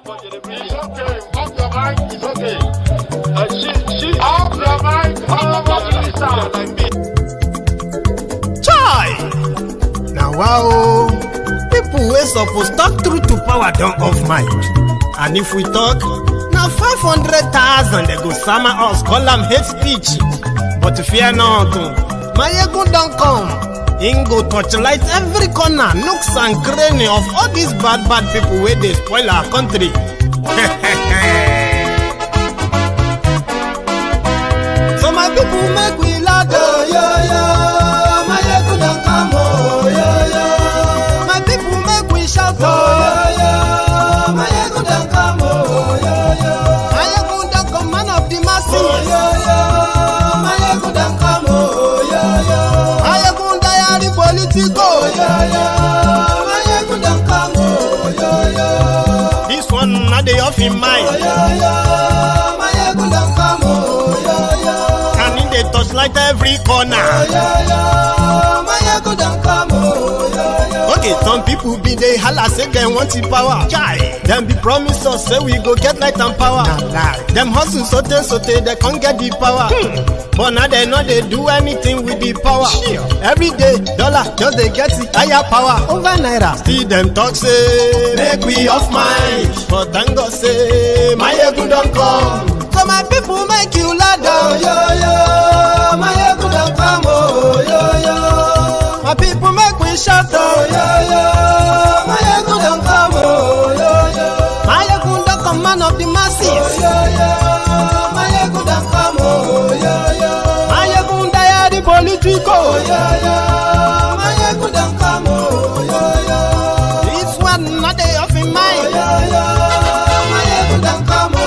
It's okay. Off your mind. It's okay. She off your mind. Chai! Now wow, people wey suppose talk truth to power don't off mic. And if we talk, now 500,000 they go summer us, call them hate speech. But fear not, Maiyegun don't come. Him go torchlight every corner, nooks and cranny of all these bad people where they spoil our country. So my people make we laugh, yo yo. Maiyegun don't come, oh yo yo. My people make we shout, oh yo yo. Maiyegun don't come, oh yo yo. Maiyegun don't come, man of the masses, oh yo yo. Maiyegun don't come, oh yo yo. Maiyegun diary Politico, yo yo. Maiyegun don't come, oh yo yo. This one not the off in mind, oh yo yo. Maiyegun don't come, oh yo yo. And in the touchlight every corner, oh yo yo. Maiyegun don't come, oh yo yo. Okay, some people be they holla say they want the power. Chai, them be promise us say we go get light and power. Nah. Them hustle sote they can't get the power. But now they know they do anything with the power. Sure. Every day, dollar just they get the higher power over naira. Still them talk say make we off mind. But thank God say Maiyegun don't come. So my people make you laugh, oh yo yo. Maiyegun don't come, oh yo yo. My people make we shout, oh yo yo. Maiyegun don't come, oh yo yo. Maiyegun don't come, man of the masses, oh yo yo. Maiyegun don't come, oh yo yo. Maiyegun diary Politico, oh yo yo. Maiyegun don't come, oh yo yo. This one not they off in mind, oh yo yo. Maiyegun don't come, oh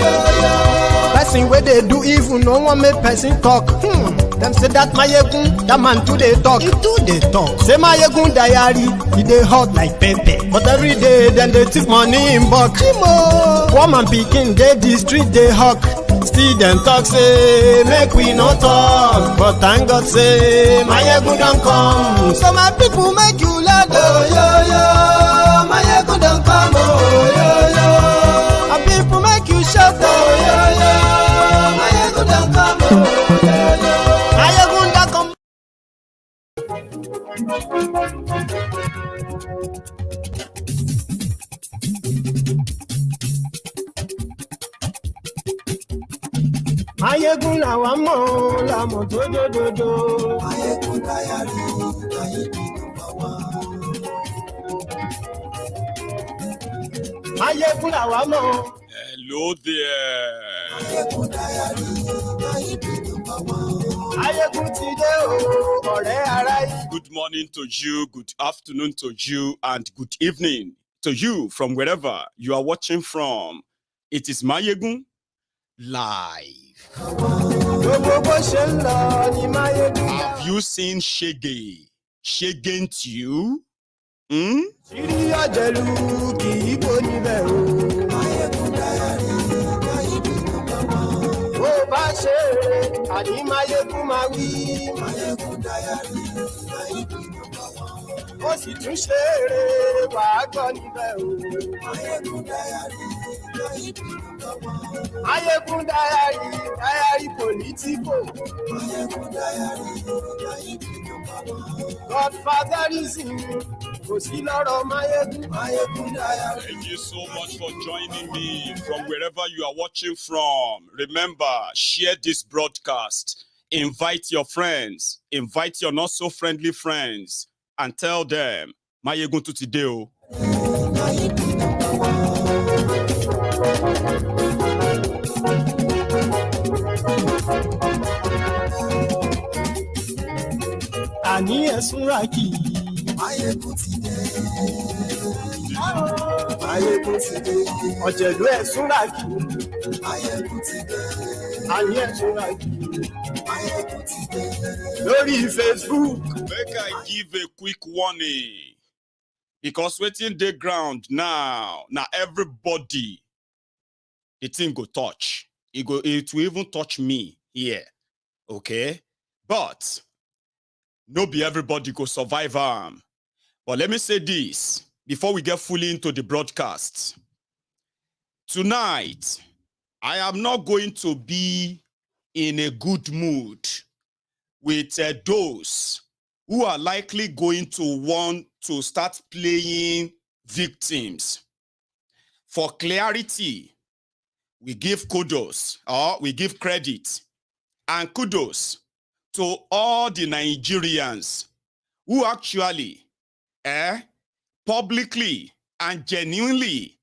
yo yo. Person where they do evil, no one make person talk. Them say that Maiyegun, that man too they talk. He too they talk. Say Maiyegun diary, he they hot like pepper. But every day then they take money in bulk. Woman picking, they the street they hawk. Still them talk say make we no talk. But thank God say Maiyegun don't come. So my people make you laugh, oh yo yo. Maiyegun don't come, oh yo yo. My people make you shout, oh yo yo. Maiyegun don't come, oh yo yo. Maiyegun don't come. Maiyegun la wa mo la mo dododo. Maiyegun diary, Maiyegun number one. Maiyegun la wa mo. Hello there. Maiyegun diary, Maiyegun number one. Maiyegun ti de o, ọ̀rẹ́ ara yìí. Good morning to you, good afternoon to you, and good evening to you from wherever you are watching from. It is Maiyegun live. Have you seen Shege? Shege to you? Maiyegun diary Politico. Godfatherism. Thank you so much for joining me from wherever you are watching from. Remember, share this broadcast. Invite your friends. Invite your not so friendly friends. And tell them, Maiyegun to today. Ani esunraki. Maiyegun ti dé. Maiyegun ti dé. Ọ̀jẹ̀lú esunraki. Maiyegun ti dé. Ani esunraki. Maiyegun ti dé. Lórí Facebook. Make I give a quick warning. Because waiting the ground now everybody, the thing go touch. It will even touch me here. Okay? But no be everybody go survive. But let me say this before we get fully into the broadcast. Tonight, I am not going to be in a good mood with those who are likely going to want to start playing victims. For clarity, we give kudos, or we give credit and kudos to all the Nigerians who actually publicly and genuinely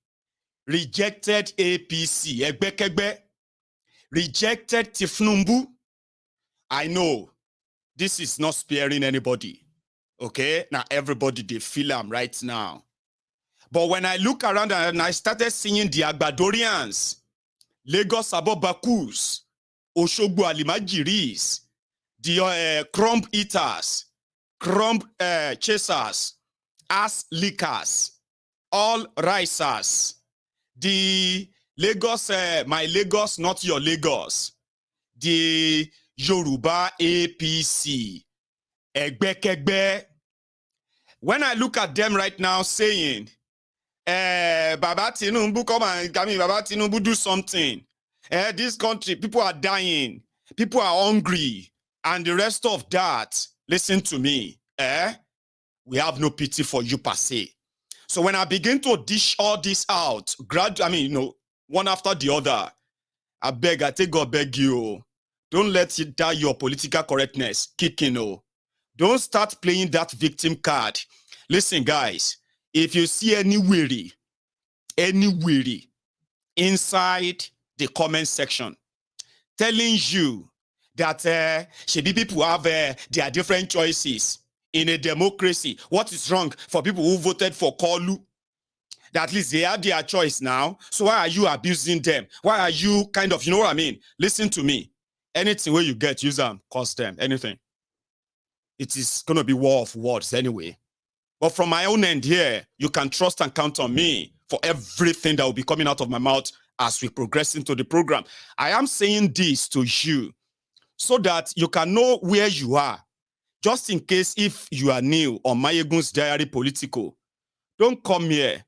rejected APC, Egbekegbe, rejected Tifnumbu. I know this is not sparing anybody. Okay, now everybody they feel am right now. But when I look around and I started seeing the Agbadorians, Lagos Abobakus, Oshogbo Alimajiris, the crumb eaters, crumb chasers, ass lickers, all risers, the Lagos, my Lagos, not your Lagos, the Yoruba APC, Egbekegbe. When I look at them right now saying, Baba Tinubu, come and Baba Tinubu, do something. This country, people are dying, people are hungry, and the rest of that, listen to me, we have no pity for you per se. So when I begin to dish all this out, one after the other, I take God beg you, don't let it die your political correctness kicking. Don't start playing that victim card. Listen, guys, if you see any weary inside the comment section telling you that Shebi people have their different choices in a democracy, what is wrong for people who voted for Kolu? That at least they have their choice now. So why are you abusing them? Why are you kind of, you know what I mean? Listen to me. Anything where you get, use them, cost them, anything. It is going to be war of words anyway. But from my own end here, you can trust and count on me for everything that will be coming out of my mouth as we progress into the program. I am saying this to you so that you can know where you are. Just in case if you are new on MaiyegunsDiary Politico, don't come here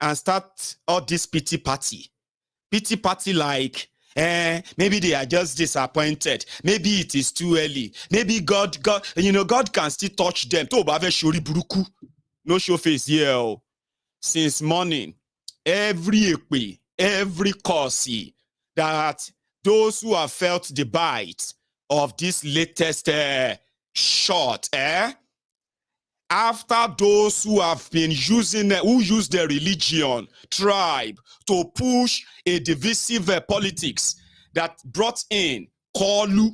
and start all this pity party. Pity party like, maybe they are just disappointed. Maybe it is too early. Maybe God can still touch them. No show face here. Since morning, every cause that those who have felt the bite of this latest shot, after those who have been who use their religion, tribe to push a divisive politics that brought in Kolu,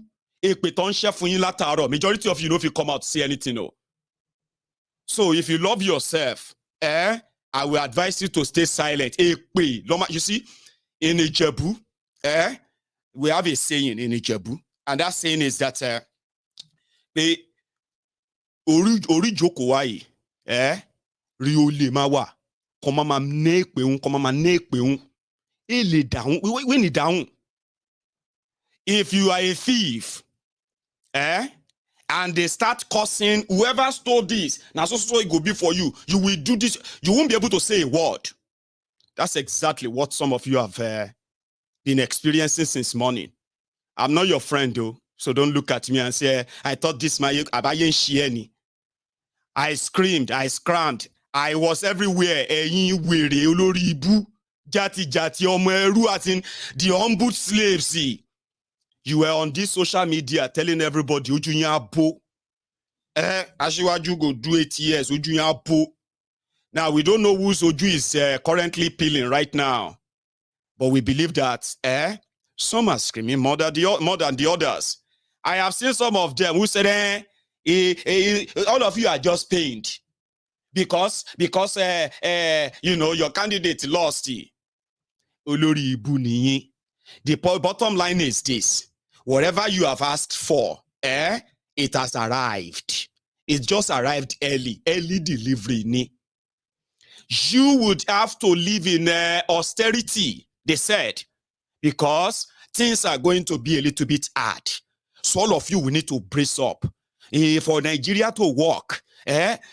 majority of you know if you come out to say anything. No. So if you love yourself, I will advise you to stay silent. You see, in Ijebu, we have a saying in Ijebu, and that saying is that Ori joko wai, riole mawa, komama nekpeun, komama nekpeun, ele down, we need down. If you are a thief, and they start cursing whoever stole this, now so it will be for you. You will do this. You won't be able to say a word. That's exactly what some of you have been experiencing since morning. I'm not your friend though, so don't look at me and say, I thought this Maiyegun. I screamed, I scrammed, I was everywhere. The humbled slaves. You were on this social media telling everybody, Ashiwaju go do 8 years, Now, we don't know whose Oju is currently peeling right now. But we believe that some are screaming more than the others. I have seen some of them who said, all of you are just pained because your candidate lost. The bottom line is this: whatever you have asked for, it has arrived. It just arrived early delivery. You would have to live in austerity, they said, because things are going to be a little bit hard. So all of you will need to brace up. For Nigeria to work,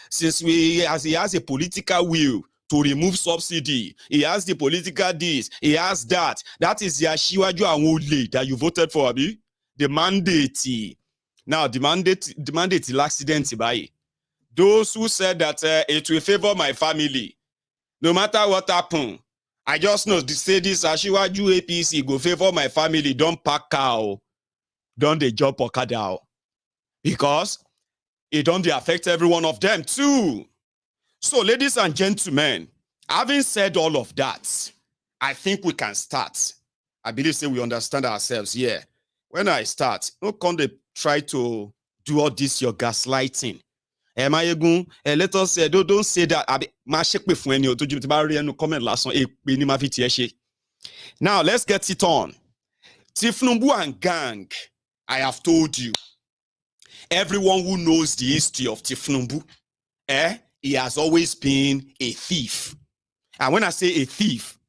since he has a political will to remove subsidy. He has the political this. He has that. That is the Ashiwaju Anwole that you voted for, Abi. The mandate. Now, the mandate lasident by those who said that it will favor my family. No matter what happen, I just know to say this Ashiwaju APC go favor my family. Don't pack cow. Don't they jump okada. Because it don't affect every one of them too. So, ladies and gentlemen, having said all of that, I think we can start. I believe say we understand ourselves here. When I start, no can they try to do all this your gaslighting. Maiyegun, let us say don't say that. Now let's get it on. Tifnumbu and gang, I have told you. Everyone who knows the history of Tifnumbu, he has always been a thief. And when I say a thief,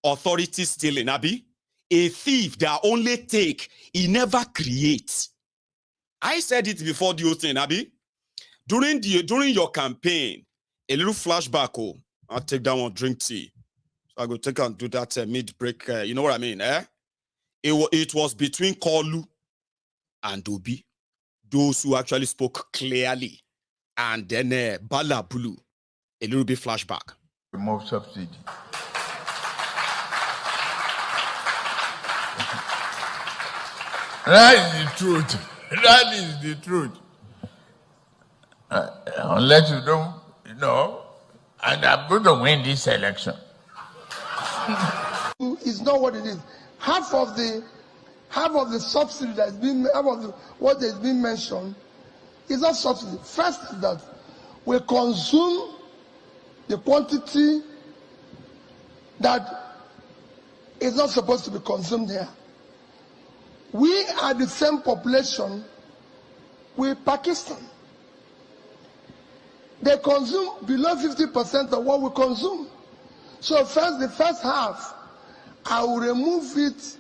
authority stealing, Abi, a thief that only take, he never creates. I said it before the whole thing, Abi. During your campaign, a little flashback. Oh, I'll take that one, drink tea. So I go take and do that mid-break. You know what I mean? It was between Kolu and Obi, those who actually spoke clearly, and then Bala Bulu, a little bit flashback. Remove subsidy. That is the truth. That is the truth. Unless you don't, and I'm going to win this election. It's not what it is. Half of the subsidy that's been, what has been mentioned is not subsidy. First is that we consume the quantity that is not supposed to be consumed here. We are the same population with Pakistan. They consume below 50% of what we consume. So the first half, I will remove it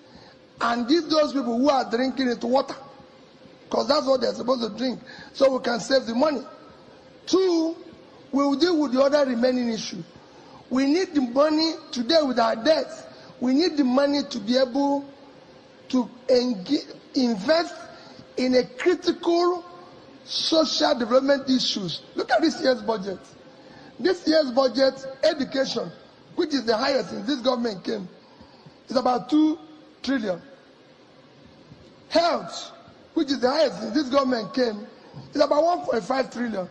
and give those people who are drinking it water, because that's what they're supposed to drink, so we can save the money. Two, we will deal with the other remaining issue. We need the money today with our debts. We need the money to be able to invest in a critical social development issues. Look at this year's budget. This year's budget, education, which is the highest since this government came, is about 2 trillion. Health, which is the highest since this government came, is about 1.5 trillion.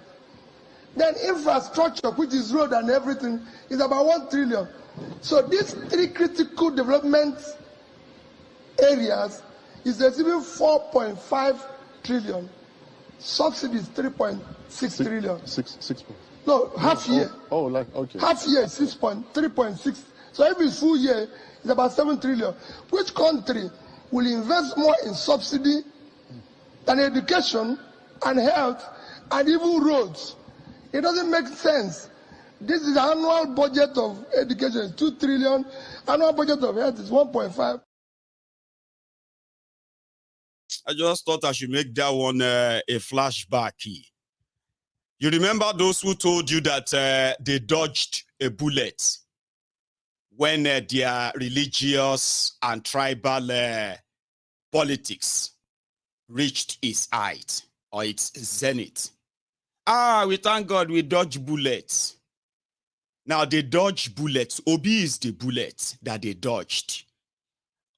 Then infrastructure, which is road and everything, is about 1 trillion. So these 3 critical development areas is receiving 4.5 trillion. Subsidies 3.6 trillion. Six. No, half year. Okay. Half year 3.6. So every full year is about 7 trillion. Which country will invest more in subsidy than education and health and even roads? It doesn't make sense. This is the annual budget of education is 2 trillion. Annual budget of health is 1.5. I just thought I should make that one a flashback. You remember those who told you that they dodged a bullet when their religious and tribal politics reached its height or its zenith? We thank God we dodged bullets. Now they dodge bullets. Obi is the bullet that they dodged.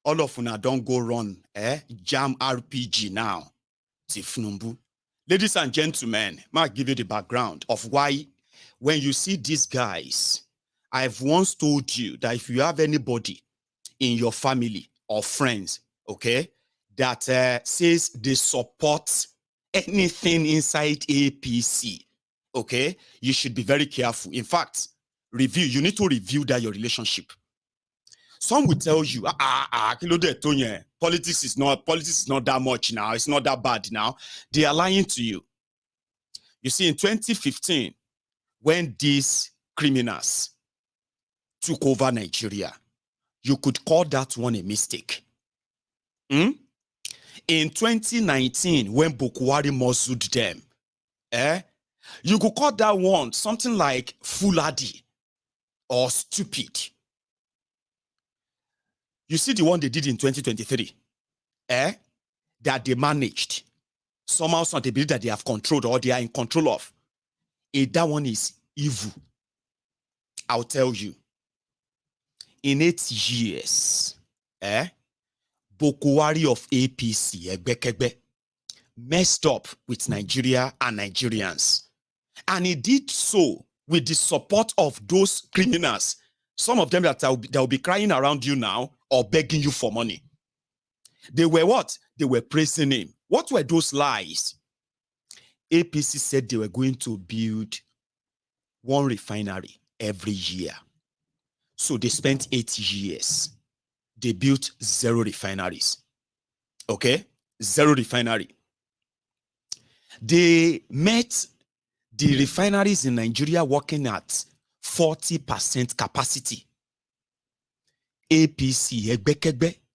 All of una don't go run, jam RPG now. Tifnumbu. Ladies and gentlemen, I'll give you the background of why when you see these guys, I've once told you that if you have anybody in your family or friends, okay, that says they support anything inside APC, okay, you should be very careful. In fact, you need to review that your relationship. Some will tell you, politics is not that much now. It's not that bad now. They are lying to you. You see, in 2015, when these criminals took over Nigeria, you could call that one a mistake. In 2019, when Boko Haram muzzled them, you could call that one something like foolhardy. or stupid. You see the one they did in 2023, that they managed. Somehow, they believe that they have controlled or they are in control of. That one is evil. I'll tell you. In 8 years, Bokuwari of APC, messed up with Nigeria and Nigerians. And he did so with the support of those criminals. Some of them that will be crying around you now or begging you for money. They were what? They were praising him. What were those lies? APC said they were going to build 1 refinery every year. So they spent 8 years. They built 0 refineries. Okay? 0 refinery. They met the refineries in Nigeria working at 40% capacity. APC,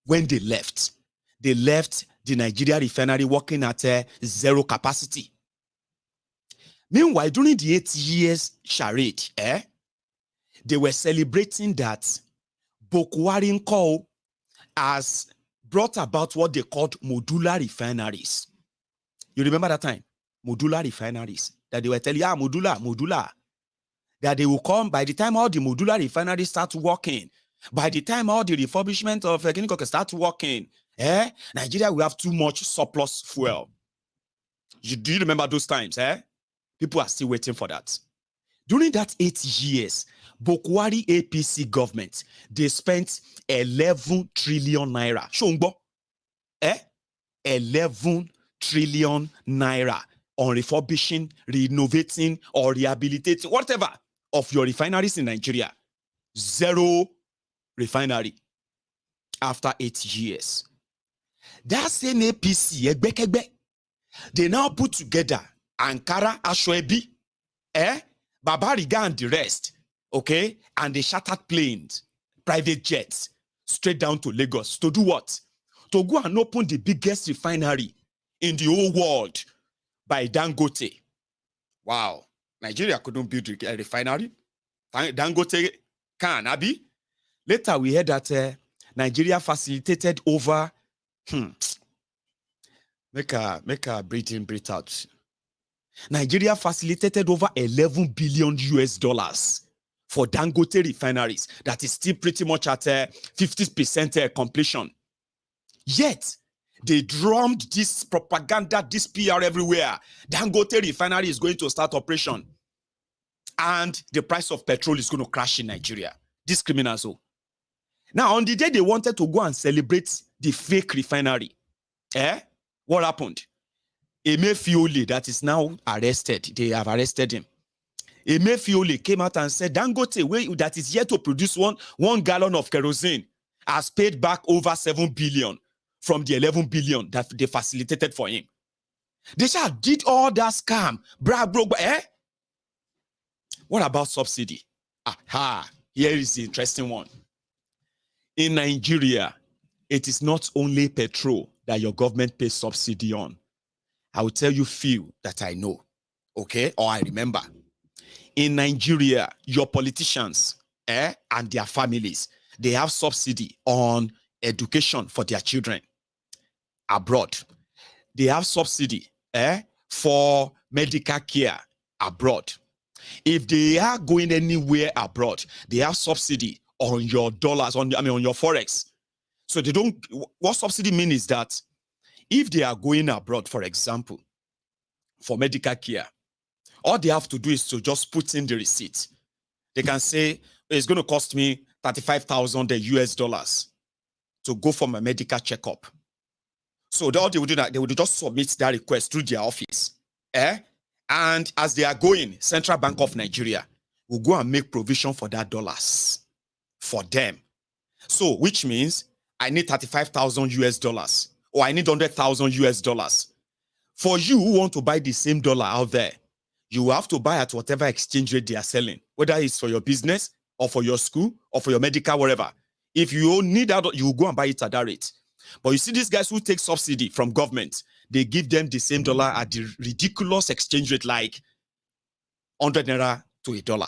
when they left the Nigeria refinery working at 0 capacity. Meanwhile, during the 8 years charade, they were celebrating that Bokuwari Nko has brought about what they called modular refineries. You remember that time? Modular refineries. That they were telling, modular. That they will come by the time all the modular refineries start working. By the time all the refurbishment of chemical start working, Nigeria will have too much surplus fuel. Do you remember those times? People are still waiting for that. During that 8 years, Bokuwari APC government, they spent 11 trillion naira. Shongbo, 11 trillion naira on refurbishing, renovating, or rehabilitating, whatever, of your refineries in Nigeria. 0 refinery after 8 years. That same APC, they now put together Ankara, Ashwebi, Babariga and the rest, okay? And they chartered planes, private jets, straight down to Lagos. To do what? To go and open the biggest refinery in the whole world by Dangote. Wow. Nigeria couldn't build a refinery. Dangote can, Abi. Later, we heard that Nigeria facilitated over, make a breathe in, breathe out. Nigeria facilitated over 11 billion US dollars for Dangote refineries. That is still pretty much at 50% completion. Yet, they drummed this propaganda, this PR everywhere. Dangote refinery is going to start operation. And the price of petrol is going to crash in Nigeria. These criminals. Now, on the day they wanted to go and celebrate the fake refinery, what happened? Emefiole, that is now arrested, they have arrested him. Emefiole came out and said, Dangote, that is yet to produce one gallon of kerosene, has paid back over 7 billion from the 11 billion that they facilitated for him. They did all that scam. What about subsidy? Here is the interesting one. In Nigeria, it is not only petrol that your government pays subsidy on. I will tell you few that I know, okay, or I remember. In Nigeria, your politicians and their families, they have subsidy on education for their children abroad. They have subsidy for medical care abroad. If they are going anywhere abroad, they have subsidy on your dollars, on your forex. So they don't. What subsidy means is that if they are going abroad, for example, for medical care, all they have to do is to just put in the receipt. They can say it's going to cost me 35,000 US dollars to go for my medical checkup. So all they would do that they would just submit that request through their office. And as they are going, Central Bank of Nigeria will go and make provision for that dollars for them. So, which means I need 35,000 US dollars or I need 100,000 US dollars. For you who want to buy the same dollar out there, you have to buy at whatever exchange rate they are selling, whether it's for your business or for your school or for your medical, whatever. If you need that, you will go and buy it at that rate. But you see these guys who take subsidy from government, they give them the same dollar at the ridiculous exchange rate like 100 naira to $1.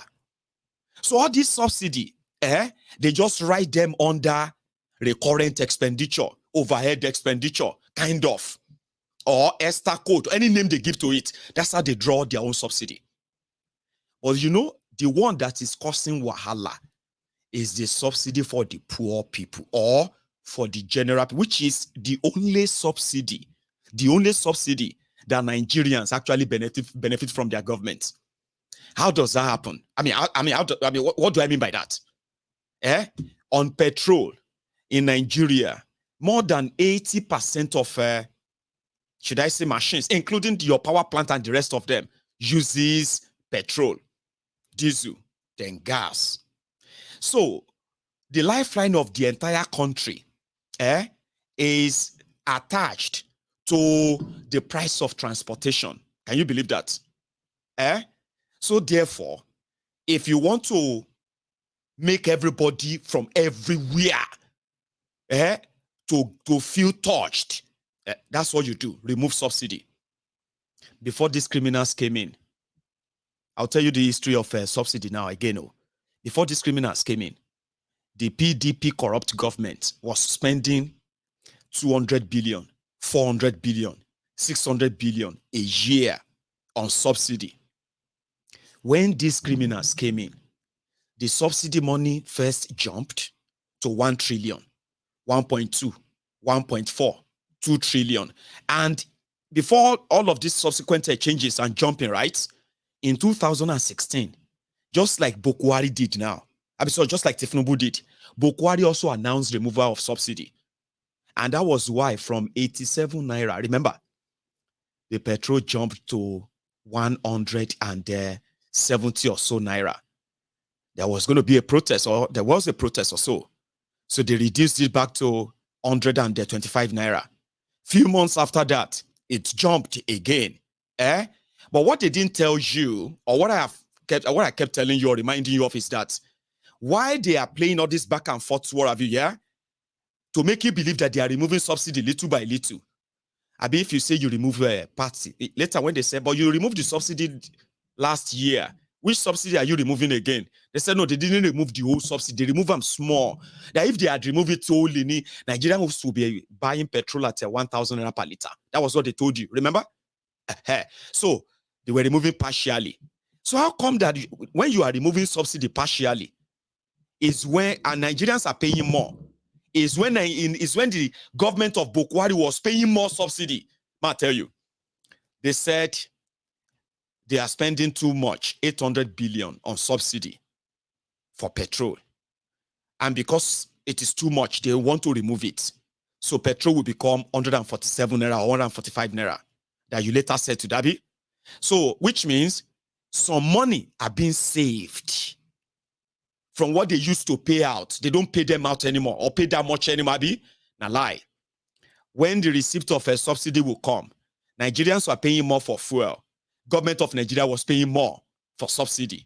So all this subsidy, they just write them under recurrent expenditure, overhead expenditure, kind of, or ESTA code, any name they give to it. That's how they draw their own subsidy. Well, you know, the one that is causing wahala is the subsidy for the poor people or for the general, which is the only subsidy that Nigerians actually benefit from their government. How does that happen? What do I mean by that? On petrol in Nigeria, more than 80% of, should I say, machines, including your power plant and the rest of them, uses petrol, diesel, then gas. So the lifeline of the entire country is attached to the price of transportation. Can you believe that? So therefore, if you want to make everybody from everywhere to feel touched, that's what you do. Remove subsidy. Before these criminals came in, I'll tell you the history of subsidy now again. Before these criminals came in, the PDP corrupt government was spending 200 billion, 400 billion, 600 billion a year on subsidy. When these criminals came in, the subsidy money first jumped to 1 trillion, 1.2, 1.4, 2 trillion. And before all of these subsequent changes and jumping, right, in 2016, just like Bokwari did now, just like Tifnubu did, Bokwari also announced removal of subsidy. And that was why from 87 naira, remember, the petrol jumped to 170 or so naira. There was going to be a protest, or there was a protest or so. So they reduced it back to 125 naira. Few months after that, it jumped again. But what they didn't tell you, or what I kept telling you or reminding you of, is that why they are playing all this back and forth, what have you, to make you believe that they are removing subsidy little by little. If you say you remove a party, later when they say, but you removed the subsidy last year, which subsidy are you removing again? They said, no, they didn't remove the whole subsidy. They removed them small. That if they had removed it totally, Nigerians would be buying petrol at 1,000 naira per liter. That was what they told you. Remember? So they were removing partially. So how come that when you are removing subsidy partially, is when Nigerians are paying more? Is when the government of Bokwari was paying more subsidy. I'll tell you. They said they are spending too much, 800 billion on subsidy for petrol. And because it is too much, they want to remove it. So petrol will become 147 naira or 145 naira that you later said to Dabi. So, which means some money are being saved from what they used to pay out. They don't pay them out anymore or pay that much anymore. Now lie. When the receipt of a subsidy will come, Nigerians are paying more for fuel. Government of Nigeria was paying more for subsidy.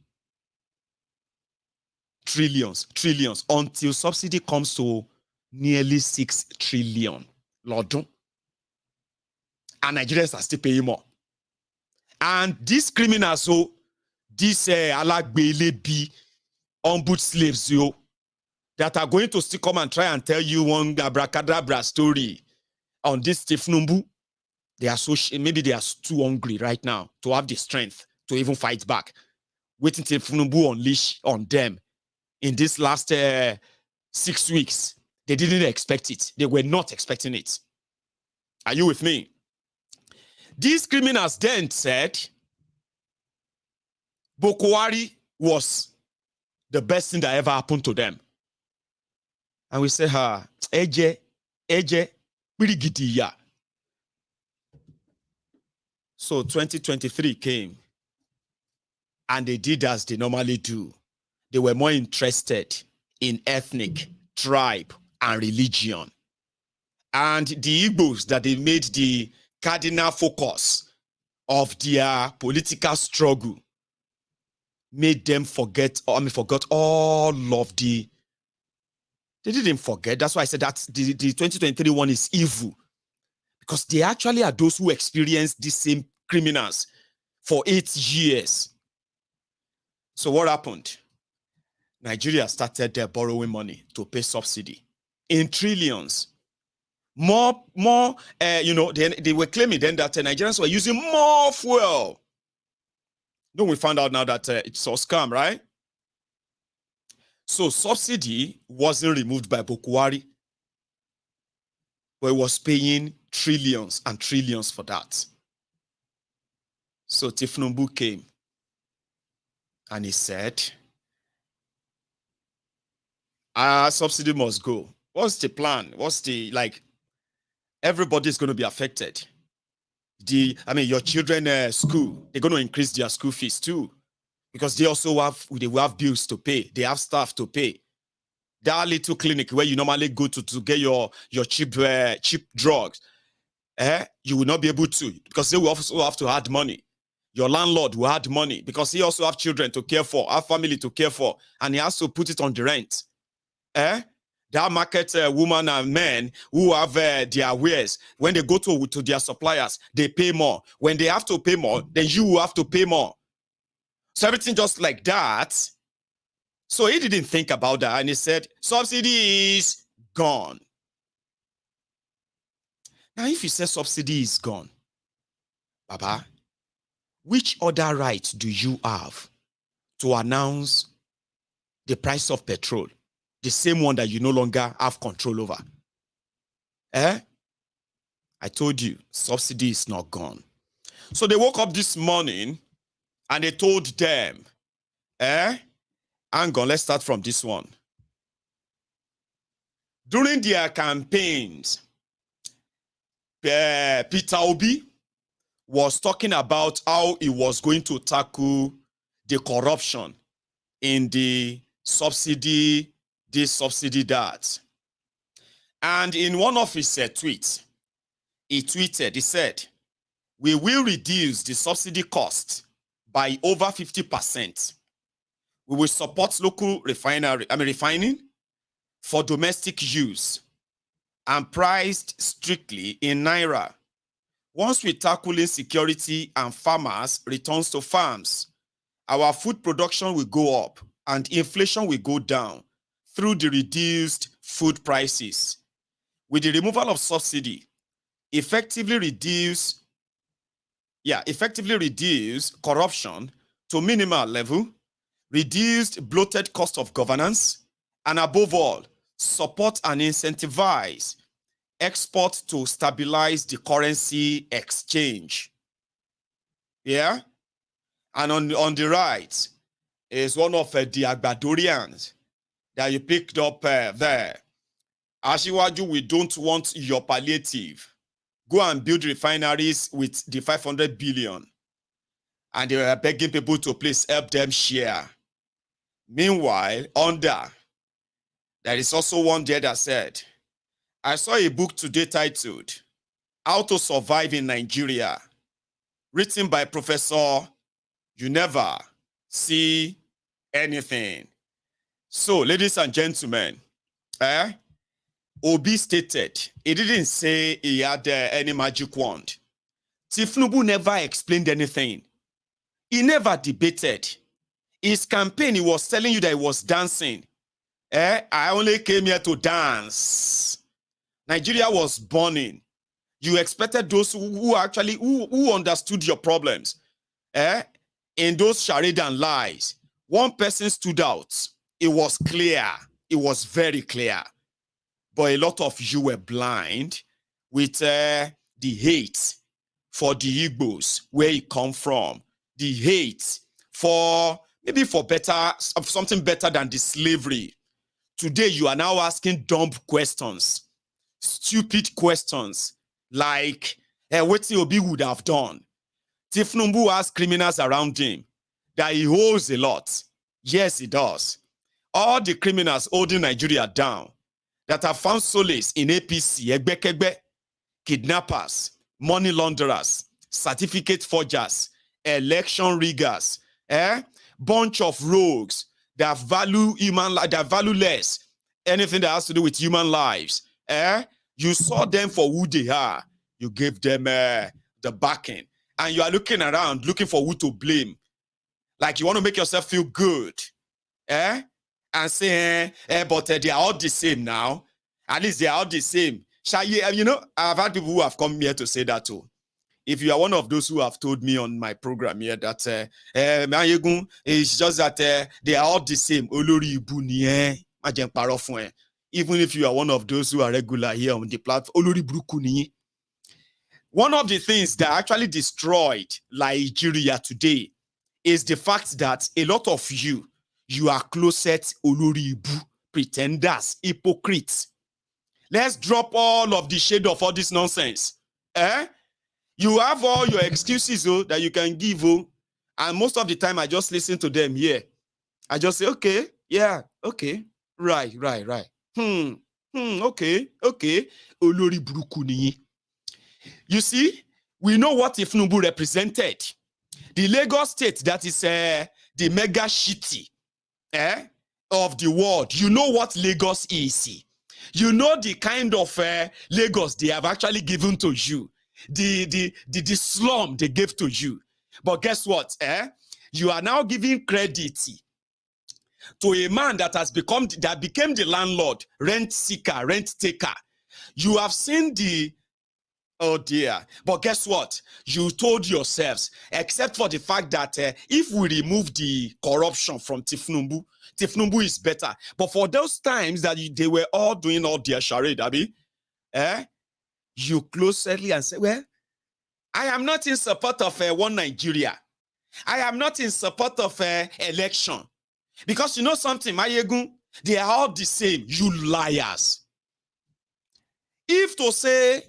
Trillions, until subsidy comes to nearly 6 trillion. Lord, and Nigerians are still paying more. And these criminals, so these Alagbelebi ombud slaves, that are going to still come and try and tell you one abracadabra story on this Tifnumbu, they are maybe they are too hungry right now to have the strength to even fight back. Waiting till Tifnumbu unleash on them in this last 6 weeks. They didn't expect it. They were not expecting it. Are you with me? These criminals then said Bokwari was the best thing that ever happened to them. And we say, Eje, Birigidiya. So 2023 came, and they did as they normally do. They were more interested in ethnic, tribe, and religion. And the Igbos that they made the cardinal focus of their political struggle made them forgot all of the. They didn't forget. That's why I said that the 2023 one is evil. Because they actually are those who experienced the same criminals for 8 years. So what happened? Nigeria started borrowing money to pay subsidy in trillions. More, they were claiming then that Nigerians were using more fuel. Then we found out now that it's a scam, right? So subsidy wasn't removed by Bokwari, but it was paying trillions and trillions for that. So Tifnumbu came and he said, subsidy must go. What's the plan? What's the, everybody's going to be affected. Your children school, they're going to increase their school fees too, because they also have bills to pay. They have staff to pay. That little clinic where you normally go to get your cheap drugs, you will not be able to, because they will also have to add money. Your landlord will add money because he also have children to care for, have family to care for, and he has to put it on the rent. That market women and men who have their wares, when they go to their suppliers, they pay more. When they have to pay more, then you will have to pay more. So everything just like that. So he didn't think about that, and he said, subsidy is gone. Now, if you say subsidy is gone, Baba, which other right do you have to announce the price of petrol? The same one that you no longer have control over. I told you, subsidy is not gone. So they woke up this morning and they told them, hang on, let's start from this one. During their campaigns, Peter Obi was talking about how he was going to tackle the corruption in the subsidy, this subsidy, that. And in one of his tweets, he said, we will reduce the subsidy cost by over 50%. We will support local refining for domestic use and priced strictly in Naira. Once we tackle insecurity and farmers returns to farms, our food production will go up and inflation will go down through the reduced food prices. With the removal of subsidy, effectively reduce corruption to minimal level, reduced bloated cost of governance, and above all, support and incentivize export to stabilize the currency exchange. Yeah? And on the right is one of the Agbadorians that you picked up there. Ashiwaju, we don't want your palliative. Go and build refineries with the 500 billion. And they were begging people to please help them share. Meanwhile, there is also one there that said, I saw a book today titled, How to Survive in Nigeria, written by Professor You Never See Anything. So, ladies and gentlemen, Obi stated, he didn't say he had any magic wand. Tifnubu never explained anything. He never debated. His campaign, he was telling you that he was dancing. I only came here to dance. Nigeria was burning. You expected those who understood your problems. In those charade and lies, one person stood out. It was clear. It was very clear. But a lot of you were blind with the hate for the Igbos, where it come from. The hate for maybe for something better than the slavery. Today, you are now asking dumb questions, stupid questions, like what Obi would have done. Tifnumbu has criminals around him that he holds a lot. Yes, he does. All the criminals holding Nigeria down that have found solace in APC, Egbekegbe, kidnappers, money launderers, certificate forgers, election riggers, bunch of rogues that value human life, that value less anything that has to do with human lives. You saw them for who they are. You gave them the backing, and you are looking around looking for who to blame. Like you want to make yourself feel good. And and say, but they are all the same now. At least they are all the same. You know, I've had people who have come here to say that too. If you are one of those who have told me on my program here that Maiyegun, it's just that they are all the same. Even if you are one of those who are regular here on the platform, one of the things that actually destroyed Nigeria today is the fact that a lot of you are closet Oloribu, pretenders, hypocrites. Let's drop all of the shade of all this nonsense. You have all your excuses that you can give, and most of the time I just listen to them here. I just say, okay, yeah, okay, right. Okay. Olori Burukuni. You see, we know what Ifnubu represented. The Lagos state that is the mega shitty of the world. You know what Lagos is. You know the kind of Lagos they have actually given to you. The slum they gave to you. But guess what? You are now giving credit to a man that became the landlord, rent seeker, rent taker. You have seen the, oh dear. But guess what? You told yourselves, except for the fact that if we remove the corruption from Tifnumbu is better. But for those times that they were all doing all their charade, Abi, you closely and say, well, I am not in support of one Nigeria. I am not in support of election. Because you know something, Maiyegun, they are all the same, you liars. If to say,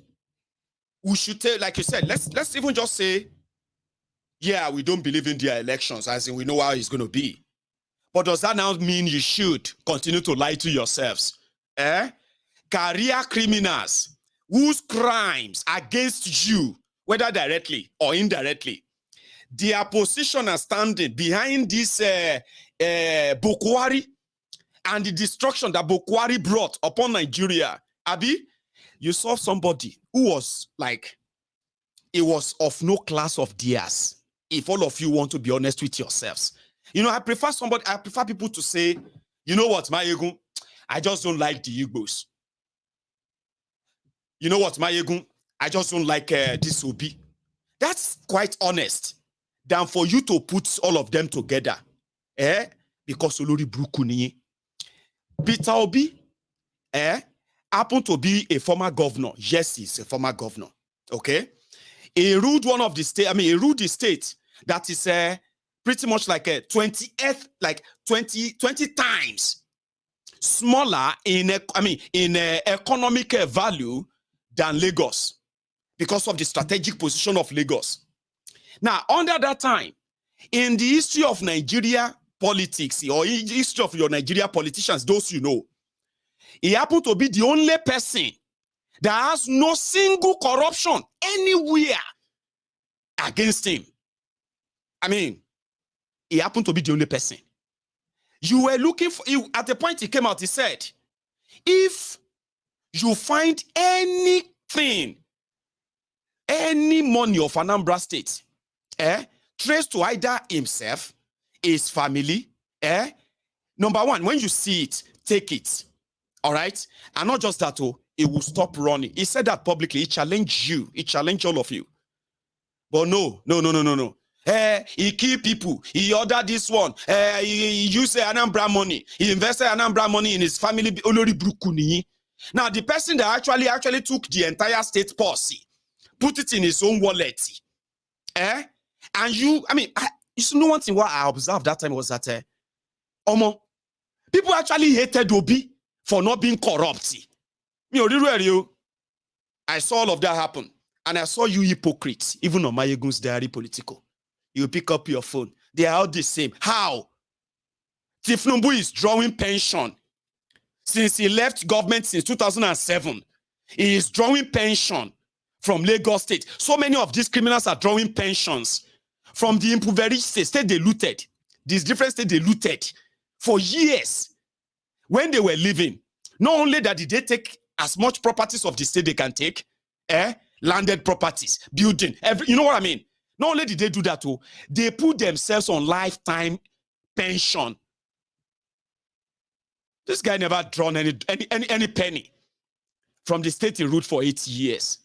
we should take, like you said, let's even just say, yeah, we don't believe in their elections, as in we know how it's going to be. But does that now mean you should continue to lie to yourselves? Career criminals whose crimes against you, whether directly or indirectly, their position and standing behind this Bokwari and the destruction that Bokwari brought upon Nigeria. Abi, you saw somebody who was like, it was of no class of theirs. If all of you want to be honest with yourselves. You know, I prefer people to say, you know what, Maiyegun, I just don't like the Igbos. You know what, Maiyegun, I just don't like this Obi. That's quite honest than for you to put all of them together. Because Olori Brukuni. Peter Obi, happened to be a former governor. Yes, he's a former governor. Okay? He ruled one of the state, he ruled the state that is pretty much like a 20 times smaller in economic value than Lagos because of the strategic position of Lagos. Now, under that time, in the history of Nigeria politics or in the history of your Nigeria politicians, those you know, he happened to be the only person that has no single corruption anywhere against him. He happened to be the only person. You were looking for, at the point he came out, he said, if you find anything, any money of Anambra State, traced to either himself, his family, number one, when you see it, take it. All right? And not just that, it will stop running. He said that publicly. He challenged you. He challenged all of you. But no. He killed people. He ordered this one. He used Anambra money. He invested Anambra money in his family. Olori Brukuni. Now, the person that actually took the entire state policy, put it in his own wallet. And you know one thing what I observed that time was that people actually hated Obi for not being corrupt. I saw all of that happen. And I saw you hypocrites, even on MaiyegunsDiary Politico. You pick up your phone. They are all the same. How? Tifnumbu is drawing pension. Since he left government since 2007, he is drawing pension from Lagos State. So many of these criminals are drawing pensions from the impoverished state they looted. These different states they looted for years. When they were living, not only that did they take as much properties of the state they can take, landed properties, building, you know what I mean? Not only did they do that, they put themselves on lifetime pension. This guy never drawn any penny from the state he ruled for 8 years.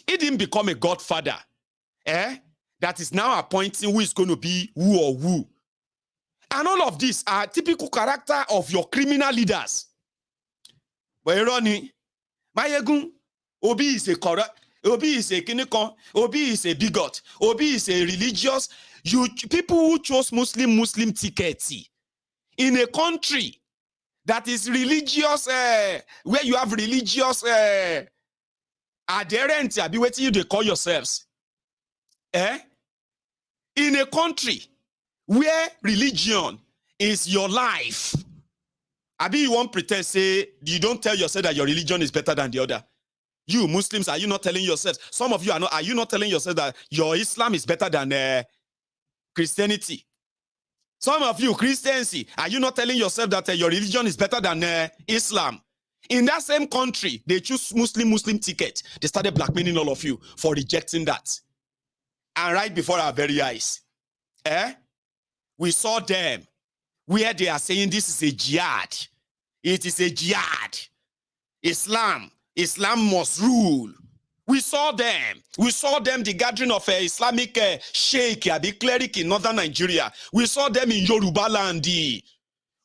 He didn't become a godfather, that is now appointing who is going to be who or who. And all of these are typical character of your criminal leaders. But Ironi, Maiyegun, Obi is a corrupt, Obi is a kinikon, Obi is a bigot, Obi is a religious. People who chose Muslim tickets in a country that is religious, where you have religious adherents, be waiting you they call yourselves. In a country where religion is your life, Abi, you won't pretend, say, you don't tell yourself that your religion is better than the other. You Muslims, are you not telling yourselves? Some of you are you not telling yourself that your Islam is better than Christianity? Some of you Christians, are you not telling yourself that your religion is better than Islam? In that same country, they choose Muslim ticket. They started blackmailing all of you for rejecting that. And right before our very eyes, we saw them where they are saying this is a jihad. It is a jihad. Islam must rule. We saw them, the gathering of Islamic sheikh, the cleric in northern Nigeria. We saw them in Yoruba land,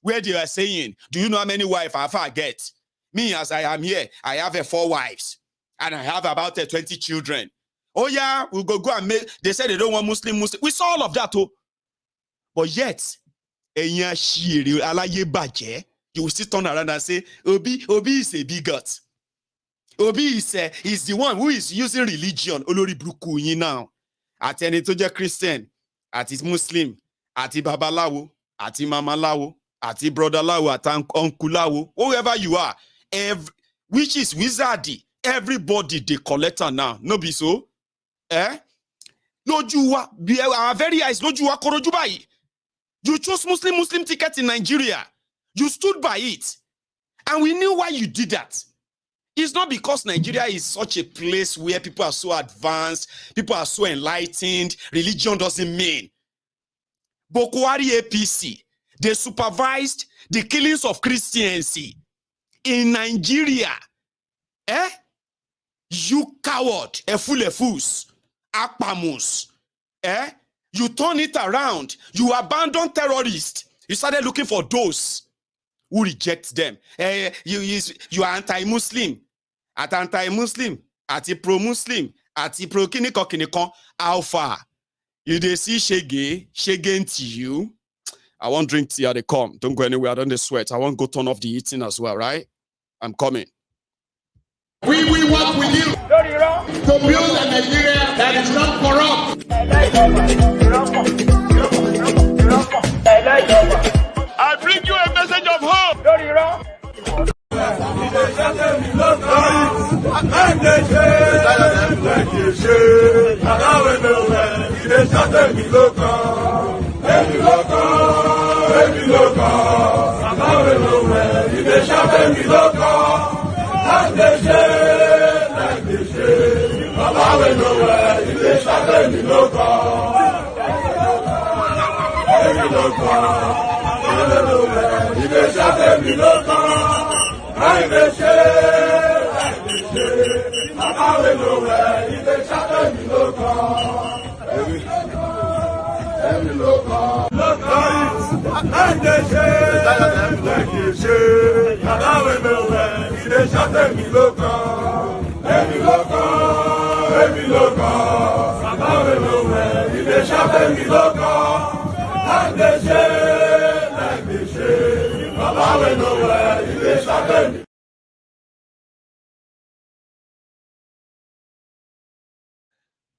where they are saying, do you know how many wives I get? Me, as I am here, I have 4 wives, and I have about 20 children. Oh yeah, we'll go and make, they said they don't want Muslim. We saw all of that too. But yet, you will still turn around and say, Obi is a bigot. Obi is the one who is using religion. Olori Bruku now. At any toja Christian, at his Muslim, at his Babalawo, at his Mama Lawo, at his brother Lawo, at Uncle Lawo, whoever you are, which is wizardy. Everybody they collector now. No be so? Lojuwa, our very eyes, Lojuwa Korojubai. You chose Muslim ticket in Nigeria. You stood by it. And we knew why you did that. It's not because Nigeria is such a place where people are so advanced, people are so enlightened, religion doesn't mean. Bokwari APC, they supervised the killings of Christians in Nigeria. You coward, efus, akpamus. You turn it around. You abandon terrorists. You started looking for those who reject them. You are anti-Muslim. At anti-Muslim, at pro-Muslim, at pro-kinikon, alpha. You they see shege to you. I won't drink tea, they come. Don't go anywhere, I don't sweat. I won't go turn off the eating as well, right? I'm coming. We work with you to build a Nigeria that is not corrupt. I bring you a message of hope.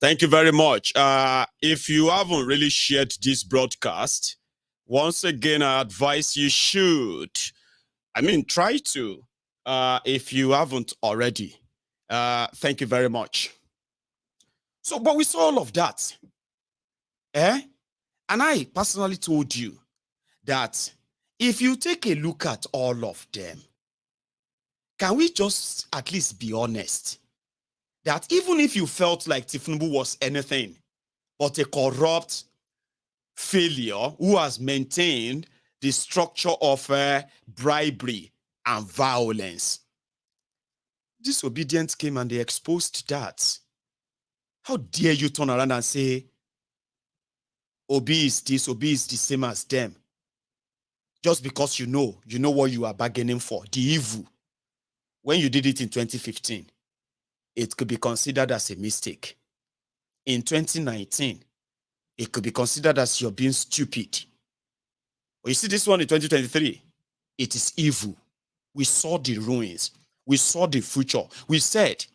Thank you very much. If you haven't really shared this broadcast, once again, I advise you should. I mean, try to, if you haven't already. Thank you very much. So, but we saw all of that. And I personally told you that if you take a look at all of them, can we just at least be honest? That even if you felt like Tinubu was anything but a corrupt failure who has maintained the structure of bribery and violence. Disobedience came and they exposed that. How dare you turn around and say, Obi is this, Obi is the same as them. Just because you know what you are bargaining for, the evil. When you did it in 2015, it could be considered as a mistake. In 2019, it could be considered as you're being stupid. But you see this one in 2023, it is evil. We saw the ruins. We saw the future. We said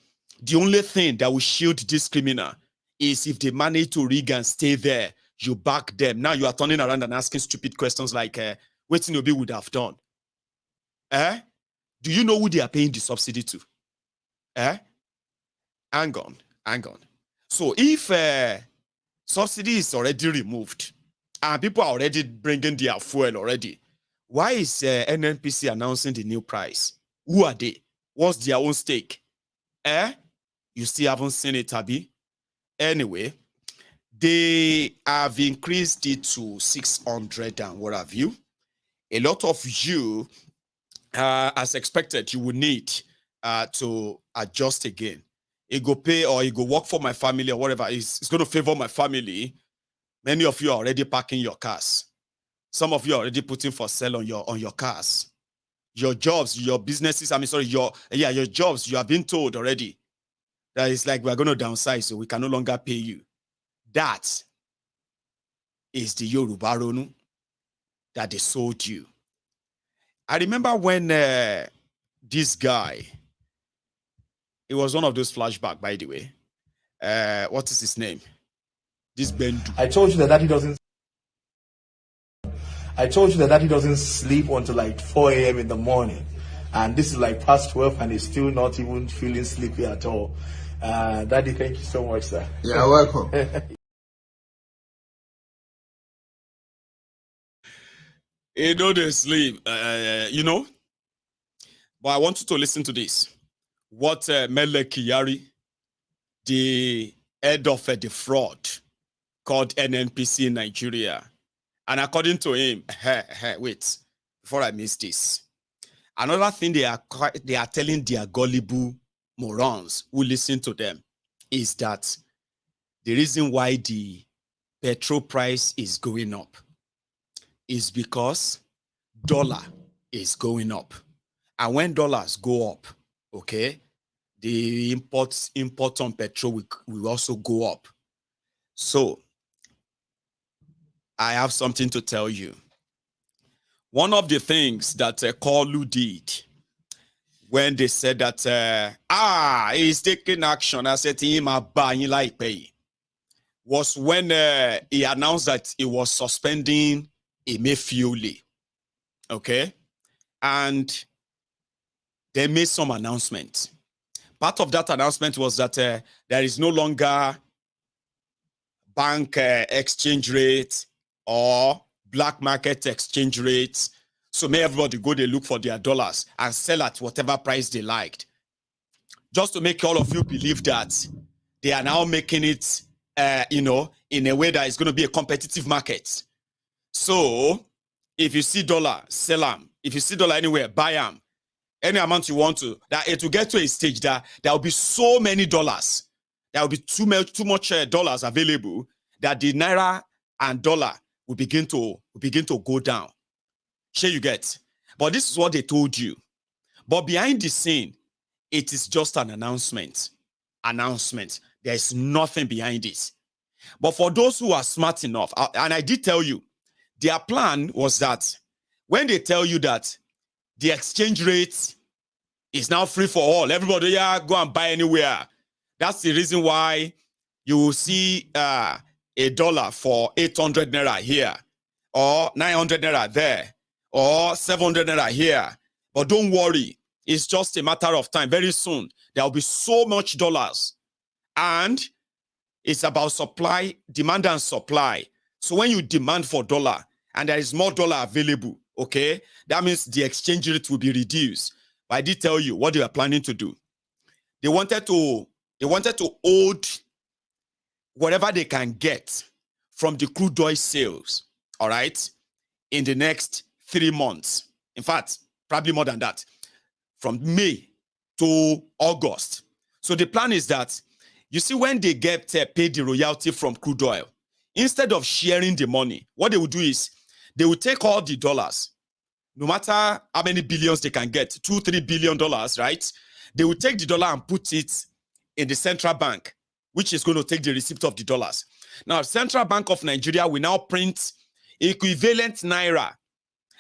the only thing that will shield this criminal is if they manage to rig and stay there, you back them. Now you are turning around and asking stupid questions like, what Obi would have done? Do you know who they are paying the subsidy to? Hang on. So if subsidy is already removed and people are already bringing their fuel already, why is NNPC announcing the new price? Who are they? What's their own stake? You still haven't seen it, Abi? Anyway, they have increased it to 600 and what have you. A lot of you, as expected, you will need to adjust again. It go pay or it go work for my family or whatever. It's going to favor my family. Many of you are already parking your cars. Some of you are already putting for sale on your cars. Your jobs, your businesses, your jobs, you have been told already that it's like we're going to downsize, so we can no longer pay you. That is the Yoruba Ronu that they sold you. I remember when this guy, it was one of those flashbacks, by the way. What is his name? This Bendu. I told you that Daddy doesn't sleep until like 4 a.m. in the morning. And this is like past 12 and he's still not even feeling sleepy at all. Daddy, thank you so much, sir. You're welcome. You know they sleep, But I want you to listen to this. What Maiyegun, the head of the fraud called NNPC in Nigeria, and according to him, wait, before I miss this, another thing they are telling their gullible morons who listen to them is that the reason why the petrol price is going up is because dollar is going up. And when dollars go up, okay, the import on petrol will also go up. So I have something to tell you. One of the things that Kolu did when they said that he's taking action, I said to him, was when he announced that he was suspending Emefiole. Okay? And they made some announcement. Part of that announcement was that there is no longer bank exchange rate or black market exchange rates. So may everybody go, they look for their dollars and sell at whatever price they liked. Just to make all of you believe that they are now making it, in a way that it's going to be a competitive market. So if you see dollar, sell them. If you see dollar anywhere, buy them. Any amount you want to. That it will get to a stage that there will be so many dollars. There will be too much dollars available that the naira and dollar will begin to go down. Sure you get. But this is what they told you. But behind the scene, it is just an announcement. There is nothing behind it. But for those who are smart enough, and I did tell you, their plan was that when they tell you that the exchange rate is now free for all, everybody go and buy anywhere. That's the reason why you will see a dollar for 800 naira here, or 900 naira there, or 700 naira here. But don't worry, it's just a matter of time. Very soon, there will be so much dollars. And it's about supply, demand and supply. So when you demand for dollar and there is more dollar available, okay, that means the exchange rate will be reduced. But I did tell you what they are planning to do. They wanted to hold whatever they can get from the crude oil sales, all right, in the next 3 months. In fact, probably more than that. From May to August. So the plan is that, you see, when they get paid the royalty from crude oil, instead of sharing the money, what they will do is they will take all the dollars, no matter how many billions they can get, $2-3 billion, right? They will take the dollar and put it in the central bank, which is going to take the receipt of the dollars. Now, Central Bank of Nigeria will now print equivalent naira,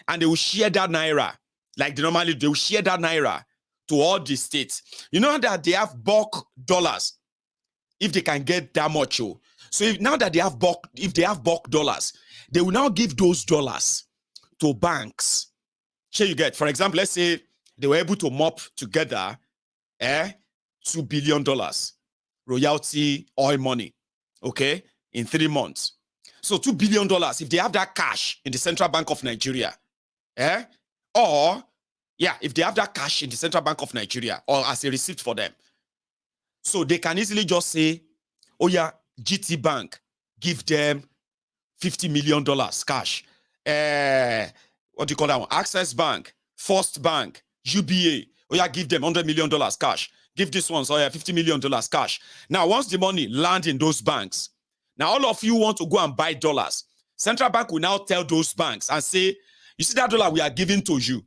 and they will share that naira, like they normally do. They will share that naira to all the states. You know that they have bulk dollars, if they can get that much. So now that they have bulk, if they have bulk dollars, they will now give those dollars to banks. Sure, you get, for example, let's say they were able to mop together $2 billion royalty oil money, okay, in 3 months. So $2 billion, if they have that cash in the Central Bank of Nigeria, or if they have that cash in the Central Bank of Nigeria or as a receipt for them, so they can easily just say, oh yeah, GT Bank, give them $50 million cash. What do you call that one? Access Bank, First Bank, UBA, oh yeah, give them $100 million cash. Give this one, so yeah, $50 million cash. Now, once the money lands in those banks, now all of you want to go and buy dollars. Central Bank will now tell those banks and say, you see that dollar we are giving to you,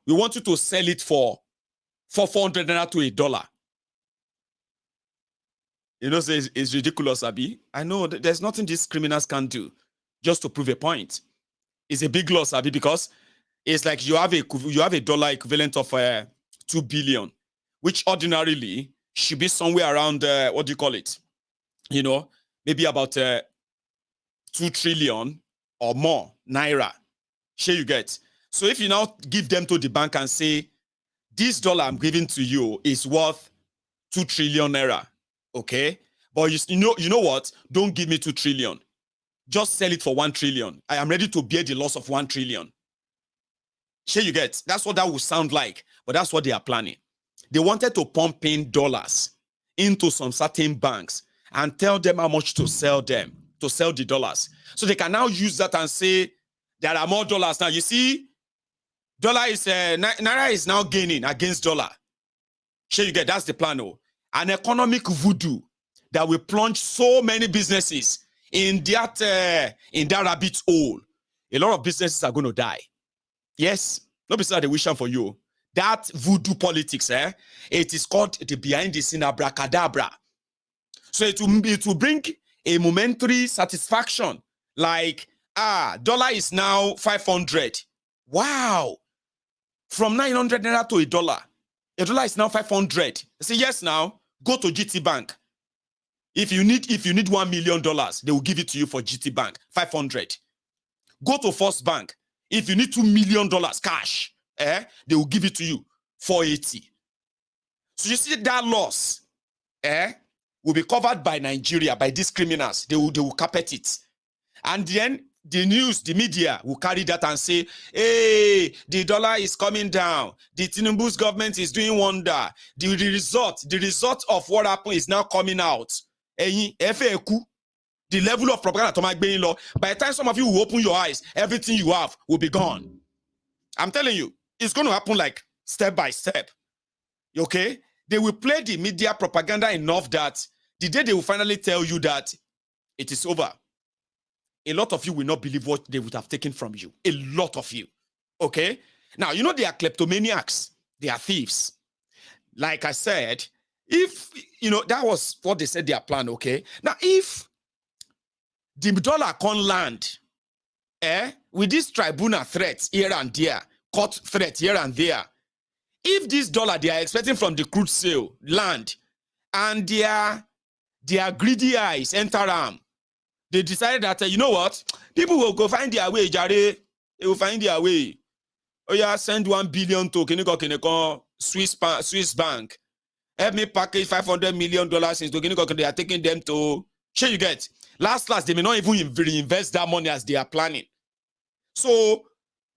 we want you to sell it for 400 naira to $1. You know, it's ridiculous, Abi. I know there's nothing these criminals can do just to prove a point. It's a big loss, Abi, because it's like you have a dollar equivalent of 2 billion, which ordinarily should be somewhere around, what do you call it? You know, maybe about 2 trillion or more naira. Sure you get. So if you now give them to the bank and say, this dollar I'm giving to you is worth 2 trillion naira, okay? But you know what? Don't give me 2 trillion. Just sell it for 1 trillion. I am ready to bear the loss of 1 trillion. Sure you get. That's what that will sound like, but that's what they are planning. They wanted to pump in dollars into some certain banks and tell them how much to sell them, to sell the dollars. So they can now use that and say, there are more dollars now. You see, dollar is, naira is now gaining against dollar. Sure you get, that's the plan. An economic voodoo that will plunge so many businesses in that rabbit hole. A lot of businesses are going to die. Yes, not because they wish for you. That voodoo politics, it is called the behind the scene abracadabra. So it will bring a momentary satisfaction, like, dollar is now 500. Wow. From 900 naira to $1. $1 is now 500. Say yes now, go to GT Bank. If you need $1 million, they will give it to you for GT Bank, 500. Go to First Bank. If you need $2 million cash, they will give it to you, 480. So you see that loss, will be covered by Nigeria, by these criminals. They will carpet it. And then the news, the media will carry that and say, hey, the dollar is coming down. The Tinubu's government is doing wonder. The result of what happened is now coming out. The level of propaganda, by the time some of you will open your eyes, everything you have will be gone. I'm telling you, it's going to happen like step by step. Okay? They will play the media propaganda enough that the day they will finally tell you that it is over, a lot of you will not believe what they would have taken from you. A lot of you. Okay? Now, you know they are kleptomaniacs. They are thieves. Like I said, if, that was what they said their plan, okay? Now, if the dollar can't land, with this tribunal threats here and there, court threats here and there, if this dollar they are expecting from the crude sale land, and their greedy eyes enter them, they decided that, you know what? People will go find their way, Jare. They will find their way. Oh yeah, send 1 billion to Kineko Swiss bank. Help me package $500 million into Kineko. They are taking them to, sure you get. Last, they may not even reinvest that money as they are planning. So,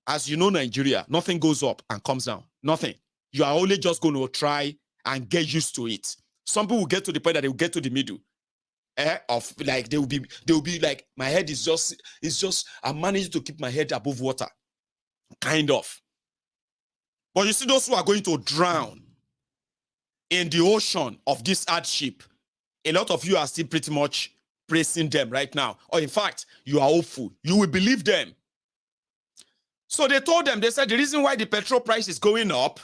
as you know, Nigeria, nothing goes up and comes down. Nothing. You are only just going to try and get used to it. Some people will get to the point that they will get to the middle. Of like they will be like, my head is just I'm managing to keep my head above water. Kind of. But you see those who are going to drown in the ocean of this hardship, a lot of you are still pretty much praising them right now. Or in fact, you are hopeful. You will believe them. So they told them, they said the reason why the petrol price is going up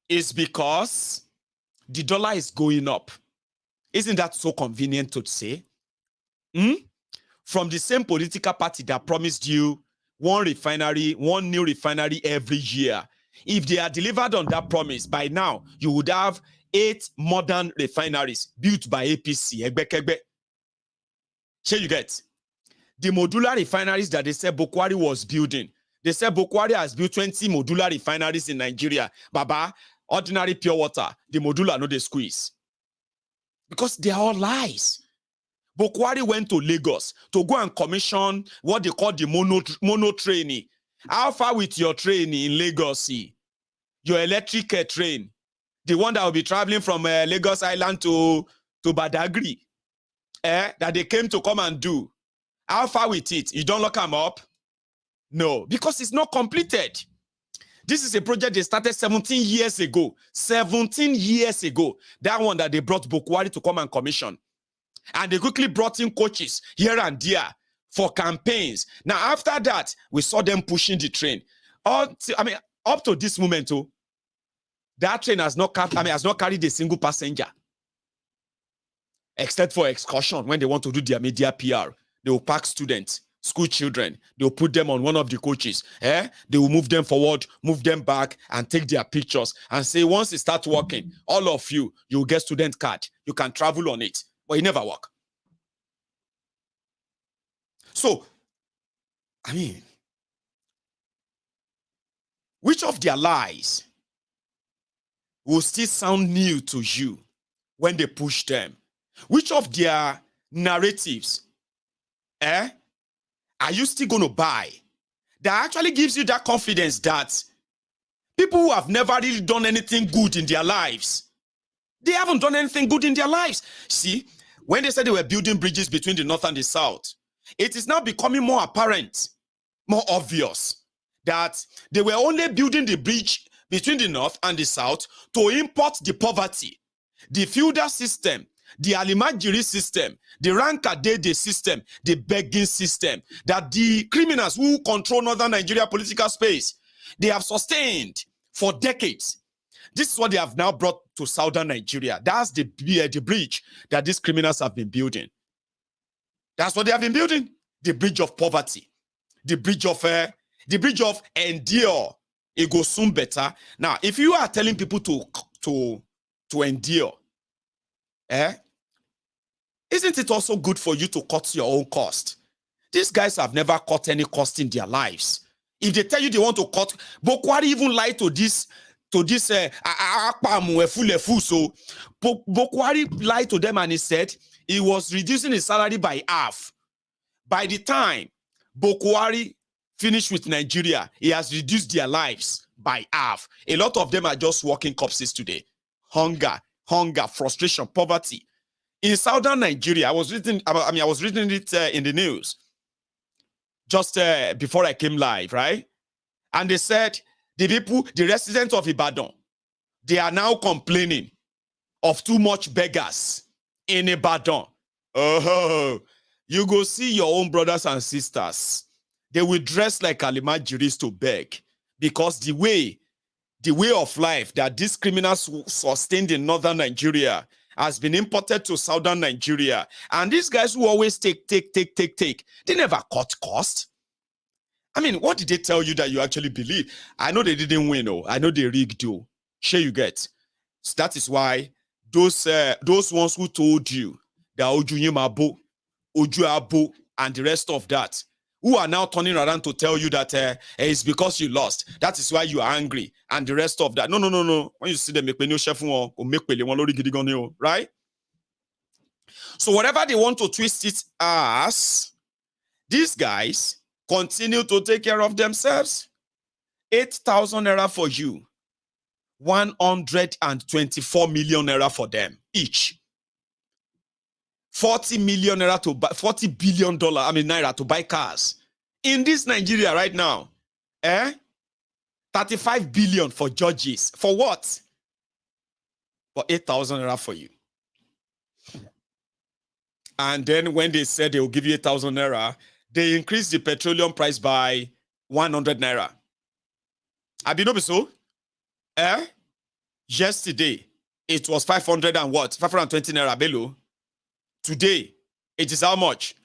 is because the dollar is going up. Isn't that so convenient to say? From the same political party that promised you one new refinery every year. If they are delivered on that promise, by now, you would have 8 modern refineries built by APC. Here you get. The modular refineries that they said Bokwari was building. They said Bokwari has built 20 modular refineries in Nigeria. Baba, ordinary pure water, the modular no they squeeze. Because they are all lies. Bokwari went to Lagos to go and commission what they call the mono train. How far with your train in Lagos? Your electric train, the one that will be traveling from Lagos Island to Badagry, that they came to come and do. How far with it? You don't lock them up? No, because it's not completed. This is a project they started 17 years ago. 17 years ago. That one that they brought Bokwari to come and commission. And they quickly brought in coaches here and there for campaigns. Now, after that, we saw them pushing the train. Up to this moment, that train has not carried a single passenger. Except for excursion, when they want to do their media PR. They will pack students, school children. They will put them on one of the coaches. They will move them forward, move them back, and take their pictures. And say, once it starts working, all of you will get student card. You can travel on it. But it never work. So, which of their lies will still sound new to you when they push them? Which of their narratives are you still going to buy? That actually gives you that confidence that people who have never really done anything good in their lives, they haven't done anything good in their lives. See, when they said they were building bridges between the north and the south, it is now becoming more apparent, more obvious, that they were only building the bridge between the north and the south to import the poverty, the feudal system, the alimajiri system, the rankadede system, the begging system, that the criminals who control northern Nigeria political space, they have sustained for decades. This is what they have now brought to southern Nigeria. That's the bridge that these criminals have been building. That's what they have been building. The bridge of poverty. The bridge of endure. It goes soon better. Now, if you are telling people to endure, isn't it also good for you to cut your own cost? These guys have never cut any cost in their lives. If they tell you they want to cut, Bokwari even lied to this so Bokwari lied to them and he said he was reducing his salary by half. By the time Bokwari finished with Nigeria, he has reduced their lives by half. A lot of them are just walking corpses today. Hunger, frustration, poverty. In southern Nigeria, I was reading it in the news just before I came live, right? And they said the residents of Ibadan, they are now complaining of too much beggars in Ibadan. Oh, you go see your own brothers and sisters. They will dress like alimajiris to beg because the way of life that these criminals sustained in northern Nigeria has been imported to southern Nigeria. And these guys who always take, they never cut cost. I mean, what did they tell you that you actually believe? I know they didn't win, I know they rigged you. Sure you get. So that is why those ones who told you that Oju Abo, and the rest of that, who are now turning around to tell you that it's because you lost. That is why you are angry. And the rest of that. No. When you see them, right? So whatever they want to twist it as, these guys continue to take care of themselves. 8,000 naira for you. 124 million naira for them each. 40 million naira to buy, $40 billion naira to buy cars in this Nigeria right now. 35 billion for judges. For what? For 8,000 naira for you. And then when they said they will give you 8,000 naira, they increased the petroleum price by 100 naira. Abinobi so? Yesterday, it was 500 and what? 520 naira below. Today, it is how much?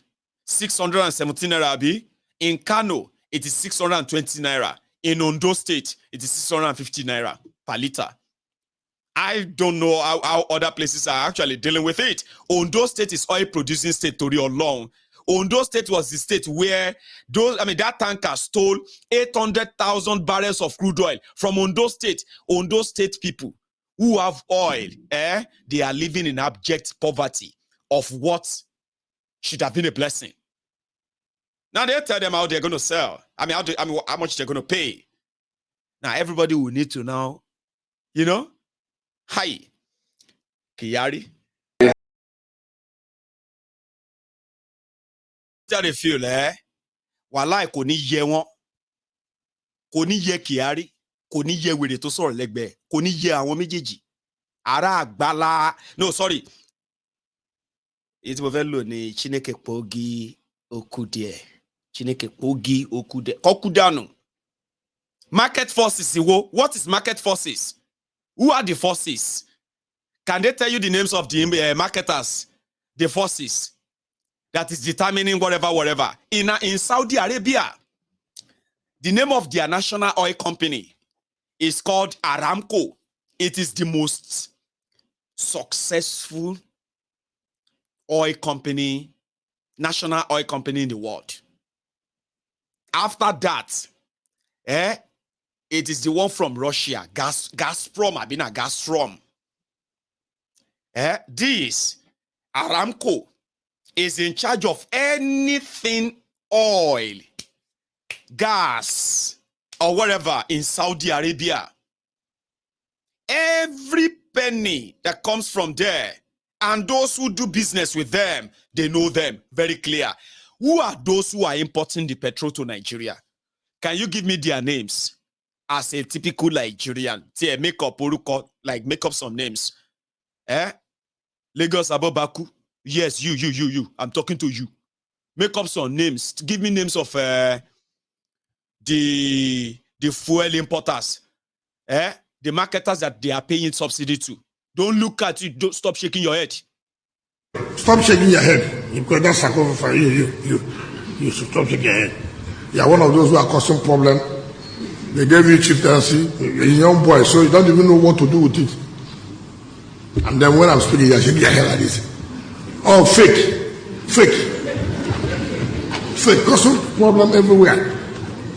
617 naira abi. In Kano, it is 620 naira. In Ondo State, it is 650 naira per liter. I don't know how other places are actually dealing with it. Ondo State is oil producing state, Tori Olong. Ondo State was the state where that tanker stole 800,000 barrels of crude oil from Ondo State. Ondo State people who have oil, they are living in abject poverty of what should have been a blessing. Now they tell them how they're going to sell. How much they're going to pay. Now everybody will need to know, hi, Kyari. How they feel, Walai kò ní yẹ wọ́n, kò ní yẹ Kyari, kò ní yẹ wèrè tó sọ̀rọ̀ lẹ́gbẹ̀ẹ́, kò ní yẹ àwọn méjèèjì. Ara àgbàlá. No, sorry. It's mo fẹ́ lò ní Chineke Pogi Okudie. Chineke Pogi Okude. Kokudano. Market forces. What is market forces? Who are the forces? Can they tell you the names of the marketers? The forces that is determining whatever. In Saudi Arabia, the name of their national oil company is called Aramco. It is the most successful oil company, national oil company in the world. After that, it is the one from Russia, Gazprom. Gazprom. This Aramco is in charge of anything oil, gas, or whatever in Saudi Arabia. Every penny that comes from there, and those who do business with them, they know them very clear. Who are those who are importing the petrol to Nigeria? Can you give me their names? As a typical Nigerian, make up some names. Lagos Abobaku. Yes, you. I'm talking to you. Make up some names. Give me names of the fuel importers. The marketers that they are paying subsidy to. Don't look at it. Don't stop shaking your head. Stop shaking your head. Because that's sacrifice for you. You should stop shaking your head. You are one of those who are causing problem. They gave you chieftaincy, a young boy, so you don't even know what to do with it. And then when I'm speaking, you're shaking your head like this. Oh, fake, causing problem everywhere.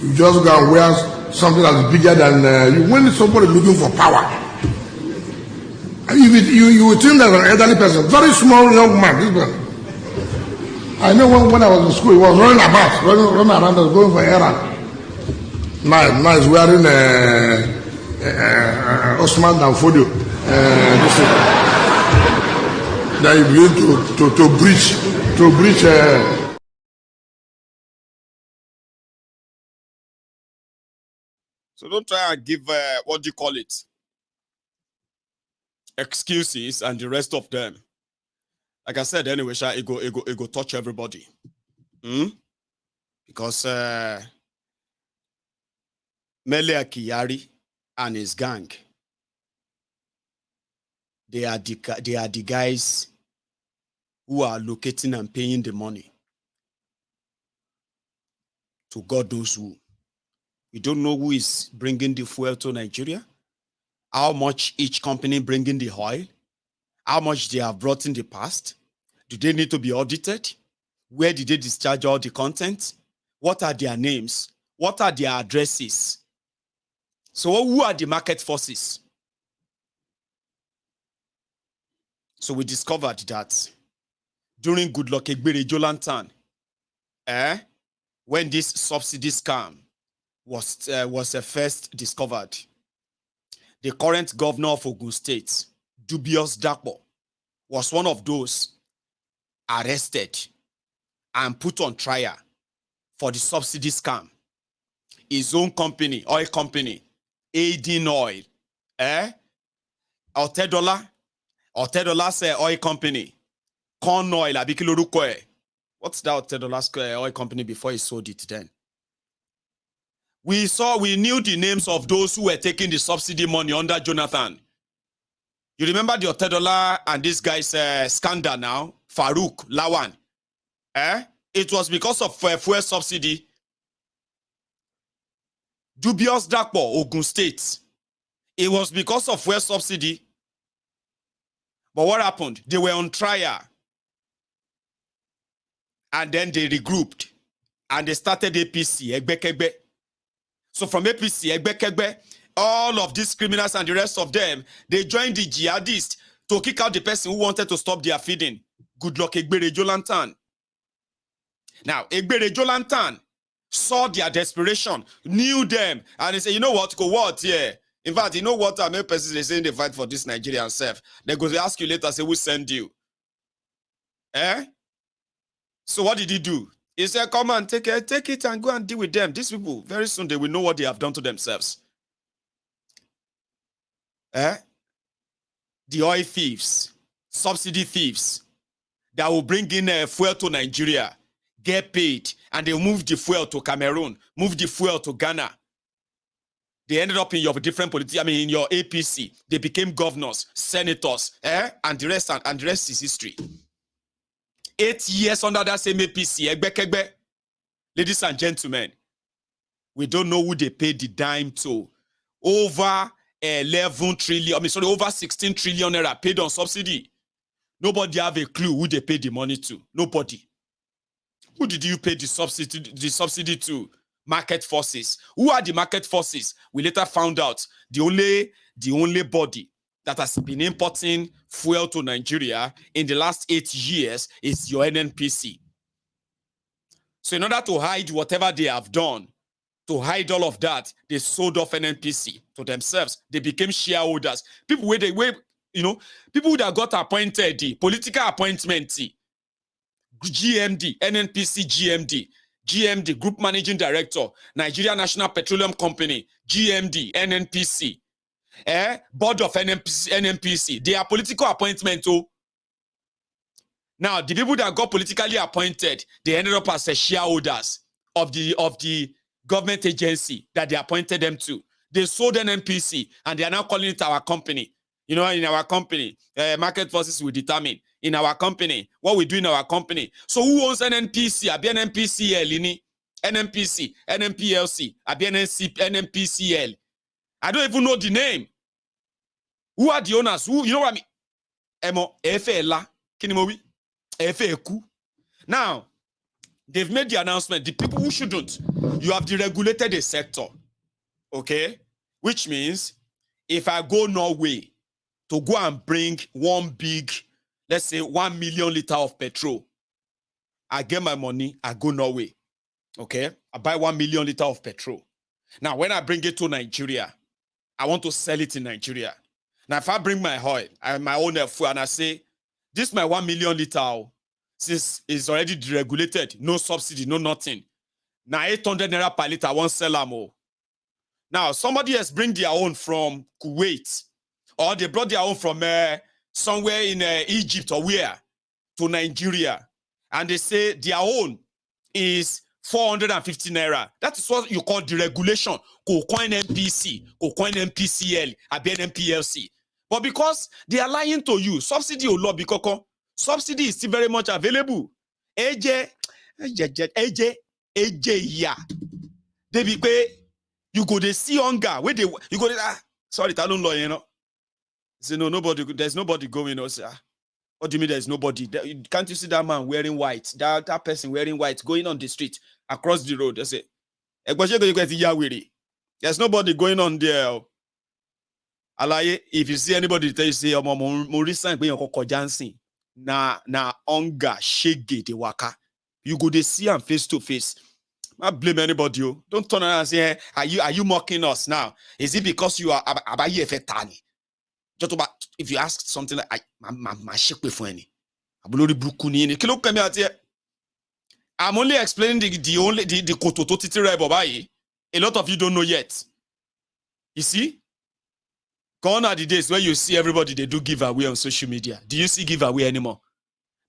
You just go and wear something that's bigger than you. When somebody looking for power, you would think that an elderly person, very small young man, this man. I know when I was in school, he was running around, going for errand. Now he's wearing Osman Danfodio. Then you begin to breach. So don't try and give what do you call it? Excuses and the rest of them. Like I said, anyway, it go touch everybody. Because Mele Kyari and his gang, they are the guys who are allocating and paying the money to God knows who. You don't know who is bringing the fuel to Nigeria, how much each company bringing the oil, how much they have brought in the past. Do they need to be audited? Where did they discharge all the content? What are their names? What are their addresses? So who are the market forces? So we discovered that during Goodluck Egbere Jolantan, when this subsidy scam was first discovered, the current governor of Ogun State, Dubious Dapo, was one of those arrested and put on trial for the subsidy scam. His own company, oil company, aiding oil. $10 say oil company. Corn oil, what's that $10 oil company before he sold it then? We knew the names of those who were taking the subsidy money under Jonathan. You remember the $10 and this guy's scandal now? Farouk, Lawan. It was because of fuel subsidy. Dubious Dakpo, Ogun State. It was because of fuel subsidy. But what happened? They were on trial. And then they regrouped. And they started APC, Egbekegbe. So from APC, Egbekegbe, all of these criminals and the rest of them, they joined the jihadists to kick out the person who wanted to stop their feeding. Good luck, Egbere Jolantan. Now, Egbere Jolantan saw their desperation, knew them, and he said, you know what, go what, yeah. In fact, you know what, many persons they saying they fight for this Nigerian self. They go to ask you later, say, who send you? So what did he do? He said, come on, take it and go and deal with them. These people, very soon they will know what they have done to themselves. The oil thieves, subsidy thieves, that will bring in fuel to Nigeria, get paid, and they move the fuel to Cameroon, move the fuel to Ghana. They ended up in your different in your APC. They became governors, senators, and the rest is history. 8 years under that same APC, ladies and gentlemen, we don't know who they paid the dime to. Over 11 trillion, over 16 trillion naira paid on subsidy. Nobody have a clue who they paid the money to. Nobody. Who did you pay the subsidy to? Market forces. Who are the market forces? We later found out the only body that has been importing fuel to Nigeria in the last 8 years is your NNPC. So in order to hide whatever they have done, to hide all of that, they sold off NNPC to themselves. They became shareholders. People people that got appointed, the political appointment, GMD, NNPC GMD, Group Managing Director, Nigeria National Petroleum Company, GMD, NNPC, Board of NNPC. They are political appointment too. Now, the people that got politically appointed, they ended up as shareholders of the government agency that they appointed them to. They sold NNPC and they are now calling it our company. In our company, market forces will determine. In our company, what we do in our company. So who owns NNPC? Abi NNPCL, NNPC, NNPLC, Abi NNPCL. I don't even know the name. Who are the owners? Who, you know what I mean? EFELA, Kinimobi, EFEKU. Now, they've made the announcement. The people who shouldn't, you have deregulated the sector. Okay? Which means, if I go Norway to go and bring one big, let's say 1 million liter of petrol, I get my money, I go Norway. Okay? I buy 1 million liter of petrol. Now, when I bring it to Nigeria, I want to sell it in Nigeria. Now, if I bring my oil, my own fuel, and I say, this is my 1 million liter, since it's already deregulated, no subsidy, no nothing. Now, 800 naira per liter, I won't sell them. Now, somebody else bring their own from Kuwait, or they brought their own from somewhere in Egypt or where, to Nigeria, and they say their own is 450 naira. That is what you call deregulation. Go coin NPC, go coin NPCL, NPLC. But because they are lying to you, subsidy or lobby coco, subsidy is still very much available. AJ, yeah. They be pay, you go they see hunger. Where they you go sorry, I don't know, you know. Say no, there's nobody going. What do you mean there's nobody? Can't you see that man wearing white? That person wearing white going on the street across the road. I say, there's nobody going on there. If you see anybody tell you say na hunger shege de waka, you go to see and face to face. Not blame anybody. Don't turn around and say, are you mocking us now? Is it because you are abayi efetani? If you ask something like I'm only explaining the koto to titi right, a lot of you don't know yet. You see? Gone are the days where you see everybody, they do giveaway on social media. Do you see giveaway anymore?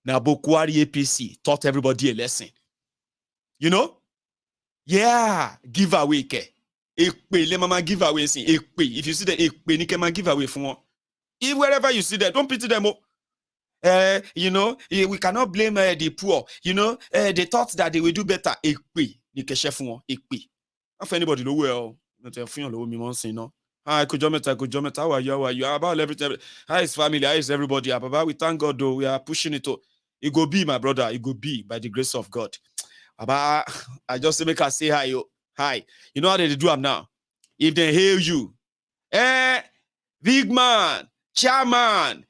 Now, Bokwari APC taught everybody a lesson. You know? Yeah, giveaway. Ekpe, mama giveaway. Ekpe. If you see the ekpe, ni kema giveaway for one. If wherever you see that, don't pity them. You know, we cannot blame the poor. You know, they thought that they will do better. Ekpe, ni keshe for one. Ekpe. Not anybody know well. Not a friend of me, no. Hi, Kujometa, how are you? How are you? How about everything? How is family? How is everybody? Baba, we thank God, though. We are pushing it. It go be, my brother. It go be by the grace of God. Baba, I just make her say hi, yo. Hi. You know how they do them now? If they hail you, big man, chairman,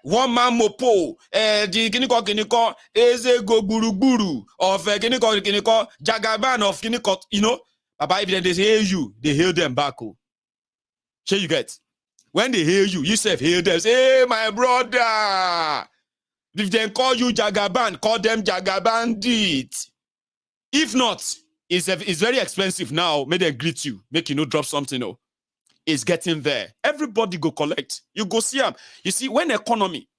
one man mopo, the kiniko, eze go guru of kiniko, jagaban of kiniko, you know, Baba, if they hail you, they hail them back, oh. Sure you get. When they hear you, yourself hear them. Say, hey, my brother. If they call you Jagaban, call them Jagabandit. If not, it's very expensive now. May they greet you. Make you know drop something. Oh. It's getting there. Everybody go collect. You go see them. You see, when economy,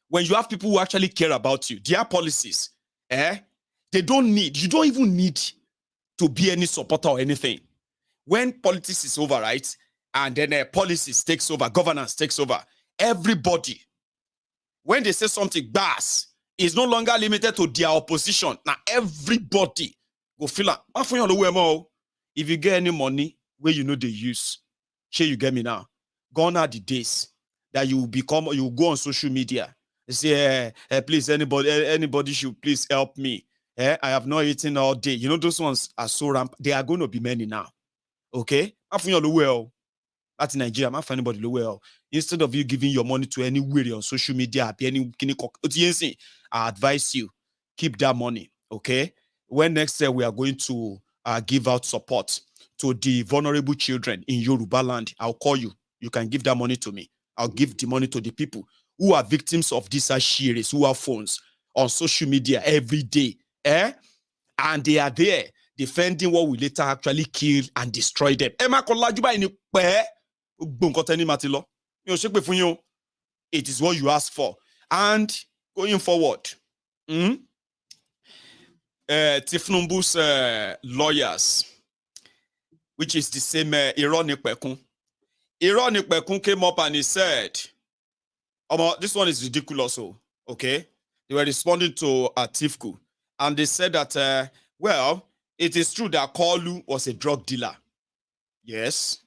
when you have people who actually care about you, their policies, you don't even need to be any supporter or anything. When politics is over, right? And then policies takes over, governance takes over. Everybody, when they say something, bass, is no longer limited to their opposition. Now everybody go feel like, if you get any money where you know they use, sure you get me now. Gone are the days that you go on social media and say, please, anybody should please help me. I have not eaten all day. You know, those ones are so rampant. They are going to be many now. Okay? That's in Nigeria. I'm finding anybody well. Instead of you giving your money to anywhere on social media, I advise you, keep that money. Okay? When next year we are going to give out support to the vulnerable children in Yoruba land, I'll call you. You can give that money to me. I'll give the money to the people who are victims of these series, who have phones on social media every day. And they are there defending what will later actually kill and destroy them. It is what you ask for. And going forward, Tifnumbu's lawyers, which is the same Ironic Pekun. Ironic Pekun came up and he said, this one is ridiculous, okay? They were responding to Tifku, and they said that, well, it is true that Kolu was a drug dealer. Yes,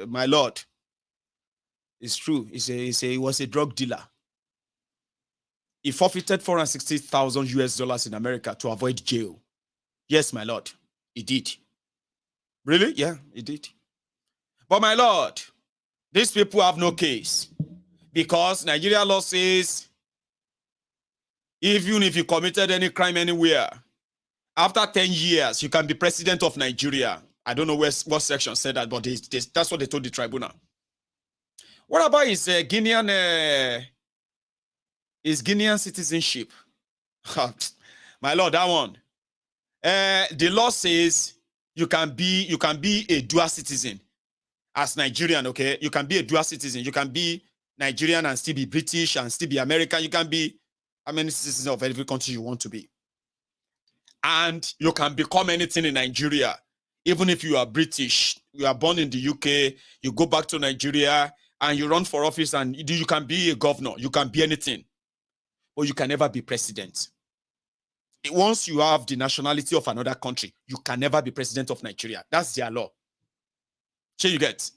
my lord. It's true. He was a drug dealer. He forfeited $460,000 in America to avoid jail. Yes, my lord. He did. Really? Yeah, he did. But my lord, these people have no case. Because Nigeria law says, even if you committed any crime anywhere, after 10 years, you can be president of Nigeria. I don't know what section said that, but that's what they told the tribunal. What about his Guinean citizenship? My lord, that one. The law says you can be a dual citizen as Nigerian, okay? You can be a dual citizen. You can be Nigerian and still be British and still be American. You can be how many citizens of every country you want to be. And you can become anything in Nigeria. Even if you are British, you are born in the UK, you go back to Nigeria, and you run for office, and you can be a governor, you can be anything, but you can never be president. Once you have the nationality of another country, you can never be president of Nigeria. That's their law. So you get.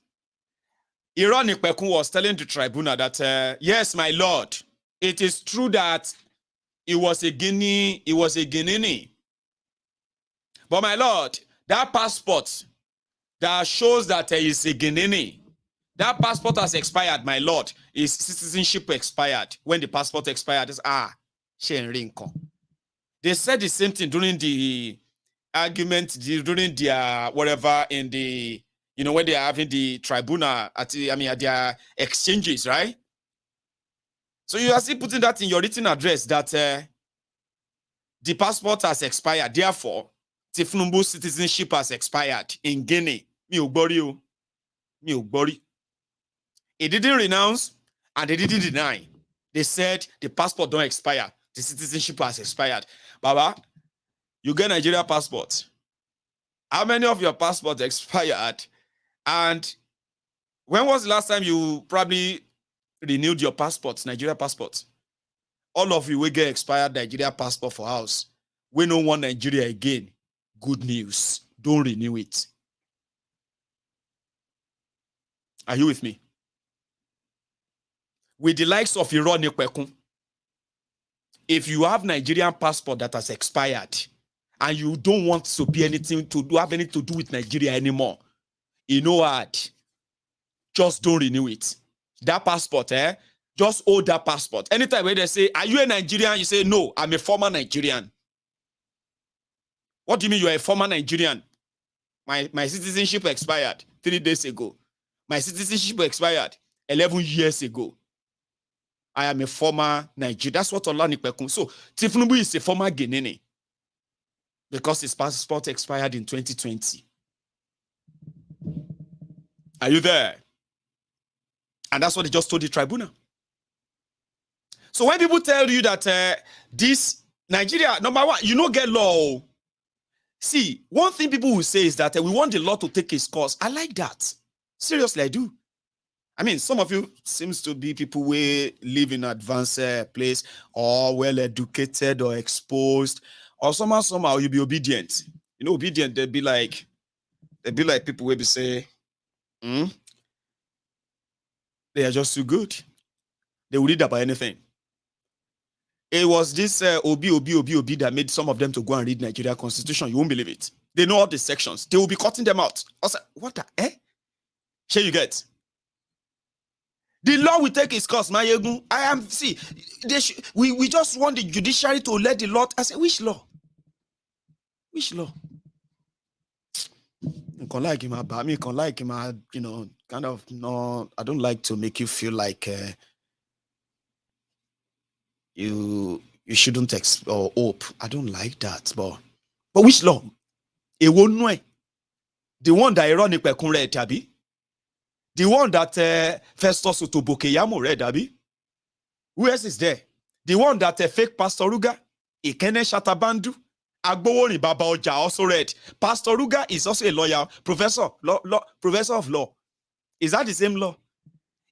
Ironic Pekun was telling the tribunal that, yes, my lord, it is true that he was a Guinean. But my lord, that passport that shows that he is a Guinean, that passport has expired, my lord. His citizenship expired. When the passport expired, it's they said the same thing during the argument, during their whatever in the, when they are having the tribunal at their exchanges, right? So you are still putting that in your written address that the passport has expired. Therefore, Tifnumbu's citizenship has expired in Guinea. Mi ò gbọ́ rí. They didn't renounce and they didn't deny. They said the passport don't expire. The citizenship has expired. Baba, you get Nigeria passport. How many of your passports expired? And when was the last time you probably renewed your passports, Nigeria passports? All of you will get expired Nigeria passport for house. We don't want Nigeria again. Good news. Don't renew it. Are you with me? With the likes of Iran, if you have Nigerian passport that has expired and you don't want to be anything to do, have anything to do with Nigeria anymore, you know what? Just don't renew it. That passport, just hold that passport. Anytime when they say, are you a Nigerian? You say, no, I'm a former Nigerian. What do you mean you're a former Nigerian? My citizenship expired 3 days ago. My citizenship expired 11 years ago. I am a former Nigerian. That's what Olanipekun. So, Tinubu is a former Guinean because his passport expired in 2020. Are you there? And that's what they just told the tribunal. So when people tell you that this Nigeria, number one, you don't get law. See, one thing people will say is that we want the law to take its course. I like that. Seriously, I do. I mean, some of you seems to be people who live in an advanced place or well-educated or exposed, or somehow you'll be obedient. You know, obedient, they'll be like people will be say, they are just too good. They will read about anything. It was this Obi that made some of them to go and read Nigeria Constitution. You won't believe it. They know all the sections. They will be cutting them out. I was like, what the Here you get. The law will take its course, Maiyegun. We just want the judiciary to let the law. I said, which law? Which law? I like him, you know, kind of, no, I don't like to make you feel like you shouldn't or hope. I don't like that, but which law? It won't know. The one that ironic read, Tabi. The one that Festus Otobokeyamo read, Abi. Who else is there? The one that fake Pastor Ruga, Ikene Shatabandu, Agbowoni Baba Oja also read. Pastor Ruga is also a lawyer, professor of law. Is that the same law?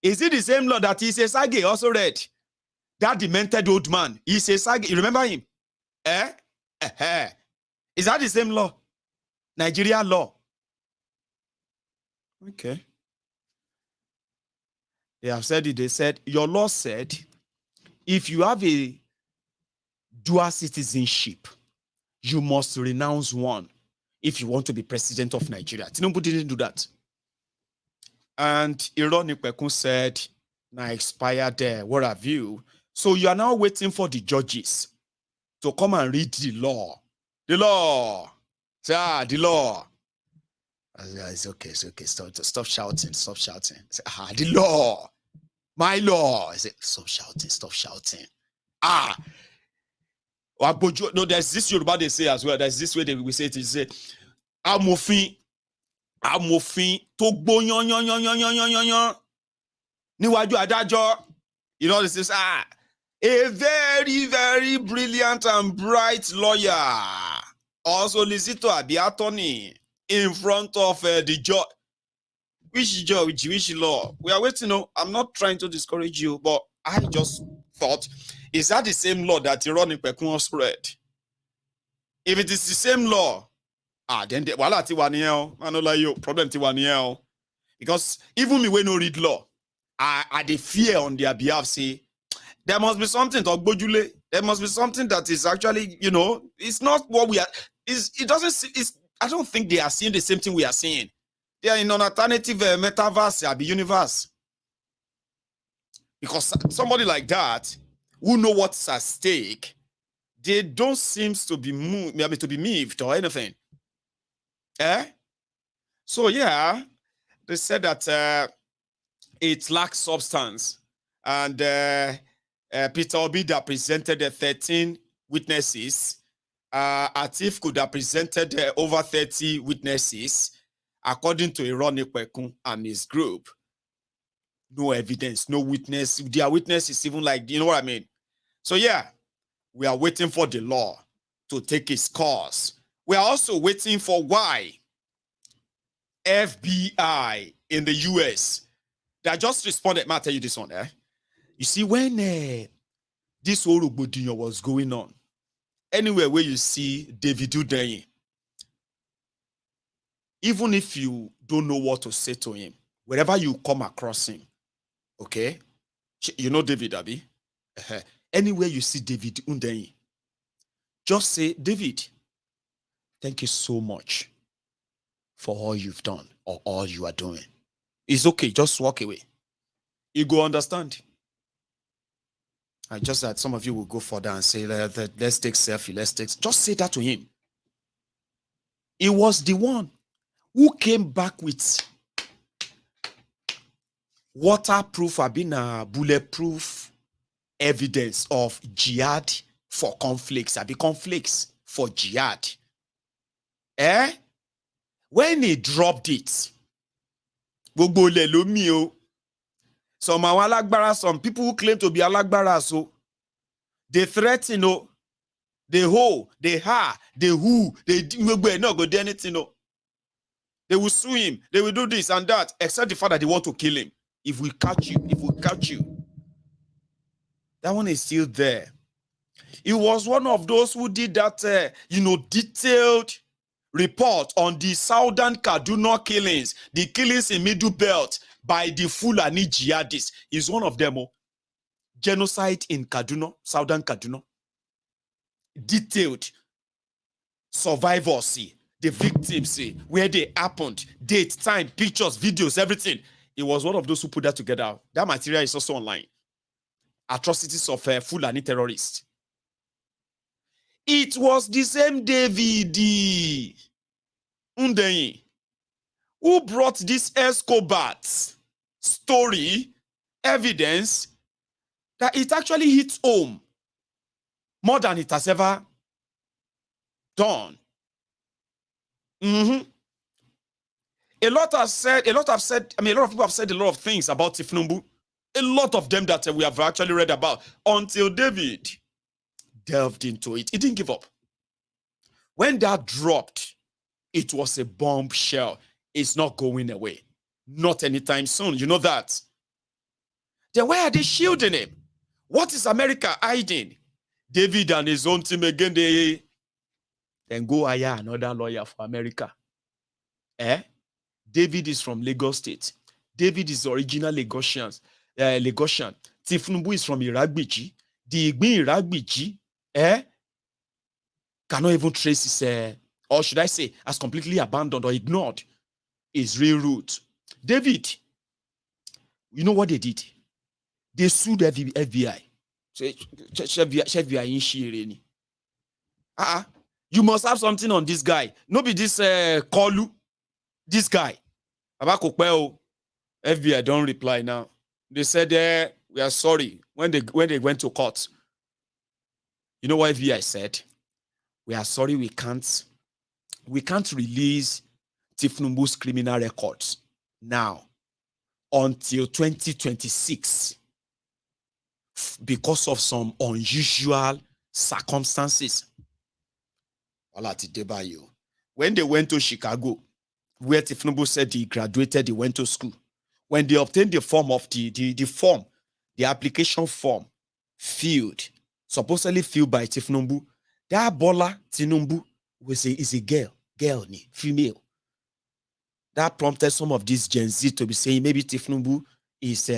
Is it the same law that Isesage also read? That demented old man, Isesage, you remember him? Is that the same law? Nigeria law. Okay. They have said it. They said, your law said, if you have a dual citizenship, you must renounce one if you want to be president of Nigeria. Tinubu didn't do that. And Ironic Pekun said, now expired there. What have you? So you are now waiting for the judges to come and read the law. The law. Say, the law. It's okay. Stop shouting. Say, the law. My law. I say, stop shouting. No, there's this Yoruba they say as well. There's this way they will say it. They say, amòfin tó gbó yan. Níwájú adájọ́. You know, this is a very, very brilliant and bright lawyer. Also, solicitor, the attorney in front of the judge. Which judge, which law? We are waiting. No, I'm not trying to discourage you, but I just thought, is that the same law that Ironic Pekun also read? If it is the same law, then wala tiwaniel. I know like you problem tiwaniel. Because even me when no read law, I the fear on their behalf say there must be something to Ogbojule. There must be something that is actually, you know, it's not what we are. I don't think they are seeing the same thing we are seeing. They are in an alternative metaverse, universe. Because somebody like that, who know what's at stake, they don't seem to be moved or anything. So yeah, they said that it lacks substance. And Peter Obi that presented 13 witnesses. Atif could have presented over 30 witnesses. according to Ironipekun and his group, no evidence, no witness. Their witness is even like, you know what I mean? So yeah, we are waiting for the law to take its course. We are also waiting for why FBI in the US, that just responded. I'll tell you this one. You see, when this whole Ubudinyo was going on, anywhere where you see Davido dying, even if you don't know what to say to him, wherever you come across him, okay? You know David, Abi? Anywhere you see David Undeyi, just say, David, thank you so much for all you've done or all you are doing. It's okay, just walk away. You go understand. I just that some of you will go further and say, let's take selfie, just say that to him. He was the one who came back with waterproof, bulletproof evidence of jihad for conflicts. Conflicts for jihad. When he dropped it, some people who claim to be alagbara, so they threaten, they hold, they they who, they not go do anything, They will sue him, they will do this and that, except the fact that they want to kill him. If we catch you, that one is still there. He was one of those who did that, detailed report on the Southern Kaduna killings, the killings in Middle Belt by the Fulani jihadists. He's one of them. Genocide in Kaduna, Southern Kaduna. Detailed. Survivors see, the victims see, where they happened, date, time, pictures, videos, everything. He was one of those who put that together. That material is also online. Atrocities of Fulani terrorists. It was the same David Undeyi who brought this Escobar story, evidence that it actually hits home more than it has ever done. A lot of people have said a lot of things about Tifnumbu. A lot of them that we have actually read about until David delved into it. He didn't give up. When that dropped, it was a bombshell. It's not going away. Not anytime soon. You know that. Then why are they shielding him? What is America hiding? David and his own team again, they then go hire another lawyer for America. David is from Lagos State. David is the original Lagosian. Tifnumbu is from Iragbiji. The Igbin Iragbiji, cannot even trace his, or should I say, has completely abandoned or ignored his real root. David, you know what they did? They sued FBI. You must have something on this guy. No be this Kolu. This guy. FBI don't reply now. They said we are sorry when they went to court. You know what FBI said? We are sorry, we can't release Tifnumbu's criminal records now until 2026 because of some unusual circumstances. When they went to Chicago, where Tifnumbu said he graduated, he went to school. When they obtained the form of the application form supposedly filled by Tifnumbu, that Bola Tinumbu is a girl, female. That prompted some of these Gen Z to be saying maybe Tifnumbu is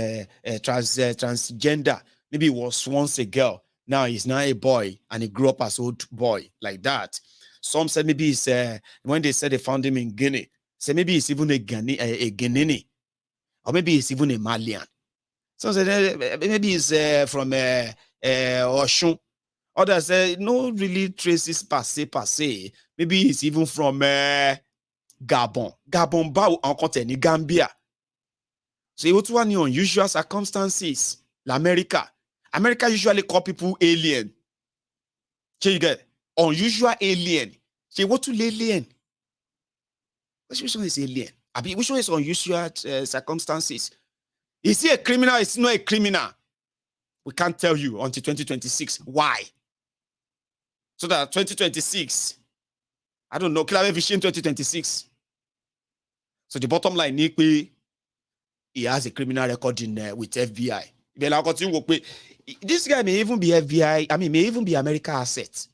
transgender. Maybe he was once a girl, now he's now a boy, and he grew up as an old boy, like that. Some said maybe he's, when they said they found him in Guinea, say maybe he's even a Guinean, or maybe he's even a Malian. Some said maybe he's from Oshun. Others say no really traces per se. Maybe he's even from Gabon. Gabon ba en Gambia. So it was one unusual circumstances. America usually call people alien. So you get unusual alien. Say what to alien? Which one is alien? Which one is unusual circumstances? Is he a criminal? Is he not a criminal? We can't tell you until 2026. Why? So that 2026, I don't know, Clear Vision 2026. So the bottom line, he has a criminal record in with FBI. This guy may even be FBI, may even be American asset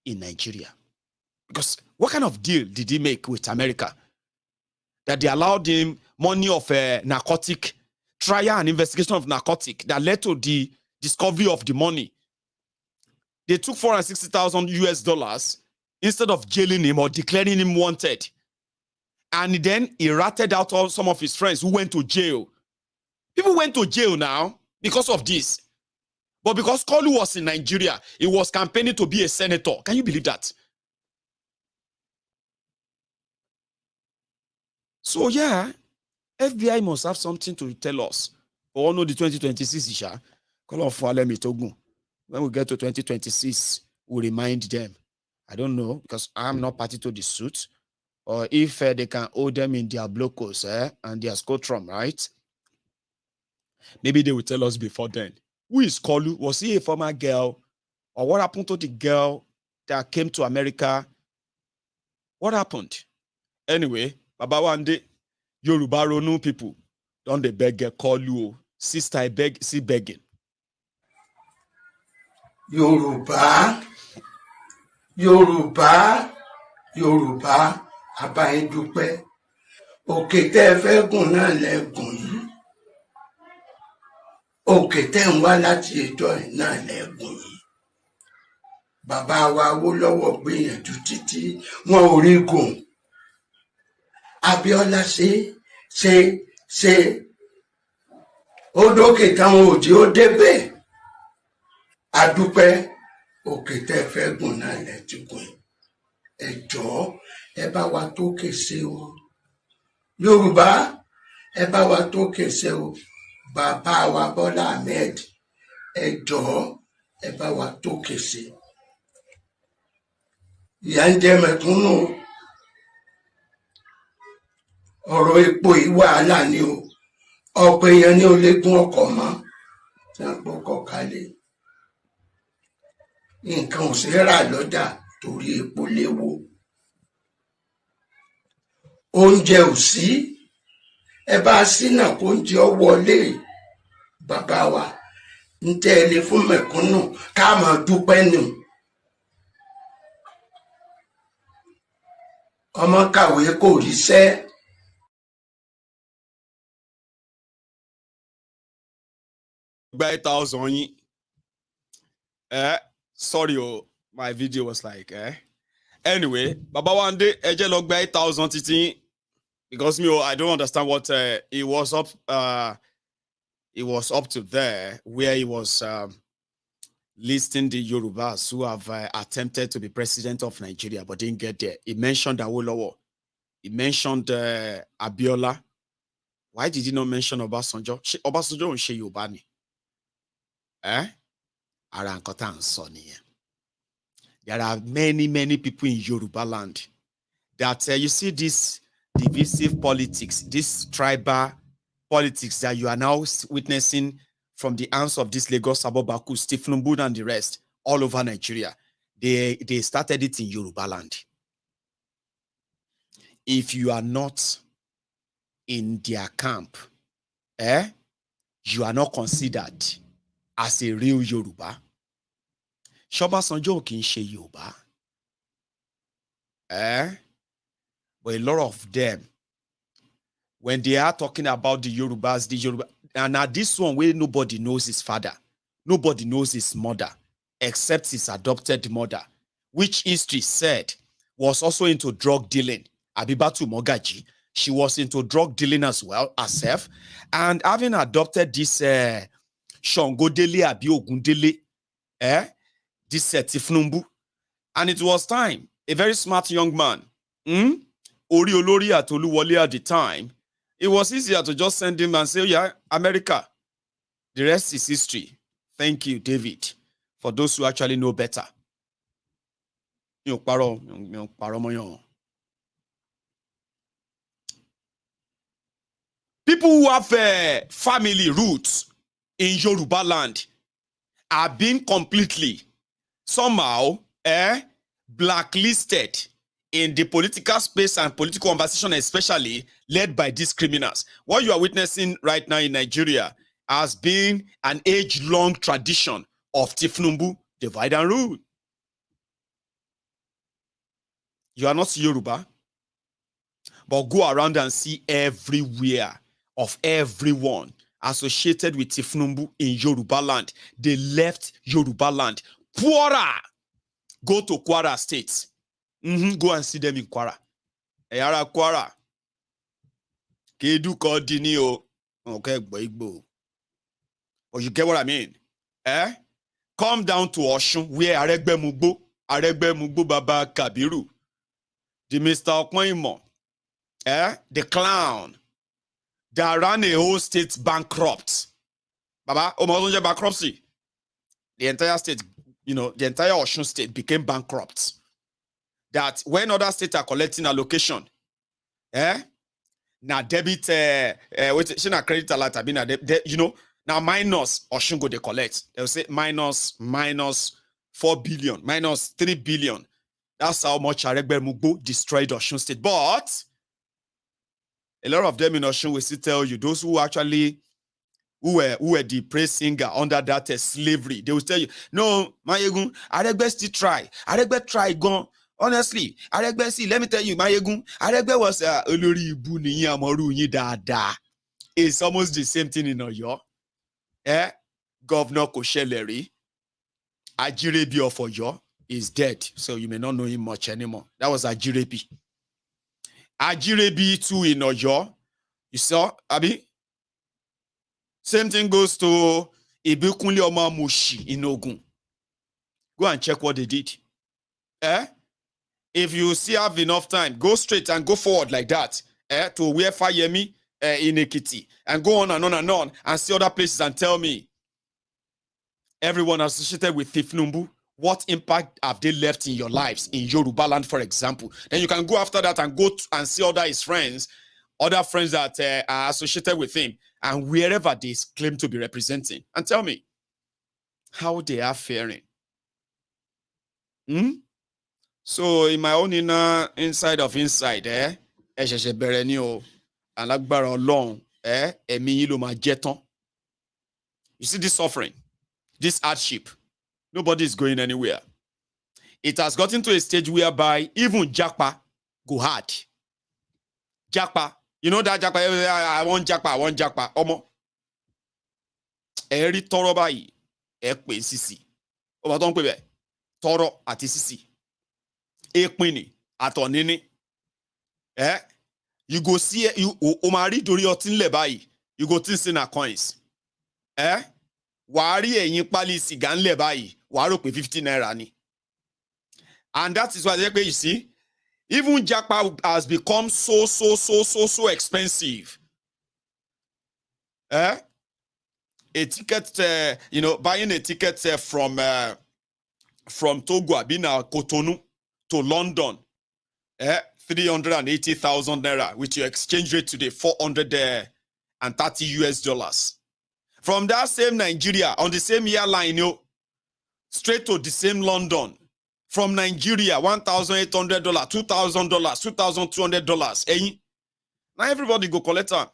in Nigeria. Because what kind of deal did he make with America that they allowed him money of narcotic, trial and investigation of narcotic that led to the discovery of the money? They took $460,000 instead of jailing him or declaring him wanted. And then he ratted out all some of his friends who went to jail. People went to jail now because of this. But because Kolu was in Nigeria, he was campaigning to be a senator. Can you believe that? So yeah, FBI must have something to tell us. Or no, the 2026 isha. Call on for me togun. When we get to 2026, we'll remind them. I don't know, because I'm not party to the suit. Or if they can hold them in their blocos and their scotrum, right? Maybe they will tell us before then. Who is Kolu? Was he a former girl? Or what happened to the girl that came to America? What happened? Anyway, Baba one day, Yoruba Ronu people, don't they beg Kolu? Sister, I beg, see begging. Yoruba, Yoruba, Yoruba, abayin dúpẹ́. Òkè tẹ́ fẹ́ gùn náà lẹ́gùn yìí. Òkè tẹ́ ń wá láti ẹjọ́ náà lẹ́gùn yìí. Bàbá wa Awólọ́wọ̀ gbìyànjú títí wọn ò rí gùn. Abíọ́lá ṣe ó dókè táwọn òjì ó débẹ̀. Adúpẹ́ òkè tẹ́ fẹ́ gùn náà lẹ́tí gùn. Ẹ jọ̀ọ́ ẹ bá wa tó kèsè o. Yorùbá ẹ bá wa tó kèsè o. Bàbá wa Bọ́lá Ahmed ẹ jọ̀ọ́ ẹ bá wa tó kèsè. Ìyà ń jẹ mẹ̀kúnnù. Ọ̀rọ̀ epo yìí wàhálà ni o. Ọ̀pọ̀ èèyàn ní ó lè gún ọkọ̀ mọ́ tí wọ́n gbọ́kọ̀ kalẹ̀. Nǹkan ò sí rà lọ́jà torí epo léwó. Oúnjẹ ò sí. Ẹ bá sínà kó oúnjẹ ọ wọlé. Bàbá wa ń tẹ́ ẹ lé fún mẹ̀kúnnù ká máa dúpẹ́ nù. Ọmọ kàwé kò ríṣẹ́. Gba 8,000 yin. Sorry, my video was like, Anyway, Baba one day, eje log gba 8,000 titi because I don't understand what he was up to there where he was listing the Yorubas who have attempted to be president of Nigeria but didn't get there. He mentioned Awolowo. He mentioned Abiola. Why did he not mention Obasanjo? Obasanjo and Sheyi Obani. There are many people in Yoruba land that you see this divisive politics, this tribal politics that you are now witnessing from the hands of this Lagos Abobaku, Stephen Mbuna and the rest all over Nigeria. They started it in Yoruba land. If you are not in their camp, you are not considered as a real Yoruba. Obasanjo kì í ṣe Yoruba. But a lot of them, when they are talking about the Yoruba, and now this one where nobody knows his father, nobody knows his mother, except his adopted mother, which history said was also into drug dealing. Abibatu Mogaji, she was into drug dealing as well, herself, and having adopted this Shongodele Abi Ogundele, this Tifnumbu, and it was time. A very smart young man, Ori Olori Atoluwole at the time, it was easier to just send him and say, yeah, America. The rest is history. Thank you, David, for those who actually know better. People who have family roots in Yoruba land are being completely, somehow, blacklisted in the political space and political conversation, especially led by these criminals. What you are witnessing right now in Nigeria has been an age-long tradition of Tifnumbu, divide and rule. You are not Yoruba, but go around and see everywhere of everyone associated with Tifnumbu in Yoruba land. They left Yoruba land. Kwara! Go to Kwara State. Go and see them in Kwara. Eyara Kwara. Kedu Kodini o. Okay, Igbo. Or you get what I mean? Come down to Oshun, where Aregbe Mugbo Baba Kabiru. The Mr. Okmoimo. The clown. That ran a whole state bankrupt. Baba, bankruptcy. The entire state, the entire Osun state became bankrupt. That when other states are collecting allocation, now debit, she na credit alert, now minus Osun go they collect. They'll say minus 4 billion, minus 3 billion. That's how much Aregbe Mugbo destroyed Osun state. But a lot of them in Osun will still tell you, those who actually who were the praise singer under that slavery, they will tell you, no, Maiyegun, Aregbe still try. Aregbe try gone. Honestly, Aregbe, see, let me tell you, Maiyegun, Aregbe was Olori Ibu ni amoru yin dada. It's almost the same thing in Oyo. Governor Kosheleri, Ajirebi of Oyo, is dead, so you may not know him much anymore. That was Ajirebi. Ajirebi too in Oyo. You saw, Abi? Same thing goes to Ibikunle Oma Mushi in Ogun. Go and check what they did. If you still have enough time, go straight and go forward like that. To where Fayemi in Ekiti. And go on and on and on and see other places and tell me, everyone associated with Tifnumbu, what impact have they left in your lives in Yoruba land, for example? Then you can go after that and go and see other his friends, other friends that are associated with him, and wherever they claim to be representing, and tell me how they are faring. So in my own inside, you see this suffering, this hardship, nobody is going anywhere. It has gotten to a stage whereby even Japa go hard. Japa, you know that Japa, I want Japa, Omo. Eri toro bayi, ekpe sisi. Oba ton kwebe, toro ati sisi. Ekpini, atonini. You go see, you omari dori otin le bayi, you go tin na coins. Wari eyin pali siga nle bayi, waro pe 50 naira ni. And that is why you see, even Japa has become so expensive. A ticket, buying a ticket from Togo, Abina, Cotonou to London, 380,000 naira, which you exchange rate today, $430 US. From that same Nigeria, on the same airline, straight to the same London. From Nigeria, $1,800, $2,000, $2,200. Now everybody go collect them.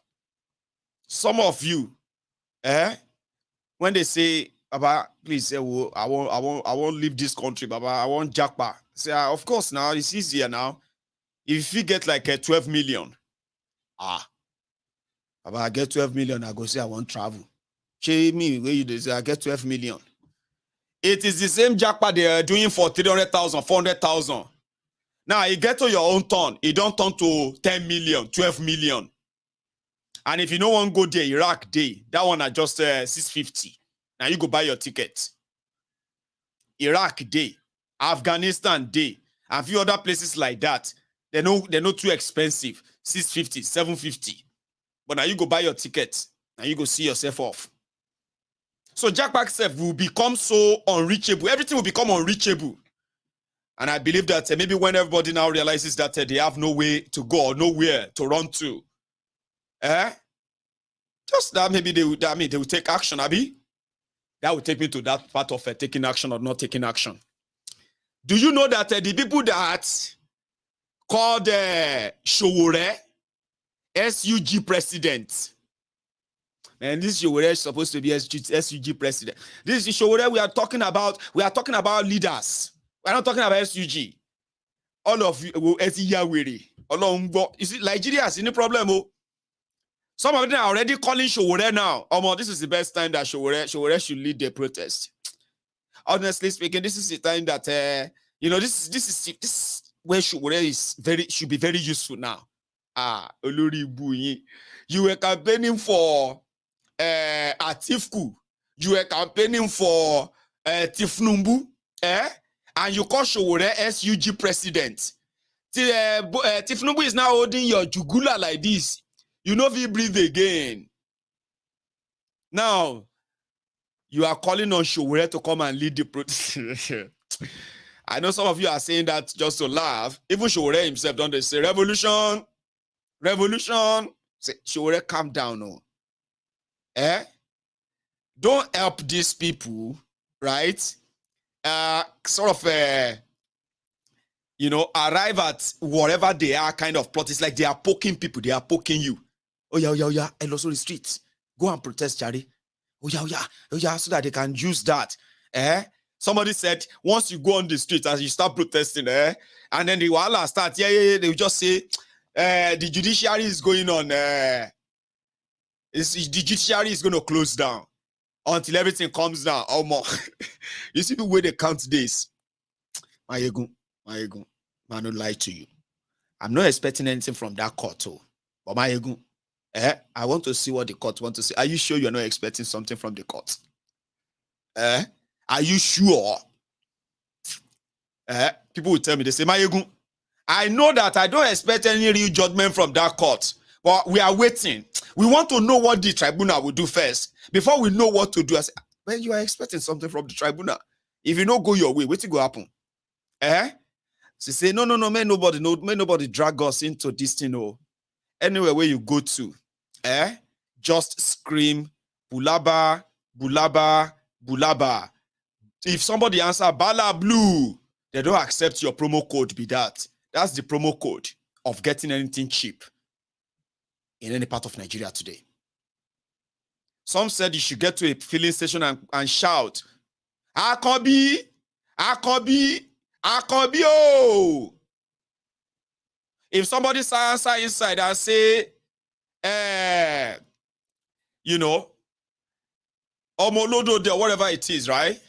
Some of you, when they say, Baba, please say, oh, I won't leave this country, Baba. I want Japa. Say, of course, now it's easier now. If you get like 12 million, Baba, I get 12 million, I go say I want travel. Show me where you say I get 12 million. It is the same jackpot they are doing for 300,000, 400,000. Now, you get to your own turn. It don't turn to 10 million, 12 million. And if you don't want to go there, Iraq day, that one are just 650. Now, you go buy your ticket. Iraq day, Afghanistan day, and a few other places like that. They're not too expensive. 650, 750. But now you go buy your ticket. Now you go see yourself off. So jackpot self will become so unreachable. Everything will become unreachable. And I believe that maybe when everybody now realizes that they have no way to go or nowhere to run to, Just that maybe they would, they will take action, Abi. That will take me to that part of taking action or not taking action. Do you know that the people that called Showore, SUG president, and this Showore is supposed to be SUG president. This is Showore we are talking about. We are talking about leaders. We're not talking about SUG. All of you, you see, Nigeria has any problem. Some of them are already calling Showore now. This is the best time that Showore should lead the protest. Honestly speaking, this is the time that this where Showore should be very useful now. Olori, you were campaigning for Atifku, you were campaigning for Tifnumbu, and you call Showore SUG president. Tifnumbu is now holding your jugula like this. You know if you breathe again. Now, you are calling on Showore to come and lead the protest. I know some of you are saying that just to laugh. Even Showore himself, don't they say, revolution, revolution. Say, Showore, calm down. No. Don't help these people, right? Sort of, arrive at whatever they are kind of plot. It's like they are poking people. They are poking you. Oh, yeah. I lost on the streets. Go and protest, Charade. Oh, yeah, so that they can use that. Somebody said, once you go on the street and you start protesting, and then the wala starts, they will just say, the judiciary is going on, the judiciary is going to close down until everything comes down. Oh, more. You see the way they count days. Maiyegun, I don't lie to you. I'm not expecting anything from that court, too. But Maiyegun, I want to see what the court wants to say. Are you sure you're not expecting something from the court? Are you sure? People will tell me, they say, Maiyegun, I know that I don't expect any real judgment from that court, but we are waiting. We want to know what the tribunal will do first before we know what to do. I say, well, you are expecting something from the tribunal. If you don't go your way, what's going to happen? She say, no, may nobody drag us into this thing. No. Anywhere where you go to, just scream, bulaba, bulaba, bulaba. If somebody answer Bala Blue, they don't accept your promo code be that. That's the promo code of getting anything cheap in any part of Nigeria today. Some said you should get to a filling station and shout, Akobi, Akobi, Akobi, oh. If somebody answer inside and say, Omolodo there, whatever it is, right?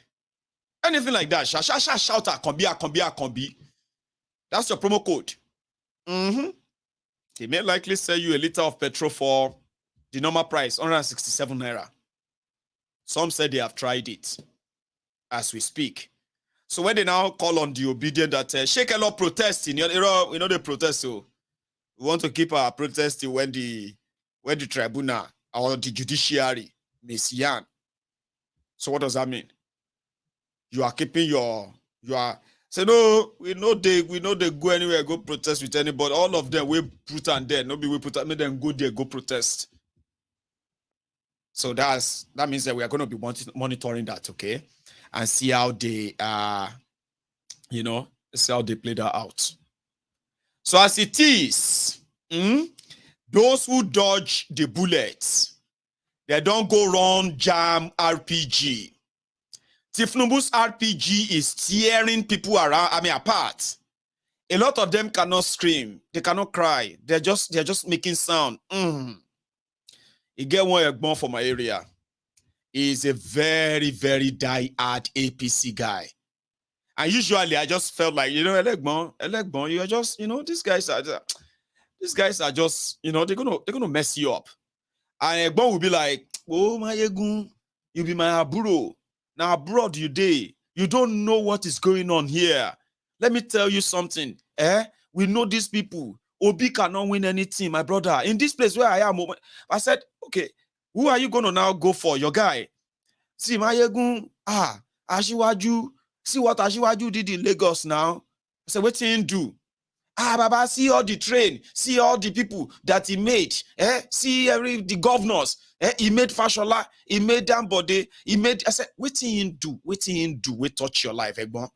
Anything like that, shout, Akombi. That's your promo code. They may likely sell you a liter of petrol for the normal price, 167 naira. Some said they have tried it as we speak. So when they now call on the obedient that shake a lot protesting, you know they protest. So we want to keep our protesting when the tribunal or the judiciary messian. So what does that mean? You are keeping say no, we know they go anywhere, go protest with anybody. All of them we put on there. Nobody we put make them go there, go protest. So that means that we are going to be monitoring that, okay? And see how they see how they play that out. So as it is, those who dodge the bullets, they don't go run jam RPG. Tifnumbu's RPG is tearing people apart. A lot of them cannot scream, they cannot cry, they're just making sound. You get one Egbon from my area. He's a very, very die-hard APC guy. And usually I just felt like, Egbon, you are just, these guys are just, they're gonna mess you up. And Egbon will be like, oh Maiyegun, you be my aburo. Now abroad you day. You don't know what is going on here. Let me tell you something. We know these people. Obi cannot win anything, my brother. In this place where I am, I said, okay, who are you going to now go for? Your guy. See, Maiyegun, Ashiwaju, see what Ashiwaju did in Lagos now. I said, what did he do? Baba, see all the train, see all the people that he made, see the governors, he made Fashola, he made Dambode, he made, I said, what he do, we touch your life, Egbon.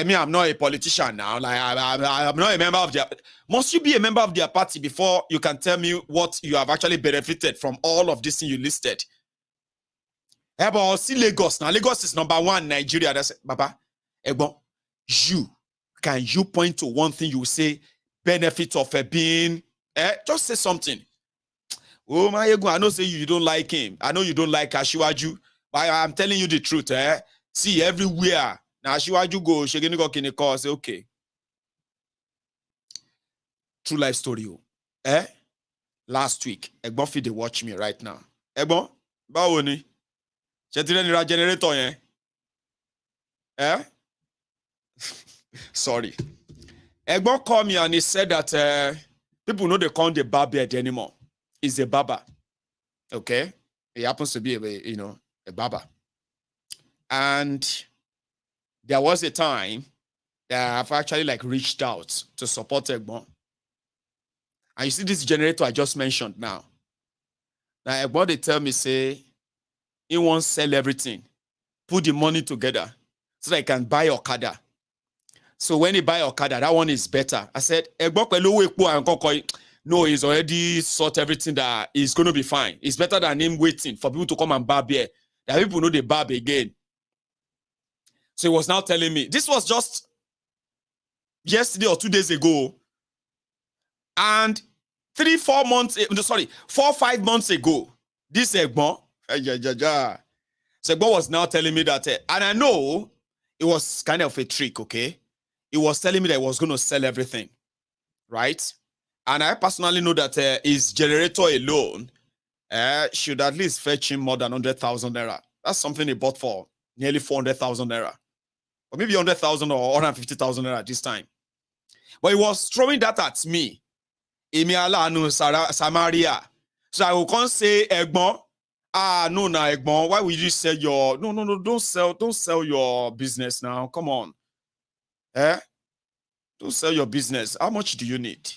Me, I'm not a politician now, like, I'm not a member of their, must you be a member of their party before you can tell me what you have actually benefited from all of this thing you listed? But see Lagos, now Lagos is number 1 in Nigeria, that's it, Baba, Egbon, can you point to one thing you say benefit of being? Just say something. Oh Maiyegun, I know say you don't like him. I know you don't like Ashiwaju, but I'm telling you the truth. See everywhere. Now Ashiwaju go, Shegeni go Kineko, say okay. True life story. Last week, Egbon fit dey watch me right now. Egbon, báwo ni? Ṣé ti rẹ́ni ra generator yẹn? Sorry. Egbon called me and he said that people know they call the barber anymore. He's a barber. Okay? He happens to be a barber. And there was a time that I've actually like reached out to support Egbon. And you see this generator I just mentioned now. Now Egbon they tell me say he wants to sell everything, put the money together so that he can buy Okada. So when he buy Okada, that one is better. I said, no, he's already sorted everything that is going to be fine. It's better than him waiting for people to come and barb here. That people know they barb again. So he was now telling me, this was just yesterday or 2 days ago. And 4 or 5 months ago, this Egbon, so Egbon was now telling me that, and I know it was kind of a trick, okay? He was telling me that he was going to sell everything, right? And I personally know that his generator alone should at least fetch him more than 100,000 naira. That's something he bought for nearly 400,000 naira. Or maybe 100,000 or 150,000 naira this time. But he was throwing that at me. Samaria. So I will come say, Egbon, no, Egbon, why would you sell your... No, don't sell your business now. Come on. Don't sell your business. How much do you need?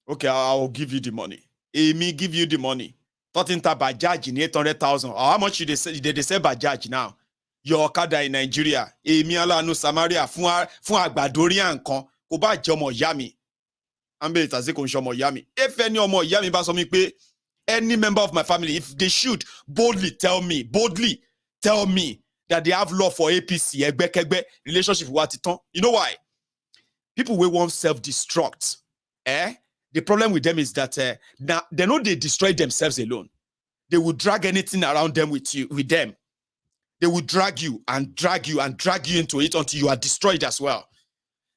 Okay, I'll give you the money. Me give you the money. Thought into Bajaj in 800,000. How much did they say Bajaj now? Your Okada in Nigeria. Me ala no Samaria fun agbadorian kan kò bá jẹ́ ọmọ ìyá mi. Ambe itaze kò ṣe ọmọ ìyá mi. If any ọmọ ìyá mi bá sọ mi pé any member of my family, if they should boldly tell me that they have love for APC, Egbekegbe, relationship with Atiton. You know why? People will want self-destruct. The problem with them is that now they know they destroy themselves alone. They will drag anything around them with them. They will drag you and drag you and drag you into it until you are destroyed as well.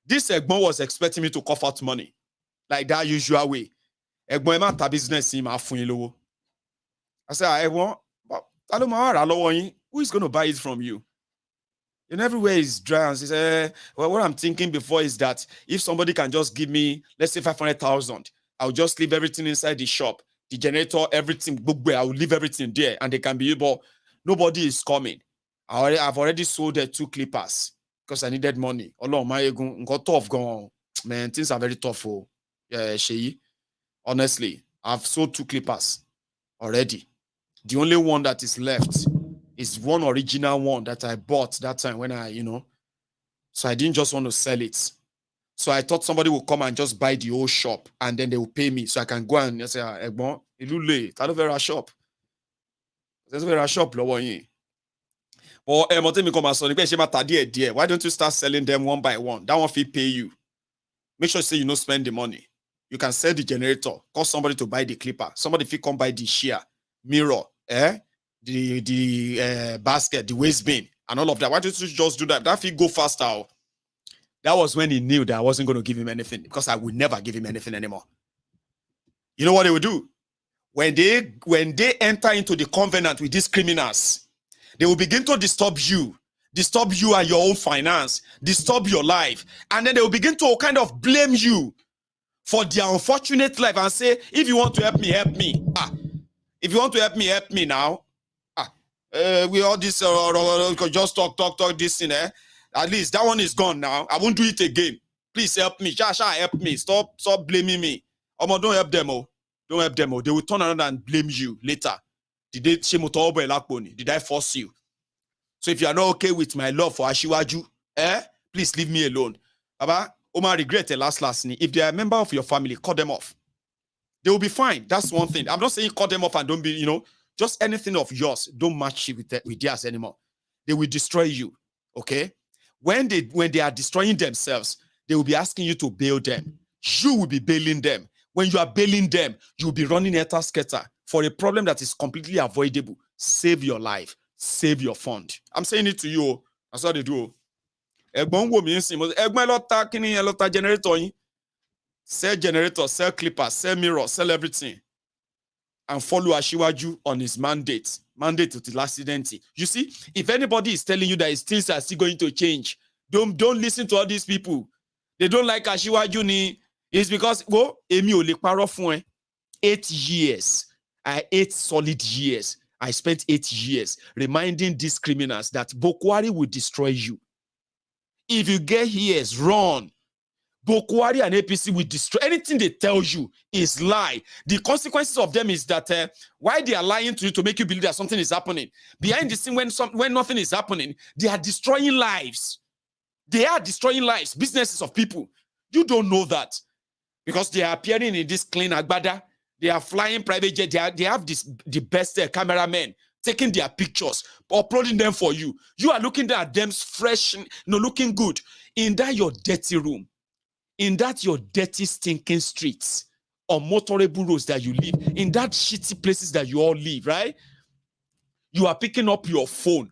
This Egbon was expecting me to cough out money like that usual way. Egbon ma ta business in ma fun yin lowo. I said, Egbon, who is going to buy it from you? And everywhere is dry. And he said, well, what I'm thinking before is that if somebody can just give me, let's say 500,000, I'll just leave everything inside the shop, the generator, everything, I will leave everything there and they can be able, nobody is coming. I've already sold 2 clippers because I needed money. Oh, Maiyegun got tough gone. Man, things are very tough for Sheyi. Honestly, I've sold 2 clippers already. The only one that is left is one original one that I bought that time when so I didn't just want to sell it. So I thought somebody would come and just buy the whole shop and then they will pay me so I can go and say, Egbon, ilule, talo vera shop. There's a shop lower here. Or why don't you start selling them one by one? That one fee pay you. Make sure you don't spend the money. You can sell the generator, call somebody to buy the clipper. Somebody fee come buy the shear, mirror, the basket, the waste bin, and all of that. Why don't you just do that? That fee go faster. That was when he knew that I wasn't going to give him anything because I would never give him anything anymore. You know what they would do? When they enter into the covenant with these criminals, they will begin to disturb you and your own finance, disturb your life, and then they will begin to kind of blame you for their unfortunate life and say, if you want to help me, help me. If you want to help me now. We all this just talk this thing. At least that one is gone now. I won't do it again. Please help me. Sha, help me. Stop blaming me. Don't help them. Oh. Don't help them. Oh. They will turn around and blame you later. Did I force you? So if you are not okay with my love for Ashiwaju, please leave me alone. Baba, Oma regret the last. If they are a member of your family, cut them off. They will be fine. That's one thing. I'm not saying cut them off and don't be, just anything of yours. Don't match it with theirs anymore. They will destroy you. Okay? When they are destroying themselves, they will be asking you to bail them. You will be bailing them. When you are bailing them, you will be running scatter for a problem that is completely avoidable. Save your life. Save your fund. I'm saying it to you. That's what they do. Generator. Sell generator, sell clippers, sell mirror, sell everything. And follow Ashiwaju on his mandate. Mandate to the lasident. You see, if anybody is telling you that things are still going to change, don't listen to all these people. They don't like Ashiwaju ni. It's because, Emi o le paro fun 8 years. 8 solid years. I spent 8 years reminding these criminals that Bokwari will destroy you. If you get here, run. Bokwari and APC will destroy. Anything they tell you is lie. The consequences of them is that why they are lying to you to make you believe that something is happening. Behind the scene, when nothing is happening, they are destroying lives. They are destroying lives, businesses of people. You don't know that because they are appearing in this clean agbada. They are flying private jet. They have the best cameramen taking their pictures, uploading them for you. You are looking at them fresh, looking good in that your dirty room. In that your dirty, stinking streets or motorable roads that you live, in that shitty places that you all live, right? You are picking up your phone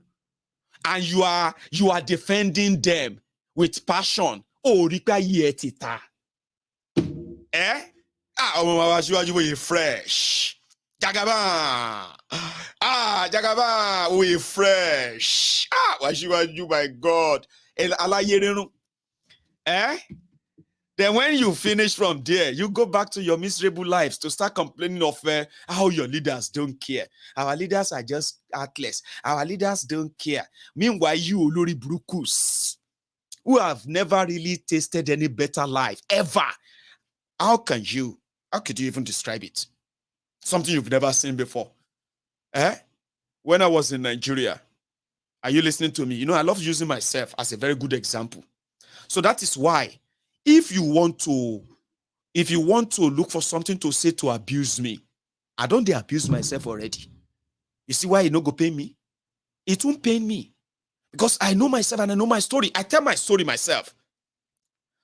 and you are defending them with passion. Oh, Rika Yetita. You fresh. Jagaba. Jagaba, we fresh. Washiwaju, my God. Then when you finish from there, you go back to your miserable lives to start complaining of how your leaders don't care. Our leaders are just heartless. Our leaders don't care. Meanwhile, you, Olori Brukus, who have never really tasted any better life, ever. How could you even describe it? Something you've never seen before. When I was in Nigeria, are you listening to me? I love using myself as a very good example. So that is why if you want to look for something to say to abuse me, I don't dare abuse myself already. You see why it no go pain me? It won't pain me. Because I know myself and I know my story. I tell my story myself.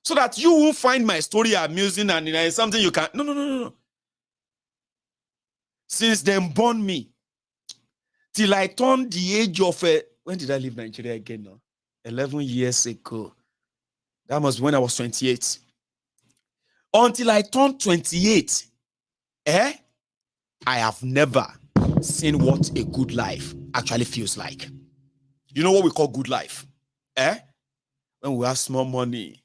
So that you will find my story amusing and something you can. No. Since them born me, till I turned the age of when did I leave Nigeria again now? 11 years ago. That was when I was 28. Until I turned 28, I have never seen what a good life actually feels like. You know what we call good life? When we have small money,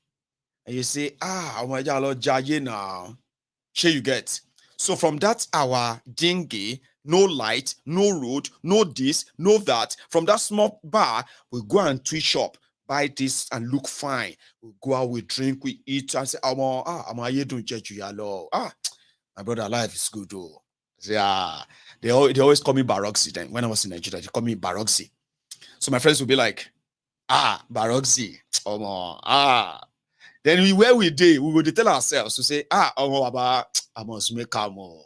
and you say, oh my God, now. Sure you get. So from that our dingy, no light, no road, no this, no that, from that small bar, we go and tweet shop. Buy this and look fine. We go out, we drink, we eat, and say, my brother, life is good, though. Say, they always call me Baroxy then. When I was in Nigeria, they call me Baroxy. So my friends would be like, Baroxy, Then where we would tell ourselves to say, I must make a more.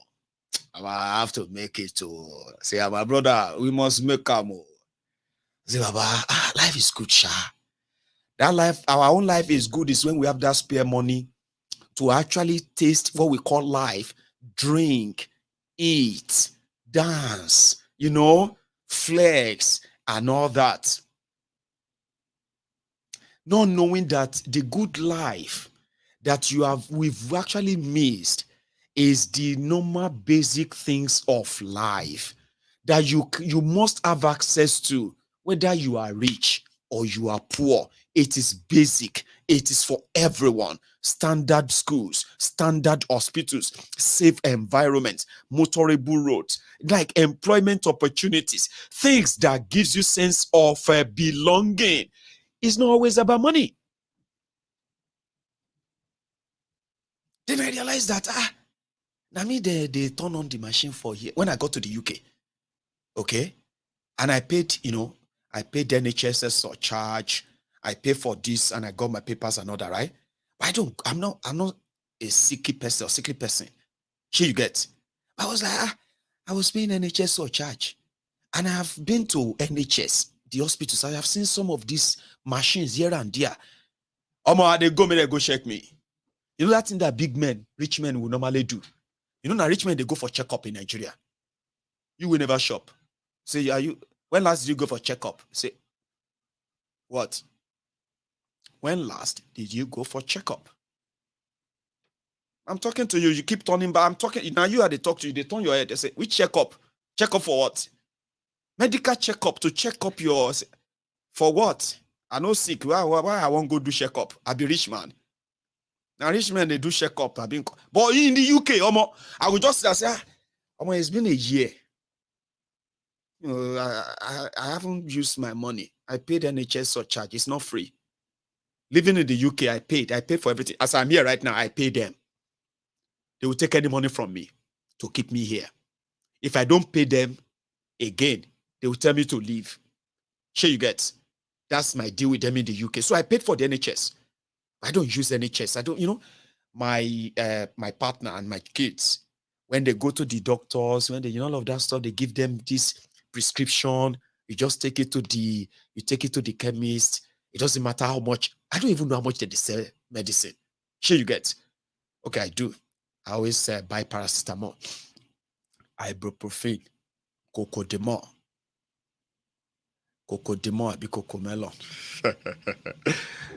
I have to make it to say, my brother, we must make a more. Say, life is good, sha. That life, our own life is good is when we have that spare money to actually taste what we call life, drink, eat, dance, flex, and all that. Not knowing that the good life that we've actually missed is the normal basic things of life that you must have access to, whether you are rich or you are poor. It is basic. It is for everyone. Standard schools, standard hospitals, safe environments, motorable roads, like employment opportunities, things that gives you sense of belonging. It's not always about money. Then I realized that, I mean, they turn on the machine for here. When I got to the UK, okay? And I paid, I paid the NHS surcharge. I paid for this and I got my papers and all that, right? But I'm not a sickly person. Sure, you get. I was like, I was paying NHS surcharge. And I have been to NHS, the hospitals. I have seen some of these machines here and there. They go check me. You know that thing that big men, rich men will normally do. You know, now rich men, they go for checkup in Nigeria. You will never shop. Say, when last did you go for checkup? Say, what? When last did you go for checkup? I'm talking to you. You keep turning back. I'm talking. Now you are they talk to you. They turn your head. They say, which checkup? Checkup for what? Medical checkup to check up your... For what? I know sick. Why I won't go do checkup? I be rich man. Now rich men, they do checkup. But in the UK, I would just say, it's been a year. I haven't used my money. I paid NHS surcharge. It's not free. Living in the UK, I paid for everything. As I'm here right now, I pay them. They will take any money from me to keep me here. If I don't pay them again, they will tell me to leave. Sure, you get. That's my deal with them in the UK. So I paid for the NHS. I don't use NHS. I don't, my partner and my kids, when they go to the doctors, when they, all of that stuff, they give them this prescription. You just take it to the chemist. It doesn't matter how much. I don't even know how much they sell medicine. Sure, you get. Okay, I do. I always buy paracetamol, ibuprofen, cocodemol, be cocomelon.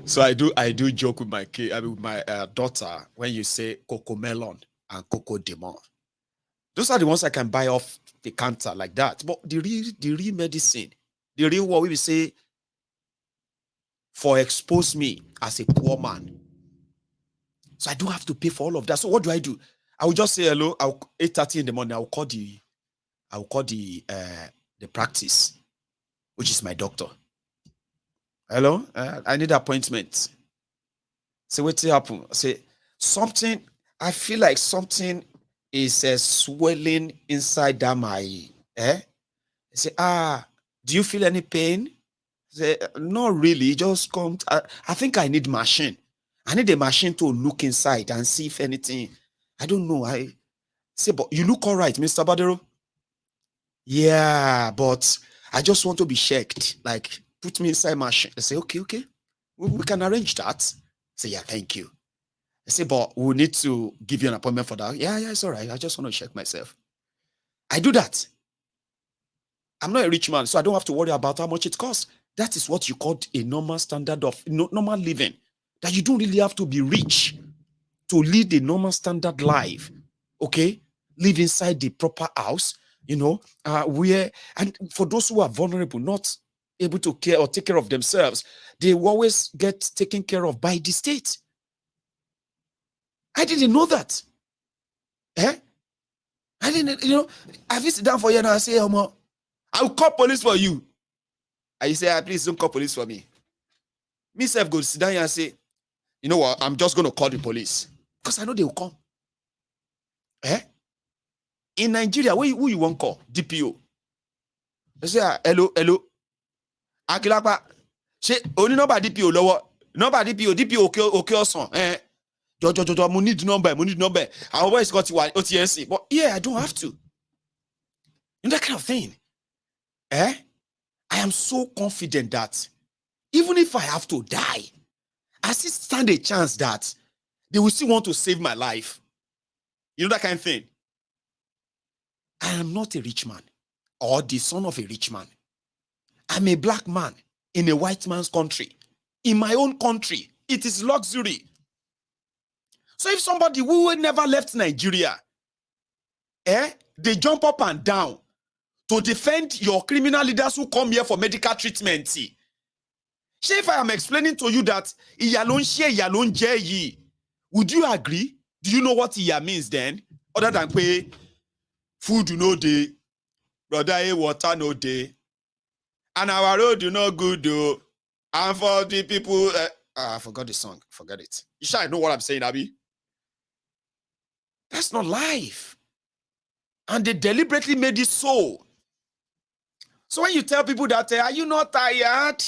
So I do joke with my kid, with my daughter when you say cocomelon and cocodemol. Those are the ones I can buy off the counter like that. But the real medicine, the real what we will say for expose me as a poor man. So I do have to pay for all of that. So what do? I will just say hello. 8:30 in the morning. I will call the practice, which is my doctor. Hello, I need an appointment. Say what happen? Say something. I feel like something is swelling inside that my. Say do you feel any pain? Say not really. Just come. I think I need machine. I need a machine to look inside and see if anything. I don't know. I say, but you look all right, Mr. Badero. Yeah, but I just want to be checked. Like, put me inside machine. I say, okay. We can arrange that. I say, yeah, thank you. I say, but we need to give you an appointment for that. Yeah, it's all right. I just want to check myself. I do that. I'm not a rich man, so I don't have to worry about how much it costs. That is what you call a normal standard of normal living. That you don't really have to be rich to lead a normal standard life, okay? Live inside the proper house, where, and for those who are vulnerable, not able to care or take care of themselves, they always get taken care of by the state. I didn't know that. I didn't, I sit down for you and I say, I'll call police for you. And you say, please don't call police for me. Myself go sit down here and say, you know what, I'm just going to call the police. Because I know they will come. In Nigeria, who you want to call? DPO. They say, hello. Akilapa. Say, only nobody DPO lower. Nobody DPO okay also. Jojo, we need number. I always got one OTNC. But yeah, I don't have to. You know that kind of thing. I am so confident that even if I have to die, I still stand a chance that they will still want to save my life. You know that kind of thing. I am not a rich man or the son of a rich man. I'm a black man in a white man's country. In my own country, it is luxury. So if somebody who never left Nigeria, they jump up and down to defend your criminal leaders who come here for medical treatment. See, if I am explaining to you that would you agree? Do you know what iya means then? Other than pay food no day, brother, water no day, and our road do not good though. And for the people, I forgot the song. Forget it. You sure know what I'm saying, Abby? That's not life. And they deliberately made it so. So when you tell people that, are you not tired?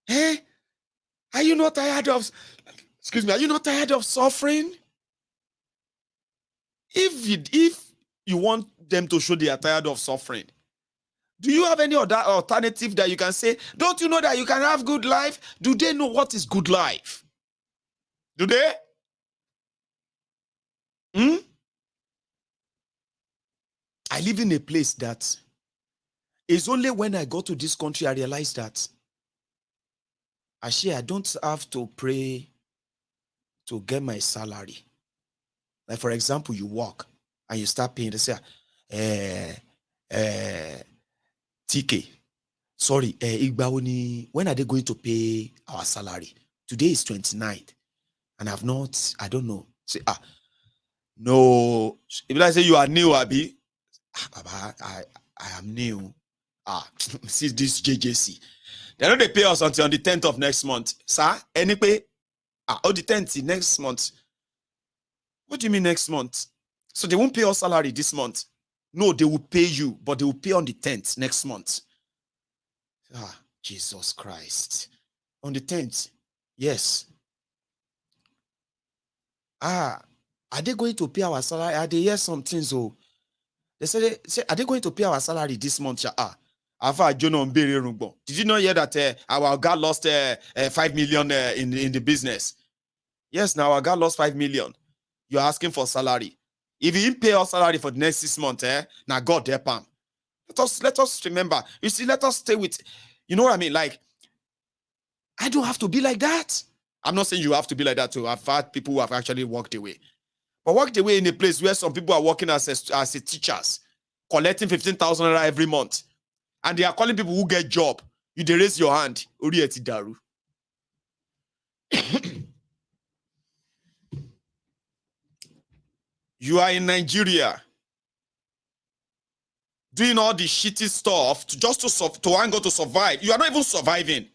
Eh? Are you not tired of, excuse me, are you not tired of suffering? If you want them to show they are tired of suffering, do you have any other alternative that you can say? Don't you know that you can have good life? Do they know what is good life? Do they? I live in a place that it's only when I got to this country I realized that actually I don't have to pray to get my salary. Like for example, you work and you start paying. They say, TK, sorry, Igbaoni, when are they going to pay our salary? Today is 29th, and I've not, I don't know. Say, no. If I say you are new, Abi, Baba, I am new. See this JJC. They know they pay us until on the 10th of next month. Sir, any pay? The 10th next month. What do you mean next month? So they won't pay us salary this month. No, they will pay you, but they will pay on the 10th next month. Jesus Christ. On the 10th. Yes. Are they going to pay our salary? Are they hear some things? Oh, they say, are they going to pay our salary this month? Did you not hear that our guy lost 5 million in the business? Yes, now our guy lost 5 million. You're asking for salary. If you didn't pay our salary for the next 6 months, now God help him. Let us remember. You see, let us stay with, you know what I mean? Like, I don't have to be like that. I'm not saying you have to be like that too. I've had people who have actually walked away. But walked away in a place where some people are working as a teachers, collecting 15,000 naira every month. And they are calling people who get job. You raise your hand. Daru. You are in Nigeria doing all the shitty stuff to hang on to survive. You are not even surviving.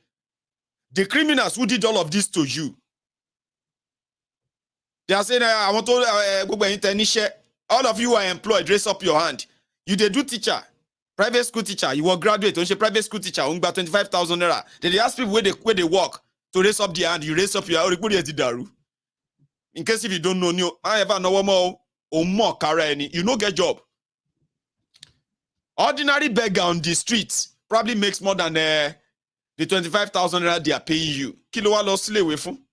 The criminals who did all of this to you, they are saying, I want to all of you are employed, raise up your hand. You they do teacher, private school teacher, you were graduate, you private school teacher, you got 25,000 naira. Then they ask people where they work to raise up their hand, you raise up your hand. In case if you don't know, I ever know more or more carry you no get job. Ordinary beggar on the streets probably makes more than the 25,000 naira they are paying you. Kilowa lost slay away from.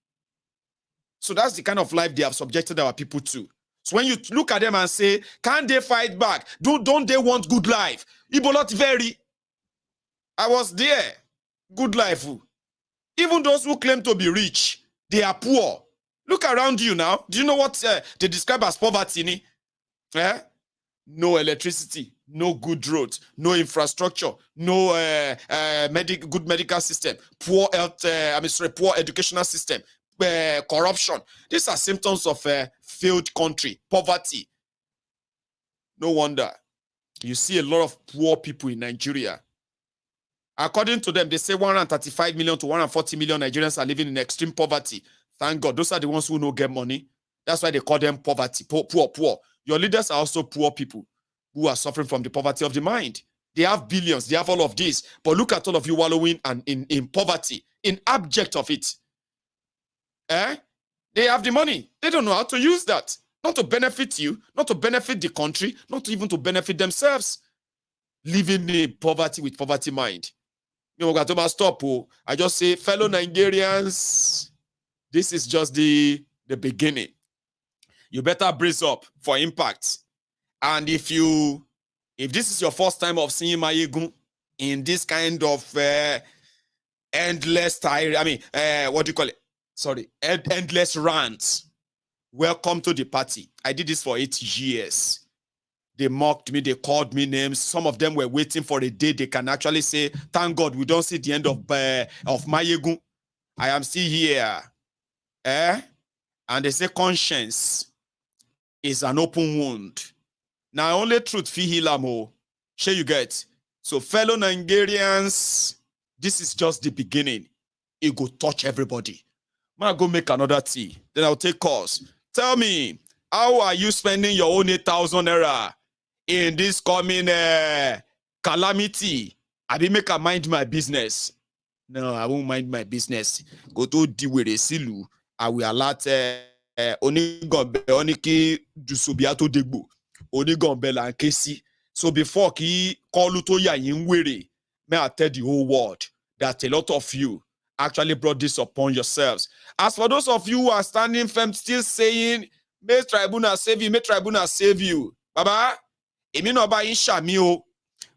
So that's the kind of life they have subjected our people to. So when you look at them and say, can't they fight back? Don't they want good life? Ibolot very. I was there. Good life. Even those who claim to be rich, they are poor. Look around you now. Do you know what they describe as poverty? No electricity, no good roads, no infrastructure, no good medical system, poor health, poor educational system, corruption. These are symptoms of a failed country, poverty. No wonder you see a lot of poor people in Nigeria. According to them, they say 135 million to 140 million Nigerians are living in extreme poverty. Thank God, those are the ones who don't get money. That's why they call them poverty, poor. Your leaders are also poor people who are suffering from the poverty of the mind. They have billions, they have all of this. But look at all of you wallowing and in poverty, in abject of it. They have the money. They don't know how to use that. Not to benefit you, not to benefit the country, not even to benefit themselves. Living in poverty with poverty mind. You know, stop. I just say, fellow Nigerians, this is just the beginning. You better brace up for impact. And if this is your first time of seeing Maiyegun in this kind of endless endless rants, welcome to the party. I did this for 8 years. They mocked me, they called me names. Some of them were waiting for a day they can actually say, thank God we don't see the end of Maiyegun. I am still here. And they say conscience is an open wound. Now only truth fi heal am. Sure you get. So fellow Nigerians, this is just the beginning. It go touch everybody. I'm gonna go make another tea. Then I'll take calls. Tell me, How are you spending your own 8,000 naira in this coming calamity? I didn't make a mind my business. No, I won't mind my business. Go to the way they silu. I will alert Onigombe Oniki Dusubiato Degbo. Onigombe la Kesi. So before ki call to ya may I tell the whole world that a lot of you actually brought this upon yourselves. As for those of you who are standing firm, still saying, may Tribunal save you, may Tribunal save you. Baba,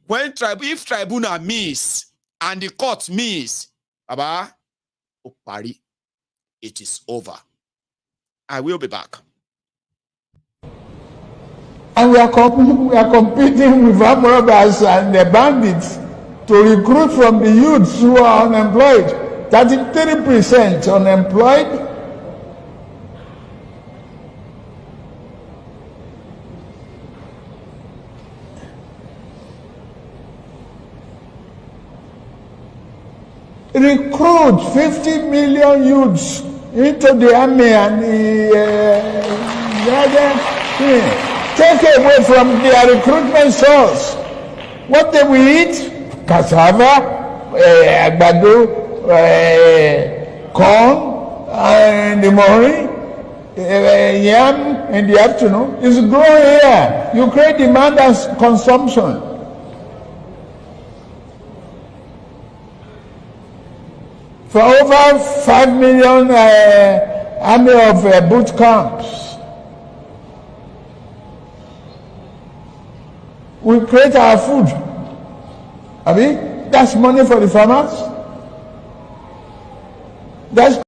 when if Tribunal miss and the court miss, Baba, it is over. I will be back. And we are competing with armed robbers and the bandits to recruit from the youths who are unemployed. 33% unemployed. Recruit 50 million youths into the army and the other thing. Take away from their recruitment source. What they will eat? Cassava, agbado, corn in the morning, yam in the afternoon. It's growing here. You create demand and consumption. For over 5 million army of boot camps. We create our food. Abi, that's money for the farmers. That's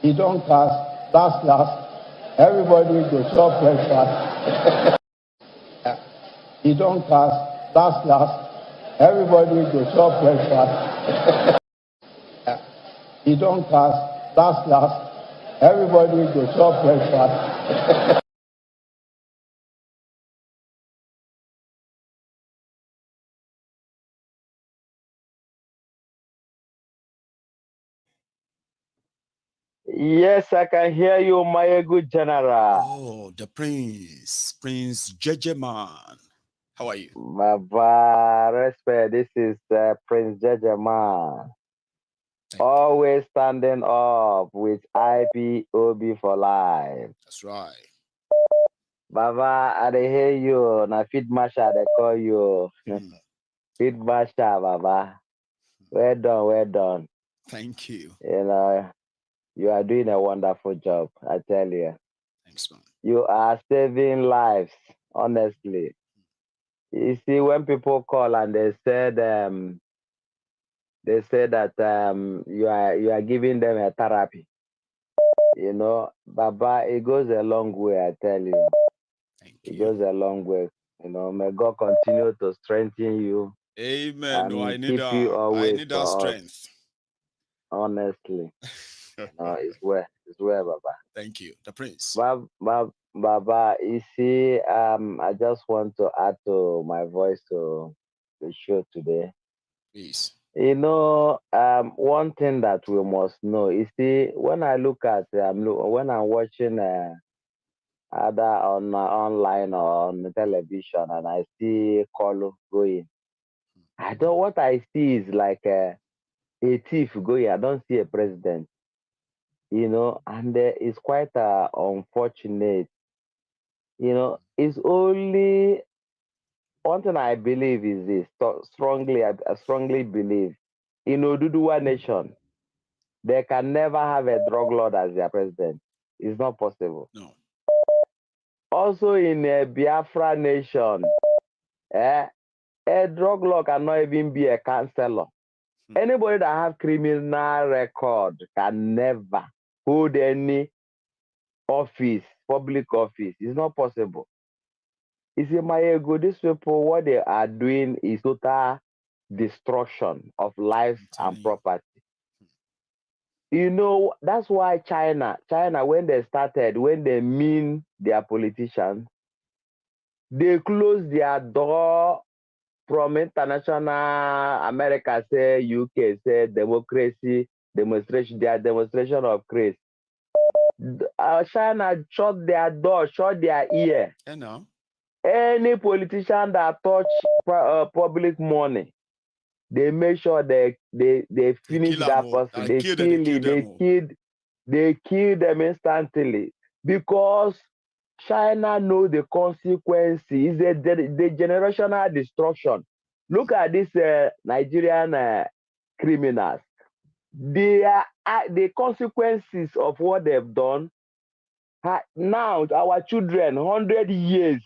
He don't cast, last. Everybody go chop breakfast. He don't cast, last. Everybody go chop breakfast. He don't cast, last. Everybody go chop breakfast. Yes, I can hear you, Maiyegun General. Oh, the Prince Jejeman. How are you? Baba, respect. This is Prince Jejeman. Always standing up with IPOB for life. That's right. Baba, I dey hear you. Na feed marshal they call you. Feed marshal, Baba. Well done, well done. Thank you. You know, you are doing a wonderful job, I tell you. Thanks, man. You are saving lives, honestly. You see, when people call and they say that you are giving them a therapy. You know, Baba, it goes a long way, I tell you. It goes a long way. You know, may God continue to strengthen you. Amen. No, I need that strength. Honestly. It's well, Baba. Thank you. The Prince. Baba, you see, I just want to add to my voice to the show today. Please. You know, one thing that we must know, you see, when I look at, when I'm watching either on online or on the television and I see call going, what I see is like a thief going. I don't see a president, you know, and it's quite unfortunate. You know, it's only one thing I believe is this, I strongly believe in Oduduwa nation, they can never have a drug lord as their president. It's not possible. No. Also in a Biafra nation, a drug lord cannot even be a counselor. Anybody that have criminal record can never hold any office, public office. It's not possible. You see, Maiyegun, these people, what they are doing is total destruction of lives and property. You know, that's why China, when they mean their politicians, they close their door from international America, say UK, say democracy, demonstration, their demonstration of grace. China shut their door, shut their ear. Any politician that touch public money, they make sure they finish that person. They kill them instantly because China know the consequences. It's the generational destruction. Look at these Nigerian criminals. The consequences of what they've done. Now our children, 100 years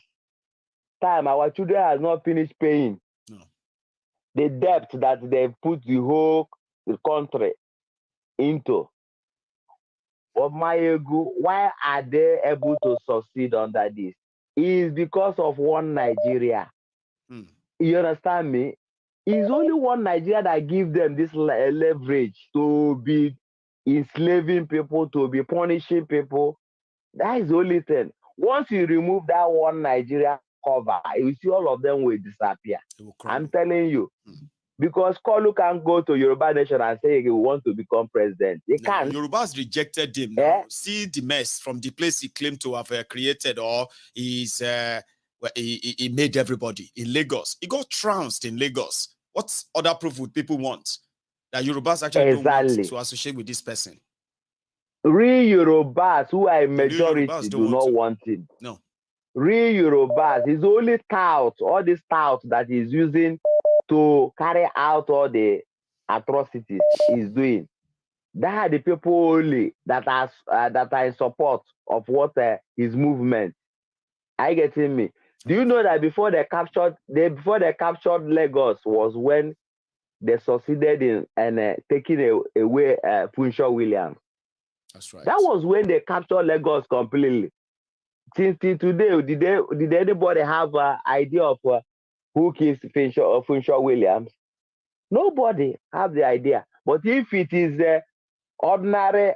time, our children has not finished paying the debt that they've put the whole country into. But Maiyegun, why are they able to succeed under this? It is because of one Nigeria. You understand me? It's only one Nigeria that gives them this leverage to be enslaving people, to be punishing people. That is the only thing. Once you remove that one Nigeria cover, you see all of them will disappear. I'm telling you. Because Kolu can't go to Yoruba nation and say he wants to become president. He can't. Yorubas rejected him now. See the mess from the place he claimed to have created, or he made everybody in Lagos. He got trounced in Lagos. What other proof would people want? That Yorubas actually don't want to associate with this person. Real Yorubas, who are a majority, do not want him. No. Real Yorubas is only tout, all this tout that he's using to carry out all the atrocities he's doing. That are the people only that are in support of what his movement. Are you getting me? Do you know that before they captured Lagos was when they succeeded in taking away Funshaw Williams? That's right. That was when they captured Lagos completely. Since today, did anybody have an idea of who kills Funshaw Williams? Nobody have the idea. But if it is ordinary,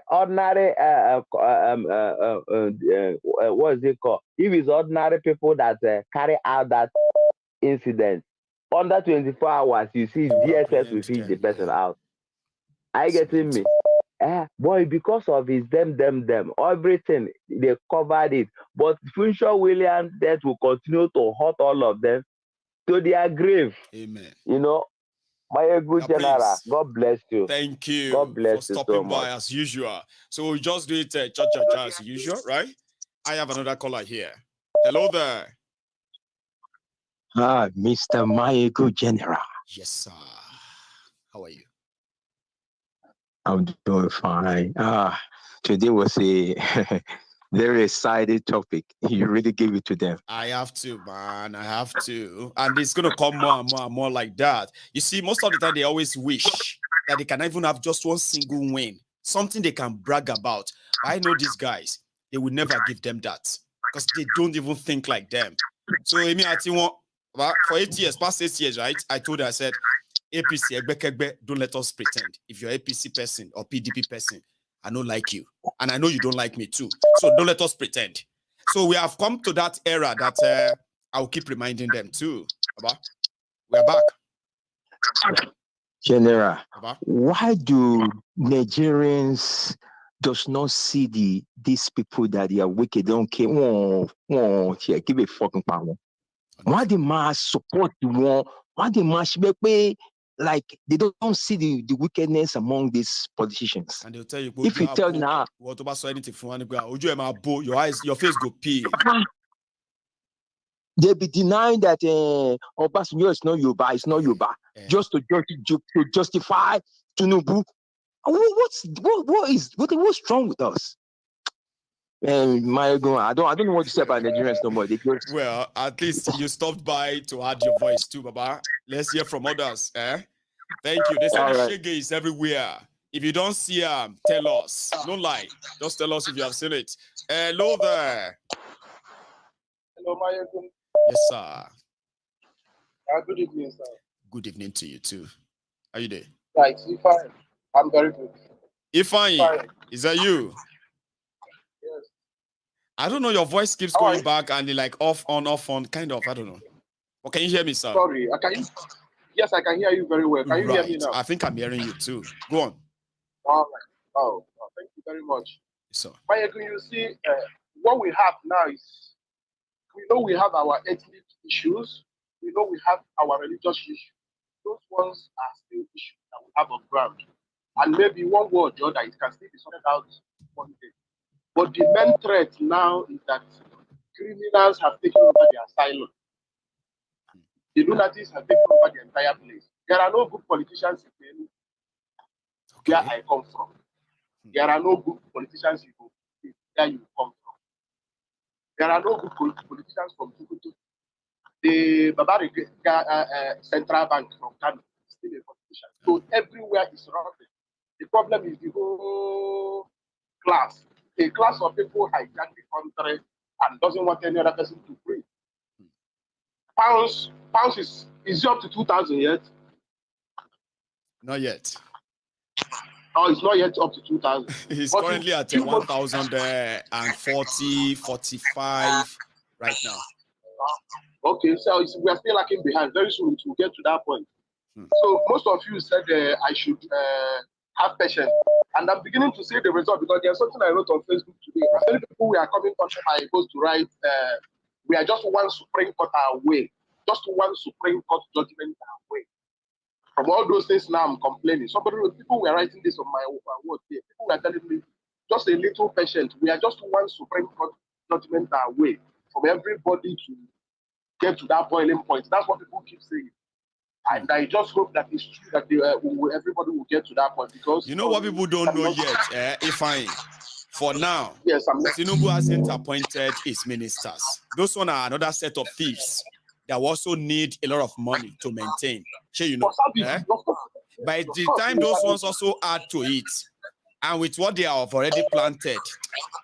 what is it called? If it's ordinary people that carry out that incident, under 24 hours, you see DSS will fish the person out. Are you getting me? Boy, because of his them, everything, they covered it. But Funshaw Williams' death will continue to haunt all of them to their grave. Amen. You know, Maiyegun General, God bless you. Thank you. God bless for you stopping so by much. as usual. So we just do it cha as usual, right? I have another caller here. Hello there. Mr. Maiyegun General. Yes, sir. How are you? I'm doing fine. Today was a very exciting topic. You really gave it to them. I have to, man. I have to. And it's going to come more and more and more like that. You see, most of the time, they always wish that they can even have just one single win, something they can brag about. But I know these guys, they will never give them that because they don't even think like them. So, I mean, I think for 8 years, past 8 years, right? I told her, I said, APC, don't let us pretend. If you're APC person or PDP person, I don't like you. And I know you don't like me too. So don't let us pretend. So we have come to that era that I'll keep reminding them too. We're back. General, why do Nigerians does not see these people that they are wicked, don't care? Give a fucking power. Why the mass support the one? Why the mass be like they don't see the wickedness among these politicians? And they'll tell you, if you tell now, what about anything from your eyes, your face go peel. They'll be denying that Obasanjo is not Yoruba, it's not Yoruba, just to justify Tinubu. What's wrong with us? And Maiyegun, I don't know what to say about Nigerians no more. Well, at least you stopped by to add your voice too, Baba. Let's hear from others. Thank you. They say Shege is everywhere. If you don't see him, tell us. Don't lie. Just tell us if you have seen it. Hello there. Hello, Maiyegun. Yes, sir. Good evening, sir. Good evening to you too. How you doing? Right, Ifeanyi. I'm very good. Ifeanyi, is that you? Yes. I don't know. Your voice keeps going back and like off on, kind of. I don't know. But can you hear me, sir? Sorry, yes, I can hear you very well. Can you hear me now? I think I'm hearing you too. Go on. All right. Oh, thank you very much. Yes, sir. Maiyegun, you see, what we have now is, we know we have our ethnic issues. We know we have our religious issues. Those ones are still issues that we have on ground. And maybe one way or the other, it can still be sorted out one day. But the main threat now is that criminals have taken over the asylum. The lunatics have taken over the entire place. There are no good politicians in where I come from. There are no good politicians in where you come from. There are no good politicians from Tukutu. The Babari Central Bank from Kano is still a politician. So everywhere is rotten. The problem is the whole class. A class of people hijack the country and doesn't want any other person to breathe. Pounds is up to 2,000 yet? Not yet. Oh, it's not yet up to 2,000. He's currently at 1,040, 45 right now. Okay, so we are still lagging behind. Very soon we will get to that point. So most of you said I should have patience. And I'm beginning to see the result because there's something I wrote on Facebook today. Many people were coming under my post to write, we are just one Supreme Court away. Just one Supreme Court judgment away. From all those things now I'm complaining. People were writing this on my word here. People were telling me, just a little patient. We are just one Supreme Court judgment away from everybody to get to that boiling point. That's what people keep saying. And I just hope that it's true that everybody will get to that point because you know what people don't know yet, for now, yes, Tinubu hasn't appointed his ministers. Those one are another set of thieves that also need a lot of money to maintain. Sure, you know. By the time those ones also add to it, and with what they have already planted,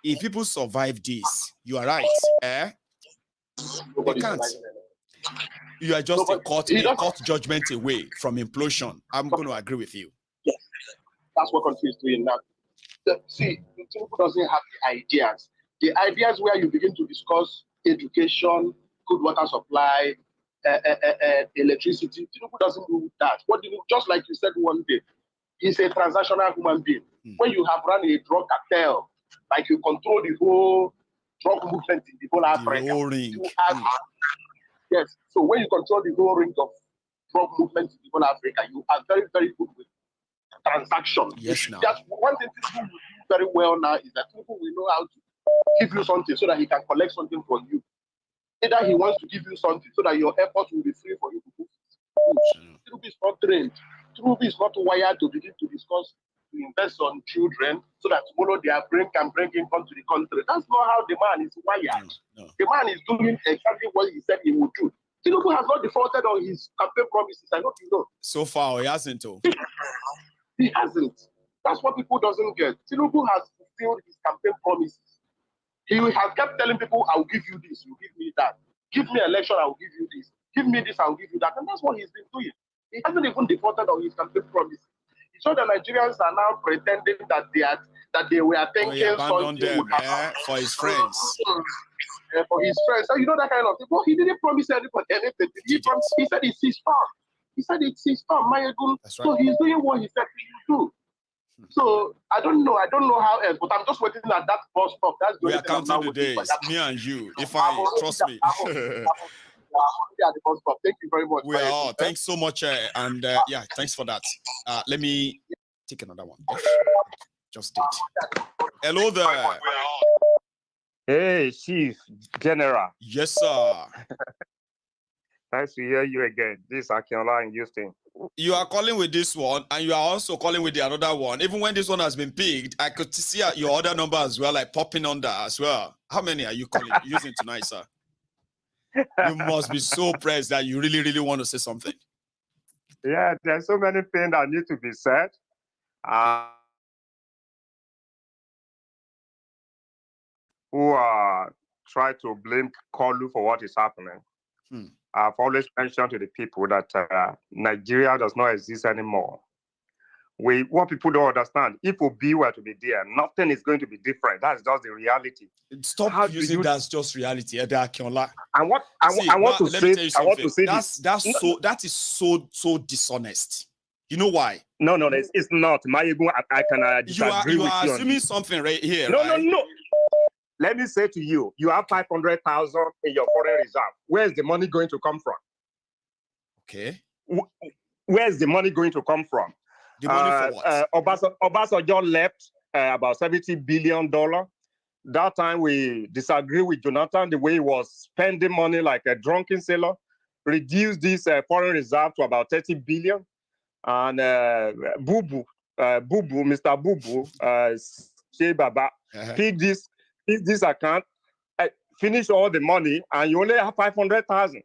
if people survive this, you are right. They can't. You are just a court judgment away from implosion. I'm going to agree with you. Yes. That's what country is doing now. See, Tinubu doesn't have the ideas. The ideas where you begin to discuss education, good water supply, electricity. Tinubu doesn't do that. Just like you said one day, he's a transactional human being. When you have run a drug cartel, like you control the whole drug movement in the whole Africa. Yes. So when you control the whole ring of drug movement in the whole Africa, you are very, very good with transactions. Yes, now. That's one thing people will do very well now is that people will know how to give you something so that he can collect something from you. Either he wants to give you something so that your airport will be free for you to move. Tinubu is not trained. Tinubu is not wired to begin to discuss, to invest on children so that tomorrow their brain can bring income to the country. That's not how the man is wired. No. The man is doing exactly what he said he would do. Tinubu has not defaulted on his campaign promises. I hope you know. So far, he hasn't. He hasn't. That's what people doesn't get. Tinubu has fulfilled his campaign promises. He has kept telling people, I will give you this, you give me that. Give me election, I will give you this. Give me this, I will give you that. And that's what he's been doing. He hasn't even defaulted on his campaign promises. He saw the Nigerians are now pretending that they were thinking something would happen for his friends. For his friends. So you know that kind of thing. Well, he didn't promise anybody anything. He said it's his farm. He said it's his farm, Maiyegun. Right. So he's doing what he said he would do. So I don't know how else, but I'm just waiting at that bus stop. That's we are counting the days, me and you. If I trust me. Thank you very much. We are. Thanks so much, and yeah, thanks for that. Let me take another one. Just did. Hello there. Hey, Chief General. Yes, sir. Nice to hear you again. This is Akinola in Houston. You are calling with this one, and you are also calling with the another one. Even when this one has been picked, I could see your other number as well, like popping under as well. How many are you calling using tonight, sir? You must be so pressed that you really, really want to say something. Yeah, there's so many things that need to be said. Who try to blame Kolu for what is happening. I've always mentioned to the people that Nigeria does not exist anymore. What people don't understand, if Obi were to be there, nothing is going to be different. That's just the reality. Stop using that's just reality. And what I want to say that is so dishonest. You know why? No, it's not. Maiyegun, I can disagree you with are you. assuming something right here. No. Let me say to you, you have 500,000 in your foreign reserve. Where's the money going to come from? Okay. Where's the money going to come from? The money for what? Obasanjo left about $70 billion. That time we disagree with Jonathan, the way he was spending money like a drunken sailor, reduced this foreign reserve to about 30 billion. And Mr. Bubu, Shea Baba, pick this account, finish all the money, and you only have 500,000.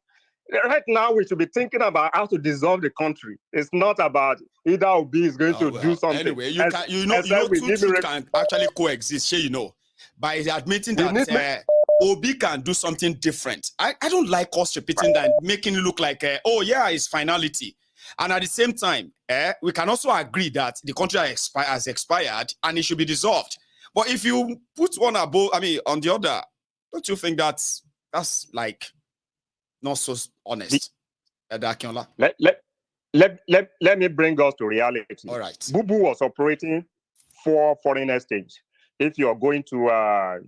Right now, we should be thinking about how to dissolve the country. It's not about either Obi is going to do something. Anyway, two can actually coexist, you know, by admitting that Obi can do something different. I don't like us repeating that, making it look like, oh yeah, it's finality. And at the same time, we can also agree that the country has expired and it should be dissolved. But if you put one above, on the other, don't you think that's like not so honest? Let me bring us to reality. All right. Bubu was operating 4 foreign exchange. If you're going to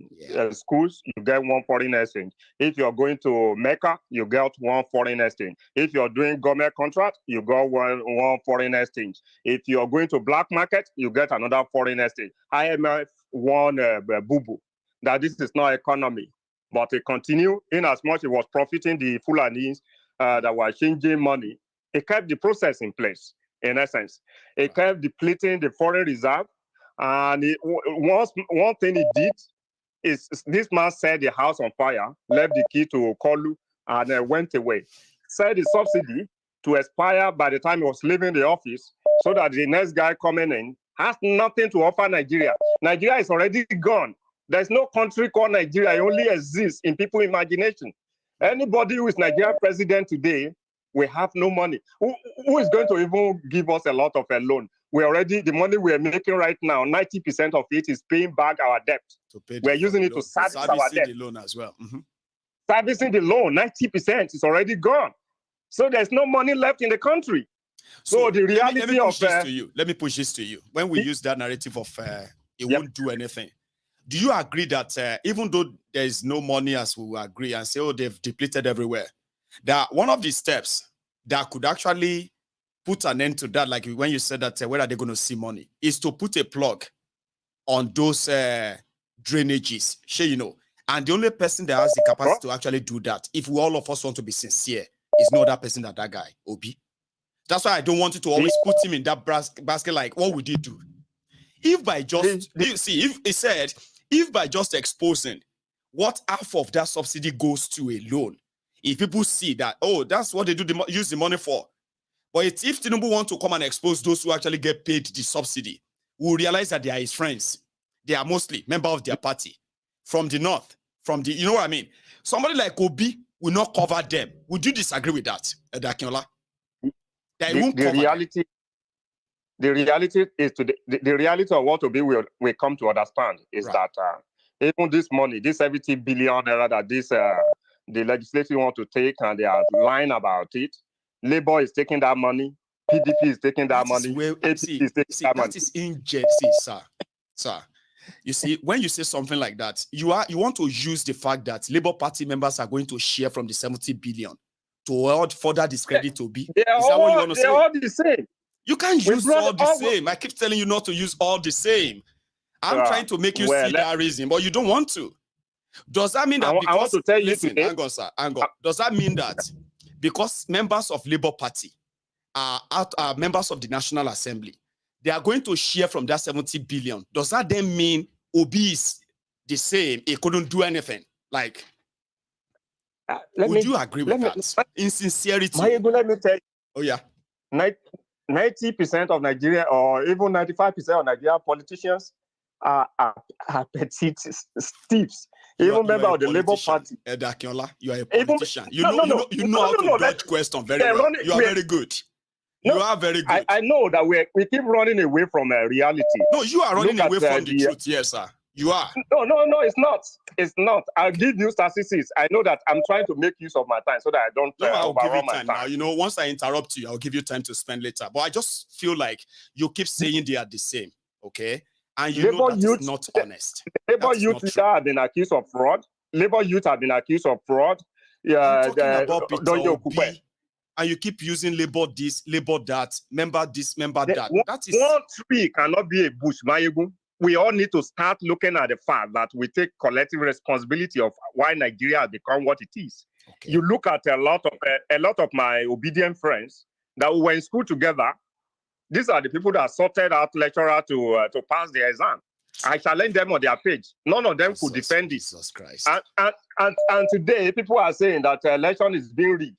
schools, you get 1 foreign exchange. If you're going to Mecca, you get 1 foreign exchange. If you're doing government contract, you got one foreign exchange. If you're going to black market, you get another foreign exchange. IMF warned Bubu that this is not economy, but it continue in as much it was profiting the Fulanis that were changing money. It kept the process in place, in essence. It kept depleting the foreign reserve. And one thing he did is this man set the house on fire, left the key to Kolu, and went away. Set the subsidy to expire by the time he was leaving the office, so that the next guy coming in has nothing to offer Nigeria. Nigeria is already gone. There's no country called Nigeria. It only exists in people's imagination. Anybody who is Nigeria president today, we have no money. Who is going to even give us a lot of a loan? The money we're making right now, 90% of it is paying back our debt. We're using it to service our debt. The loan as well. Servicing the loan, 90% is already gone. So there's no money left in the country. So the reality let me push this to you. When we use that narrative of it won't do anything, do you agree that even though there's no money, as we agree and say, oh, they've depleted everywhere, that one of the steps that could actually put an end to that, like when you said that, where are they going to see money, is to put a plug on those drainages. You know, And the only person that has the capacity to actually do that, if we all of us want to be sincere, is no other person than that guy, Obi. That's why I don't want you to always put him in that basket like, what would he do? If by just, if he said, if by just exposing what half of that subsidy goes to alone, if people see that, oh, that's what they do, use the money for. But if Tinubu want to come and expose those who actually get paid the subsidy, we'll realize that they are his friends. They are mostly members of their party from the north, from the, you know what I mean? Somebody like Obi will not cover them. Would you disagree with that, Dakinola? The reality is the reality of what Obi will come to understand is that even this money, this 70 billion naira that this the legislature want to take, and they are lying about it. Labour is taking that money. PDP is taking that money. APC is taking that money. That is injustice, sir. Sir, you see, when you say something like that, you want to use the fact that Labour Party members are going to share from the 70 billion to further discredit Obi. Is that what you want to say? They're all the same. You can't use all the same. I keep telling you not to use all the same. I'm trying to make you see that reason, but you don't want to. Does that mean that I want to tell you today? Hang on, sir. Hang on. Does that mean that because members of Labour Party are members of the National Assembly, they are going to share from that 70 billion? Does that then mean Obi is the same? He couldn't do anything? Like, would you agree with that? In sincerity. Maiyegun, let me tell you. Oh, yeah. 90% of Nigeria, or even 95% of Nigerian politicians are petite thieves. Even member of the Labour Party. Dakinola, you are a politician. You know how to dodge question very well. You are very good. You are very good. I know that we keep running away from reality. No, you are running away from the truth. Yes, sir. You are. No, it's not. It's not. I'll give you statistics. I know that I'm trying to make use of my time so that I don't I'll give you my time. Now, you know, once I interrupt you, I'll give you time to spend later. But I just feel like you keep saying they are the same, okay? And you know that is not honest. Labour youth leader have been accused of fraud. Labour youth have been accused of fraud. I'm talking about Peter, and you keep using Labour this, Labour that, member this, member that. That is one tree cannot be a bush, Maiyegun. We all need to start looking at the fact that we take collective responsibility of why Nigeria has become what it is. Okay. You look at a lot of my obedient friends that were in school together. These are the people that sorted out lecturer to pass the exam. I challenge them on their page. None of them could defend it. Jesus Christ. And today, people are saying that election is being rigged.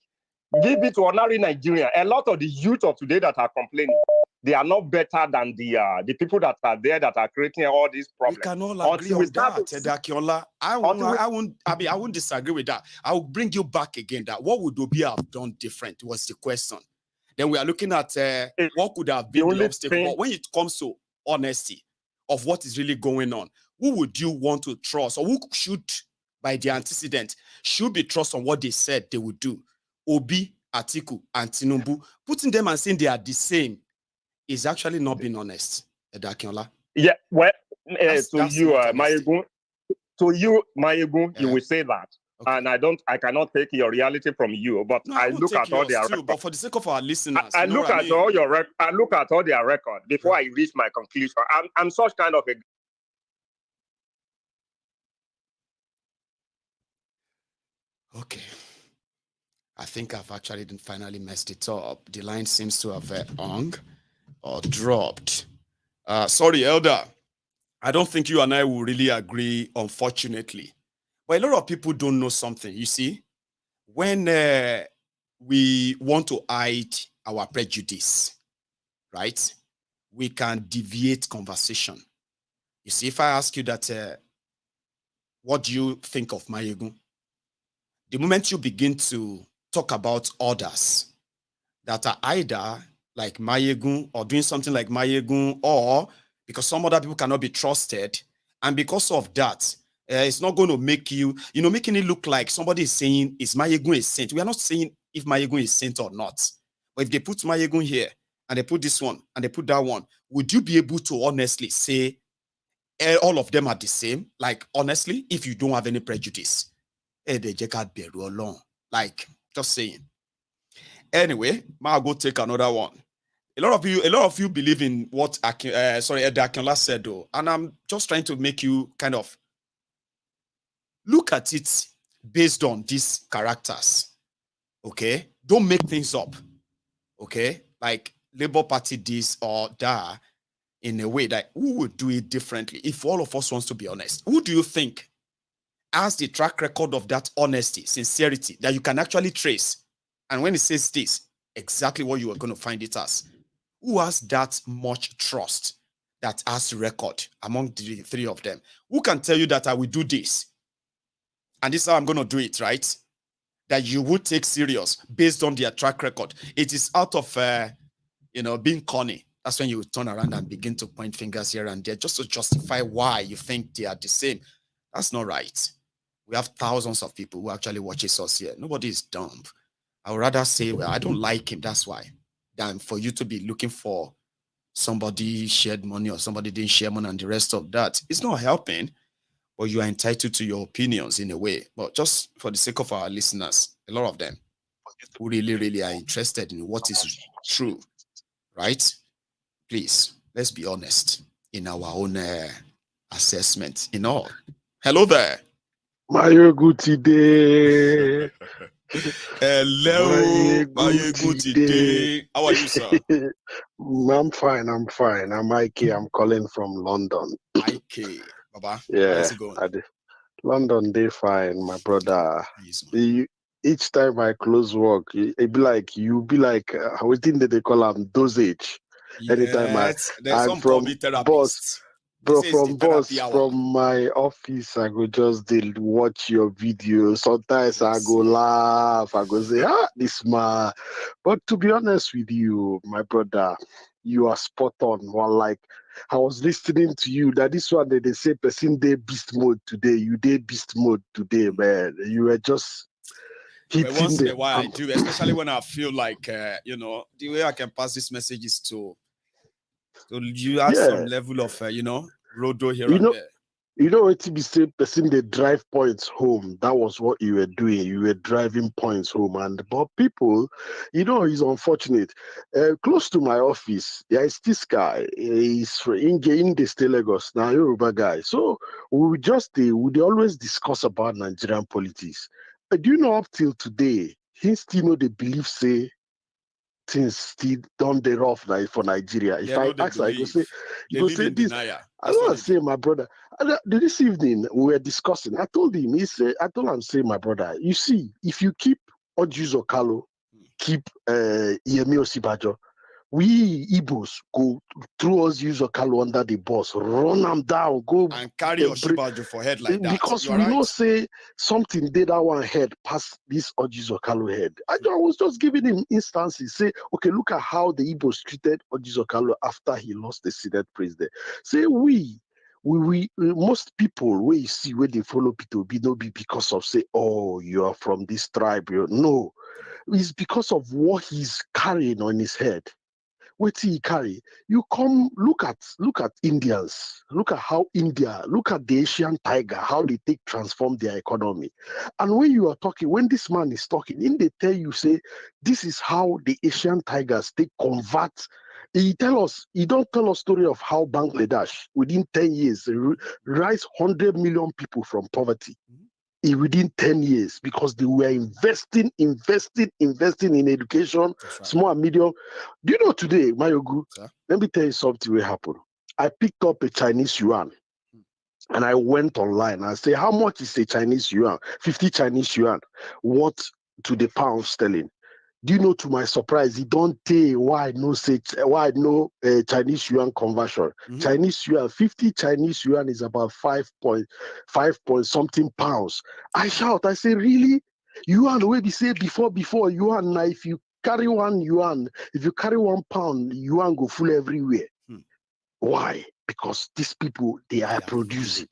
Give it to ordinary Nigeria. A lot of the youth of today that are complaining, they are not better than the people that are there that are creating all these problems. We can all agree on that, Dakinola. I won't disagree with that. I will bring you back again. That what would Obi have done different was the question. Then we are looking at what could have been the obstacle. But when it comes to honesty of what is really going on, who would you want to trust, or who should, by the antecedent, should be trust on what they said they would do? Obi, Atiku, and Tinubu, putting them and saying they are the same is actually not being honest, Dakinola. Yeah, well, to you, Maiyegun, you will say that. Okay. And I cannot take your reality from you, but no, I look at all their records. But for the sake of our listeners, I look at all their record before I reach my conclusion. I'm such kind of a. Okay, I think I've actually finally messed it up. The line seems to have hung or dropped. Sorry, Elder. I don't think you and I will really agree, unfortunately. But a lot of people don't know something. You see, when we want to hide our prejudice, right, we can deviate conversation. You see, if I ask you that, what do you think of Maiyegun? The moment you begin to talk about others that are either like Maiyegun or doing something like Maiyegun, or because some other people cannot be trusted, and because of that, it's not going to make you, making it look like somebody is saying, is Maiyegun a saint? We are not saying if Maiyegun is saint or not. But if they put Maiyegun here, and they put this one, and they put that one, would you be able to honestly say all of them are the same? Like, honestly, if you don't have any prejudice. Like, just saying. Anyway, I'll go take another one. A lot of you believe in what Dakinola said, though. And I'm just trying to make you kind of look at it based on these characters. Okay, don't make things up. Okay, like Labour Party this or that in a way that who would do it differently? If all of us wants to be honest, who do you think has the track record of that honesty, sincerity that you can actually trace? And when it says this, exactly what you are going to find it as. Who has that much trust that has record among the three of them? Who can tell you that I will do this? And this is how I'm going to do it, right? That you would take serious based on their track record. It is out of, being corny. That's when you turn around and begin to point fingers here and there just to justify why you think they are the same. That's not right. We have thousands of people who actually watches us here. Nobody is dumb. I would rather say, well, I don't like him, that's why, than for you to be looking for somebody shared money or somebody didn't share money and the rest of that. It's not helping. Or you are entitled to your opinions in a way. But just for the sake of our listeners, a lot of them who really, really are interested in what is true, right? Please, let's be honest in our own assessment in all. Hello there. Maiyegun today. Hello, Maiyegun today. How are you, sir? I'm fine. I'm Ike. I'm calling from London. Ike. Baba, yeah, how's it going? London, they fine, my brother. Each time I close work, it be like I think that they call them dosage. Yes, Anytime I'm from boss, bro, from my office, I go just watch your video. Sometimes I go laugh, I go say, this man. But to be honest with you, my brother, you are spot on. Well, like I was listening to you that this one they say person day beast mode today. You did beast mode today, man. You were just hitting but once in a while I do, especially when I feel like the way I can pass this message is to you add some level of rodo here and there. You know what be say person they drive points home. That was what you were doing. You were driving points home. But people, it's unfortunate. Close to my office, there is this guy. He's in the state Lagos. Now Yoruba guy. So we always discuss about Nigerian politics. Do you know up till today, he still know they believe say things still done the rough for Nigeria. If I ask, I go say, this. I don't want to say, my brother. This evening we were discussing. I told him, say, my brother, you see, if you keep Ojiuzo Okalo, keep Yemi Osibajo, we Igbos go throw Ojiuzo Okalo under the bus, run them down, go and carry Osibajo for head like that. Because we know say something did that one head past this Ojiuzo Okalo head. I was just giving him instances. Say, okay, look at how the Igbos treated Ojiuzo Okalo after he lost the Senate president. Say we most people where you see where they follow P2B no be because of say, oh, you are from this tribe. No, it's because of what he's carrying on his head. What he carry? You come look at Indians. Look at how look at the Asian tiger, how they transform their economy. And when this man is talking, they tell you, say, this is how the Asian tigers convert. He don't tell us story of how Bangladesh within 10 years rise 100 million people from poverty. Within 10 years, because they were investing in education, small and medium. Do you know today, Maiyegun? Let me tell you something will happen. I picked up a Chinese yuan and I went online and I say, how much is a Chinese yuan? 50 Chinese yuan. What to the pound sterling? Do you know, to my surprise, he don't tell why I know Chinese yuan conversion. Chinese yuan, 50 Chinese yuan is about 5 point something pounds. I shout, I say, really? Yuan, the way we say before yuan, now if you carry 1 yuan, if you carry 1 pound, yuan go full everywhere. Why? Because these people, they are producing.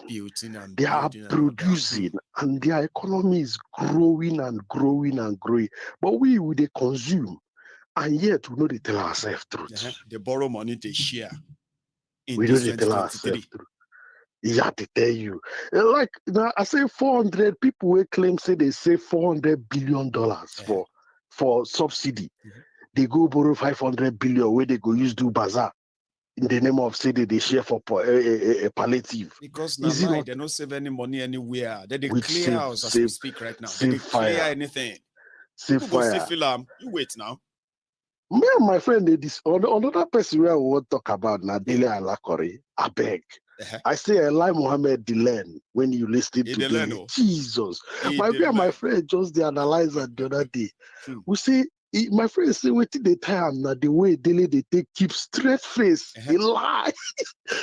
They are producing, and their economy is growing and growing and growing. But we they consume, and yet we know they tell ourselves truth. They borrow money, they share. We know they tell ourselves truth. Yeah, they tell you. Like now, I say 400 people will claim say they save $400 billion for subsidy. They go borrow 500 billion where they go use do bazaar. in the name of say they share for a palliative. Because now they don't save any money anywhere. They clear house as we speak right now. They clear anything. Save fire. You wait now. Me and my friend, another person we want to talk about now, Dele Alakore. I beg. I say Eli Mohammed Delan when you listen to them. Jesus. My friend just the analyzer the other day. We say my friend say wait till the time now the way Dele they take keep straight face. They lie.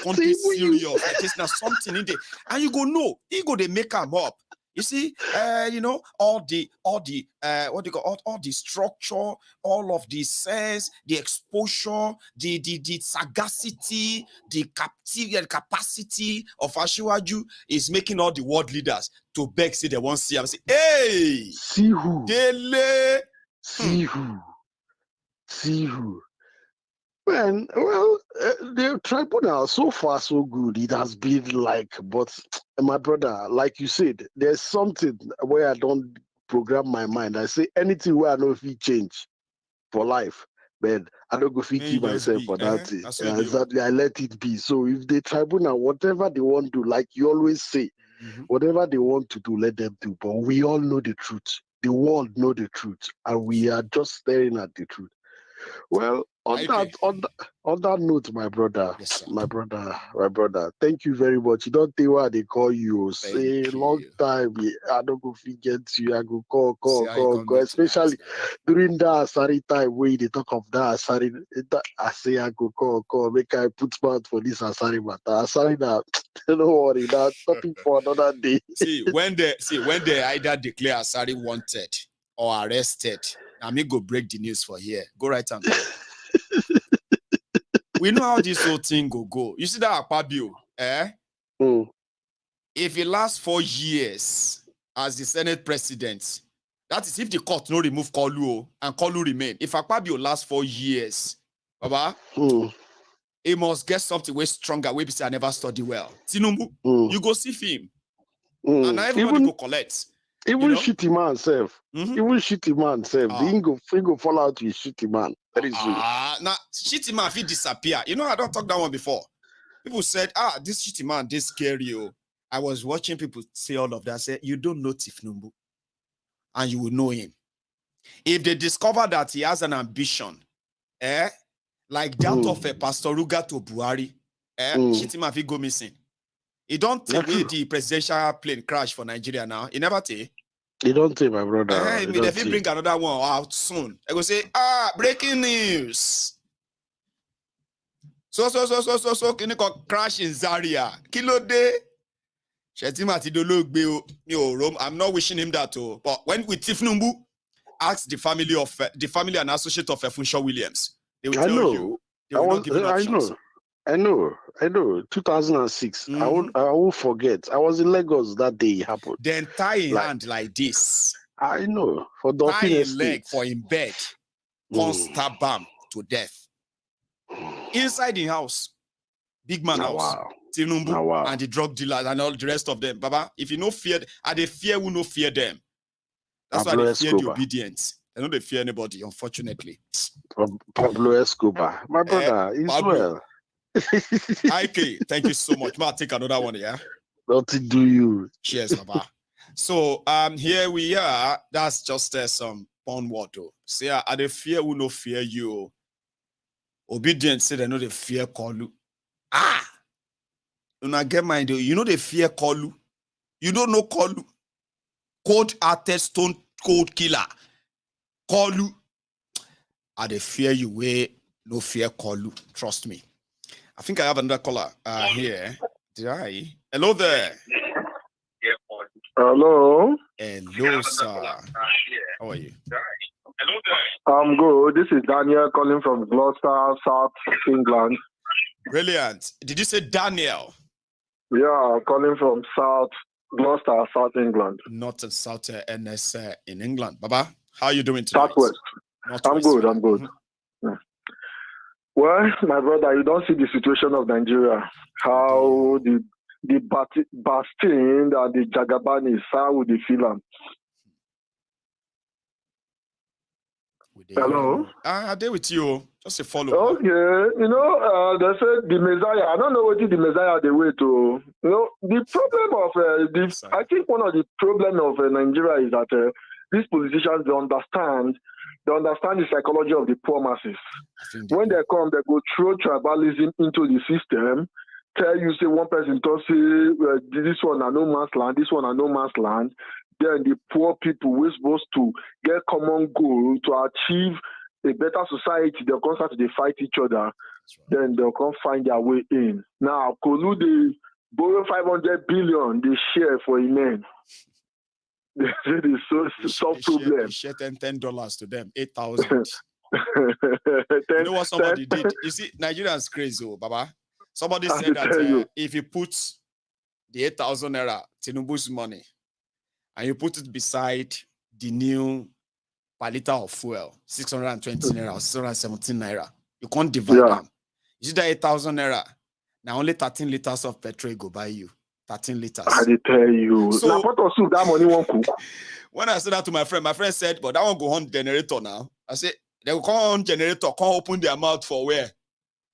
Can't be serious. Like it's not something in there. And you go no, he go they make them up. You see, you know, all the what do you call all the structure, all of the sense, the exposure, the sagacity, the capacity of Ashiwaju is making all the world leaders to beg, say they won't see. I say, hey, see who? Dele. See who? Man, well, the tribunal so far so good. It has been like, but my brother, like you said, there's something where I don't program my mind. I say anything where I know if it change for life, man, I don't go keep myself for that thing. Exactly, I let it be. So if the tribunal, whatever they want to do, like you always say, whatever they want to do, let them do. But we all know the truth. The world know the truth, and we are just staring at the truth. Well, on that note, my brother, my brother, thank you very much. You don't think why they call you. Say long time. I don't go forget you. I go call. Especially during that Asari time where they talk of that Asari. I say I go call. Make I put mouth for this Asari matter. Asari now. Don't worry. That topic for another day. see when they either declare Asari wanted or arrested. I mean, go break the news for here. Go right hand. We know how this whole thing go. You see that Akpabio, If he lasts 4 years as the Senate president, that is if the court no remove Kolu and Kolu remain. If Akpabio lasts 4 years, Baba, he must get something way stronger. Way because I never study well. Tinubu, you go see film, and everybody go collect. Even shitty man self. Even shitty man self. He go fall out with shitty man. Very soon. Now shitty man if disappear. You know, I don't talk that one before. People said, this shitty man, this scary. I was watching people say all of that. I said, you don't know Tifnumbu. And you will know him. If they discover that he has an ambition, like that of a Pastor Ruga to Buhari, shitty man if he go missing. He don't take the presidential plane crash for Nigeria now. He never take. He don't take, my brother. If he bring another one out soon, I go say, breaking news. So, can you crash in Zaria? Kilo day. I'm not wishing him that, but when with Tifnumbu, ask the family and associate of Funshaw Williams. They will tell you. They will not give you options. I know. 2006. I won't forget. I was in Lagos that day it happened. Then tie in hand like this. I know. For tie a leg for in bed. Stab bam to death. Inside the house. Big man house. Tinumbu and the drug dealers and all the rest of them. Baba, if you no fear, they fear who no fear them. That's why they fear the obedience. They don't fear anybody, unfortunately. Pablo Escobar. My brother, Israel. Okay, thank you so much. I'll take another one, yeah? Nothing do you. Cheers, Baba. So here we are. That's just some fun word. Say, are they fear who no fear you? Obedience say they know they fear Kolu. When I get mind, you know they fear Kolu. You don't know Kolu. Cold-hearted, stone cold killer. Kolu. Are they fear you way no fear Kolu? Trust me. I think I have another caller here. Did I? Hello there. Hello. Hello, sir. How are you? I'm good. This is Daniel calling from Gloucester, South England. Brilliant. Did you say Daniel? Yeah, calling from Gloucester, South England. Not in South NS in England. Baba, how are you doing tonight? Southwest. I'm good. Yeah. Well, my brother, you don't see the situation of Nigeria. How the Bastille and the Jagabanis, how would they feel them? Hello? I did with you. Just a follow. Okay, they said the Messiah. I don't know what is the Messiah they way to. The problem of I think one of the problem of Nigeria is that these politicians they understand the psychology of the poor masses. When they come, they go throw tribalism into the system. Tell you say one person to say this one are no man's land, this one are no man's land. Then the poor people we're supposed to get common goal to achieve a better society. They'll constantly they fight each other. Then they'll come find their way in. Now, Kolu they borrow 500 billion they share for a man. It's so problem. They share $10 to them, 8,000. You know what somebody did? You see, Nigerians crazy, Baba. Somebody said that if you put the 8,000 naira Tinubu's money and you put it beside the new per liter of fuel, 620 naira or 617 naira, you can't divide them. You see that 8,000 naira, now only 13 liters of petrol go buy you. 13 liters. I did tell you. So, now, that money won't cook. When I said that to my friend said, but that won't go on generator now. I said, they will come on generator, can't open their mouth for where?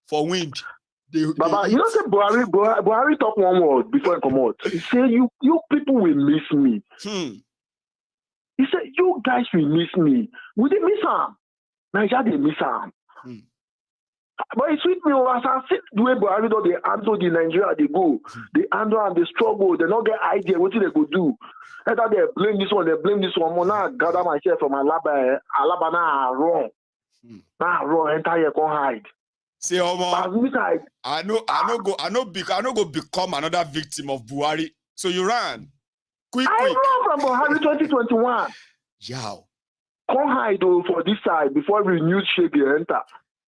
For wind. Baba, you know, say Buhari talk one word before he come out. He say, you people will miss me. He said, you guys will miss me. We didn't miss him. Nigeria, they miss him. But it's with me, as I see the way Buhari do, they handle the Nigeria, they go. They handle and they struggle. They don't get idea what they go do. Either they blame this one, they blame this one. Now I gather myself from Alaba now wrong. Now wrong, entire can hide. See, I know go become another victim of Buhari. So you ran. Quick. I run from Buhari 2021. Yow. Come hide for this side before renewed Shege enter.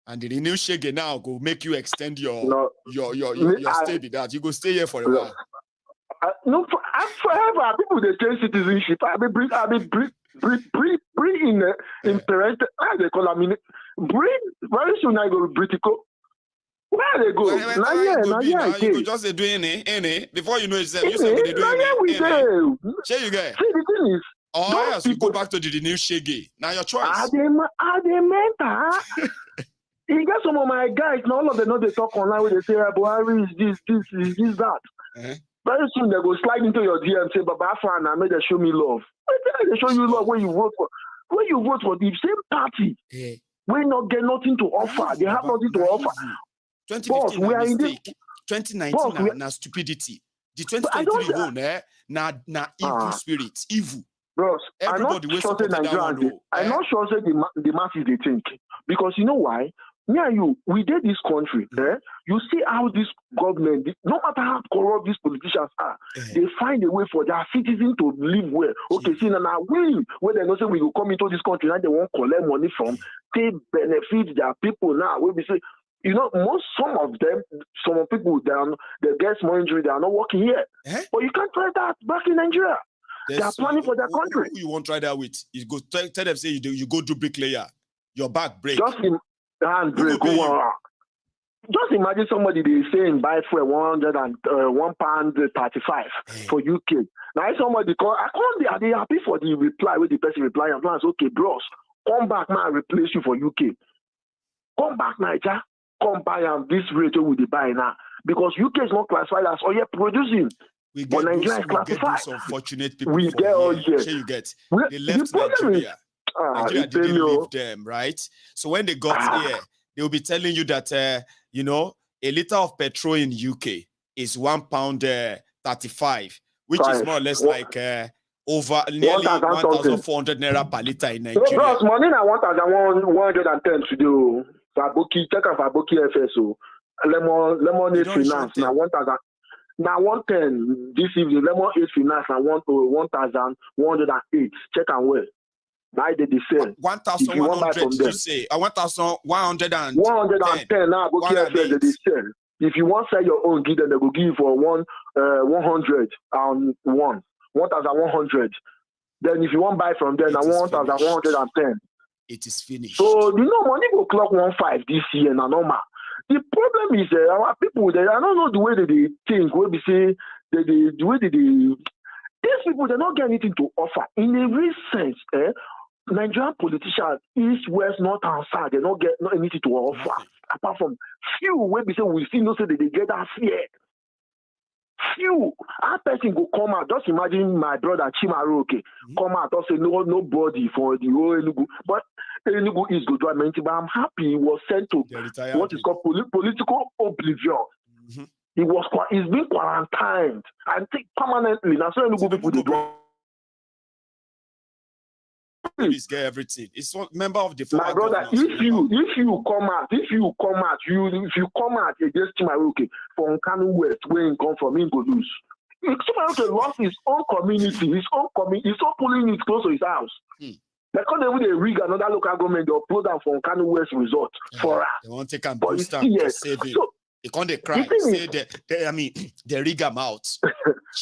And the renewed Shege now go make you extend your stay with that. You go stay here for a while. No, forever. People they change citizenship. I mean, bring in parental. How they call them? Bring very soon I go Politico. Where they go? You go just doing it. Before you know it, you say they doing it. Share you get. See the thing is. Oh yes, you go back to the renewed Shege. Now your choice. Are they mental? You get some of my guys, now all of them know they talk online where they say, Buhari is this, that. Very soon they go slide into your DM and say, Baba Afan, I made them show me love. They show you love when you vote for. When you vote for the same party, we not get nothing to offer. They have nothing to offer. 2015 we are in this. 2019 na stupidity. The 2023 one, na evil spirits, evil. Bros, everybody I'm not sure say Nigerians. I'm not sure say the masses they think, because you know why? Me and you, we did this country. You see how this government, no matter how corrupt these politicians are, they find a way for their citizens to live well. Okay, see now we when they know say we will come into this country and they won't collect money from, they benefit their people now. We say, you know, some of people they get small injury, they are not working here. But you can't try that back in Nigeria. They are planning for their country. Who you won't try that with? You go tell them say you go do bricklayer, your back break. Just hand break. Just imagine somebody they saying buy for £1.35 for UK. Now somebody call, are they happy for the reply with the person reply and plans? Okay, bros, come back now and replace you for UK. Come back, Niger. Come buy and this rate with the buy now. Because UK is not classified as oil producing. But Nigeria is classified. Unfortunate people. You get. They left Nigeria. Nigeria didn't leave them, right? So when they got here, they will be telling you that a liter of petrol in UK is £1.35, which is more or less like over nearly 1,400 naira per liter in Nigeria. Bros, money na 1,110 today. Faboki, check out Faboki FSO. Lemonade Finance na 1,000. Now 110 this evening. Lemon 8 Finance na 1,108. Check and where. Now they sell. 1,100. You say 1,110. 110 now. Faboki FSO they sell. If you want to sell your own, give them. They will give you for 1,100. Then if you want to buy from them, now 1,110. It is finished. So money will clock 1.5 this year now normal. The problem is our people. I don't know the way that they think. Where we say the way that these people they don't get anything to offer in a real sense. Nigerian politicians, east, west, north, and south, they don't get anything to offer. Apart from few, where we say we see no say that they get that fear. Few, our person go come out. Just imagine my brother Chimaroke come out and say nobody for the whole Enugu. But Enugu is good. But I'm happy he was sent to what is called political oblivion. He's been quarantined and take permanently. Now, so Enugu people they do. Please get everything. It's one member of the my brother. If you come out against Chimaroke from Kano West, where he come from, he go lose. Chimaroke lost his own community, his own polling unit close to his house. Because they rig another local government, they upload them from Kano West resort for us. They want to take and boost them to save him. They can't they cry. Say they rig him out.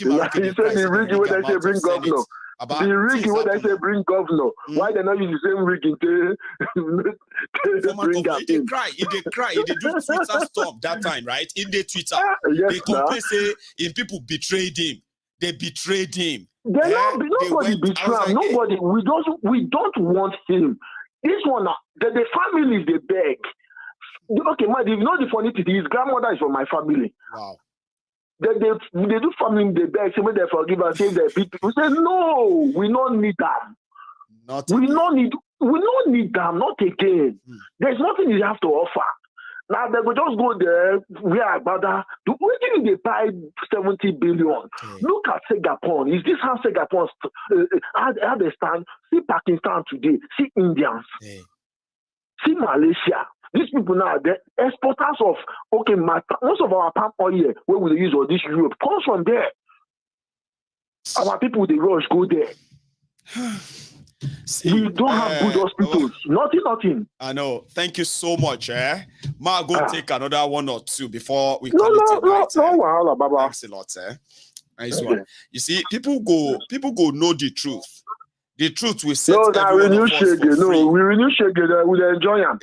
Chimaroke he said the rig where they say bring governor. The rigging when they say bring governor, why they not use the same rigging to bring him? They cry, they do Twitter stuff that time, right? In the Twitter, they complain say if people betrayed him, they betrayed him. Nobody betrayed him. Nobody. We don't want him. This one, the family they beg. Okay, man, you know the funny thing, his grandmother is from my family. Wow. They do family, they beg, say, may they forgive us, say they beat people. We say, no, we don't need them. We don't need them, not again. There's nothing you have to offer. Now they will just go there, we are about that. Where did they buy 70 billion? Look at Singapore. Is this how Singapore how they stand? See Pakistan today, see Indians, see Malaysia. These people now, the exporters of, most of our palm oil, where we use all this Europe, comes from there. Our people, they rush, go there. See, we don't have good hospitals. Nothing. I know. Thank you so much. Go take another one or two before we call it tonight. No, Baba. Thanks a lot. Nice one. You see, people go know the truth. The truth will set everyone of us for free. No, we renew Shege. We enjoy them.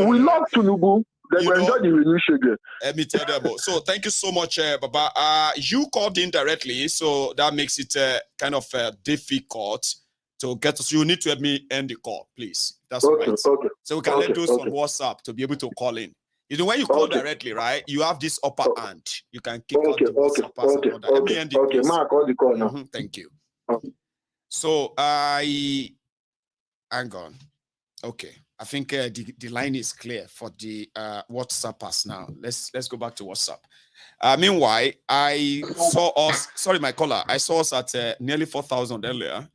We love Tinubu. They will enjoy the renew Shege. Let me tell them. So thank you so much, Baba. You called in directly, so that makes it kind of difficult to get to. So you need to help me end the call, please. That's right. Okay. So we can let those on WhatsApp to be able to call in. You know, when you call directly, right? You have this upper hand. You can kick out the WhatsApp person. Let me end it. Mark, call the call now. Thank you. So hang on. Okay, I think the line is clear for the WhatsAppers now. Let's go back to WhatsApp. Meanwhile, I saw us. Sorry, my caller. I saw us at nearly 4,000 earlier.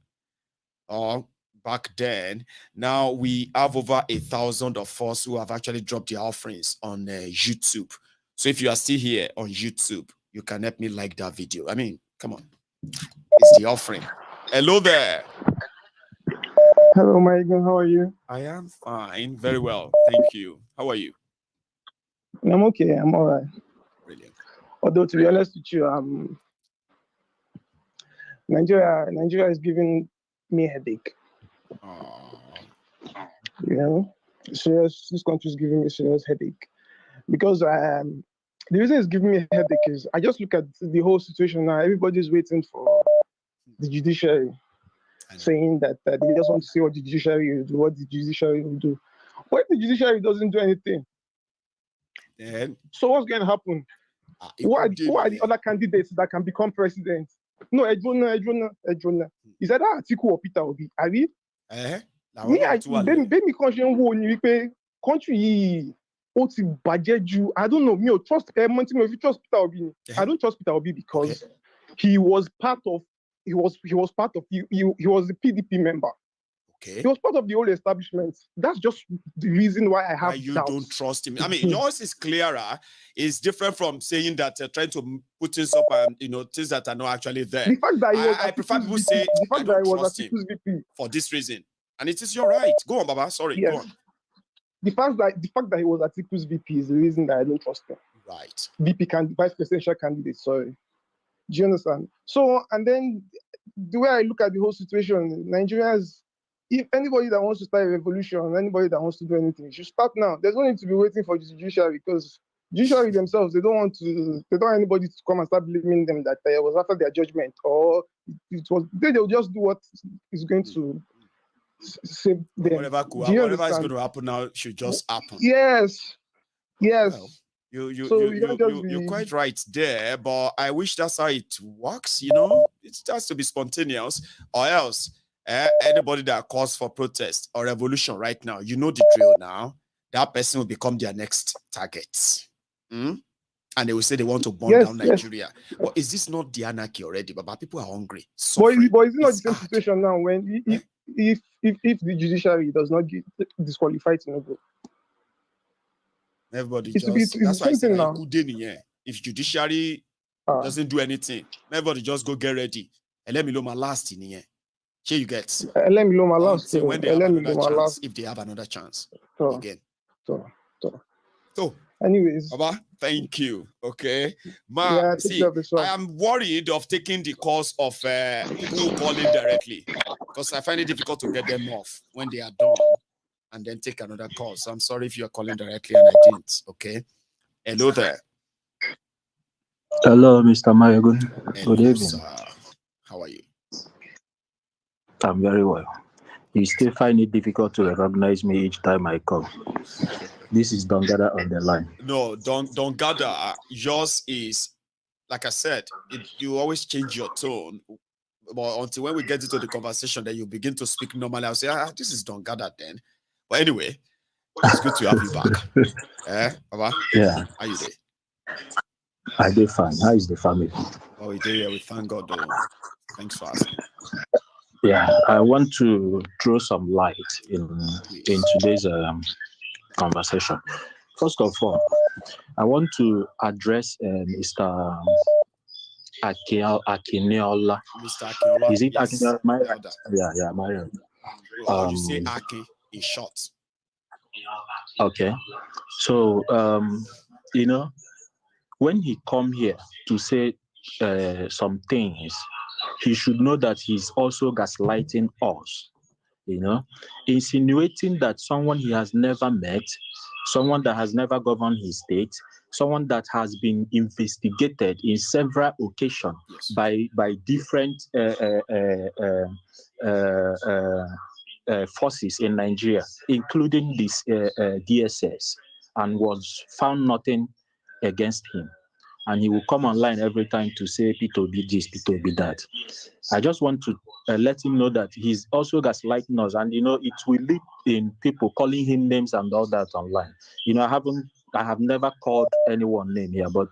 Back then. Now we have over 1,000 of us who have actually dropped their offerings on YouTube. So if you are still here on YouTube, you can help me like that video. I mean, come on. It's the offering. Hello there. Hello, Maiyegun. How are you? I am fine. Very well. Thank you. How are you? I'm okay. I'm all right. Brilliant. Although, to be honest with you, Nigeria is giving me a headache. You know, this country is giving me a serious headache. Because the reason it's giving me a headache is I just look at the whole situation now. Everybody's waiting for the judiciary, saying that they just want to see what the judiciary will do, what the judiciary will do. What if the judiciary doesn't do anything? So what's going to happen? Who are the other candidates that can become president? No, Ejona. Is that Atiku or Peter Obi? Are we? Country I don't know. Me, trust Peter Obi. I don't trust Peter Obi because he was part of he was the PDP member. Okay. He was part of the whole establishment. That's just the reason why I have you doubts. Don't trust him. I mean, yours is clearer. It's different from saying that trying to put things up and things that are not actually there. The fact that I prefer people say the fact that he was VP for this reason, and it is your right. Go on, Baba. Sorry. Yes. Go on. The fact that he was Atiku's VP is the reason that I don't trust him. Right. Vice presidential candidate. Sorry. Do you understand? So, and then the way I look at the whole situation, Nigerians, if anybody that wants to start a revolution, anybody that wants to do anything, should start now. There's no need to be waiting for the judiciary because judiciary themselves, they don't want anybody to come and start blaming them that it was after their judgment, or it was, they'll just do what is going to save them. Whatever is going to happen now should just happen. Yes. Well, you're quite right there, but I wish that's how it works. You know, it has to be spontaneous, or else anybody that calls for protest or revolution right now, you know the drill now. That person will become their next target. And they will say they want to burn down Nigeria. Well, is this not the anarchy already? But people are hungry. But is it not the same situation now when if the judiciary does not get disqualified to go? Everybody that's why I say now. If judiciary doesn't do anything, everybody just go get ready and let me know my last in here. Here you get. Let me know my last. When they have another chance, if they have another chance again. So, anyways, Baba, thank you. Okay, see, I am worried of taking the course of people who call in directly because I find it difficult to get them off when they are done and then take another call. So I'm sorry if you are calling directly and I didn't. Okay, hello there. Hello, Mr. Maiyegun. Good evening. Sir. How are you? I'm very well. You still find it difficult to recognize me each time I call. This is Dongada on the line. No, Dongada. Yours is, like I said, you always change your tone. But until when we get into the conversation, then you begin to speak normally. I'll say, this is Dongada then. But anyway, it's good to have you back. Baba? Yeah. How you doing? I did fine. How is the family? Oh, we did. Yeah, we thank God. Though. Thanks for asking. Yeah, I want to throw some light in today's conversation. First of all, I want to address Mr. Akiniola. Mr. Akiniola. Is it yes. Akiniola? Yeah, Mario. You say Aki in short. Okay. So, when he come here to say some things, he should know that he's also gaslighting us, insinuating that someone he has never met, someone that has never governed his state, someone that has been investigated in several occasions by different forces in Nigeria, including this DSS, and was found nothing against him. And he will come online every time to say Pito be this, Pito be that. I just want to let him know that he's also gaslighting us, and it will lead in people calling him names and all that online. I have never called anyone name here, but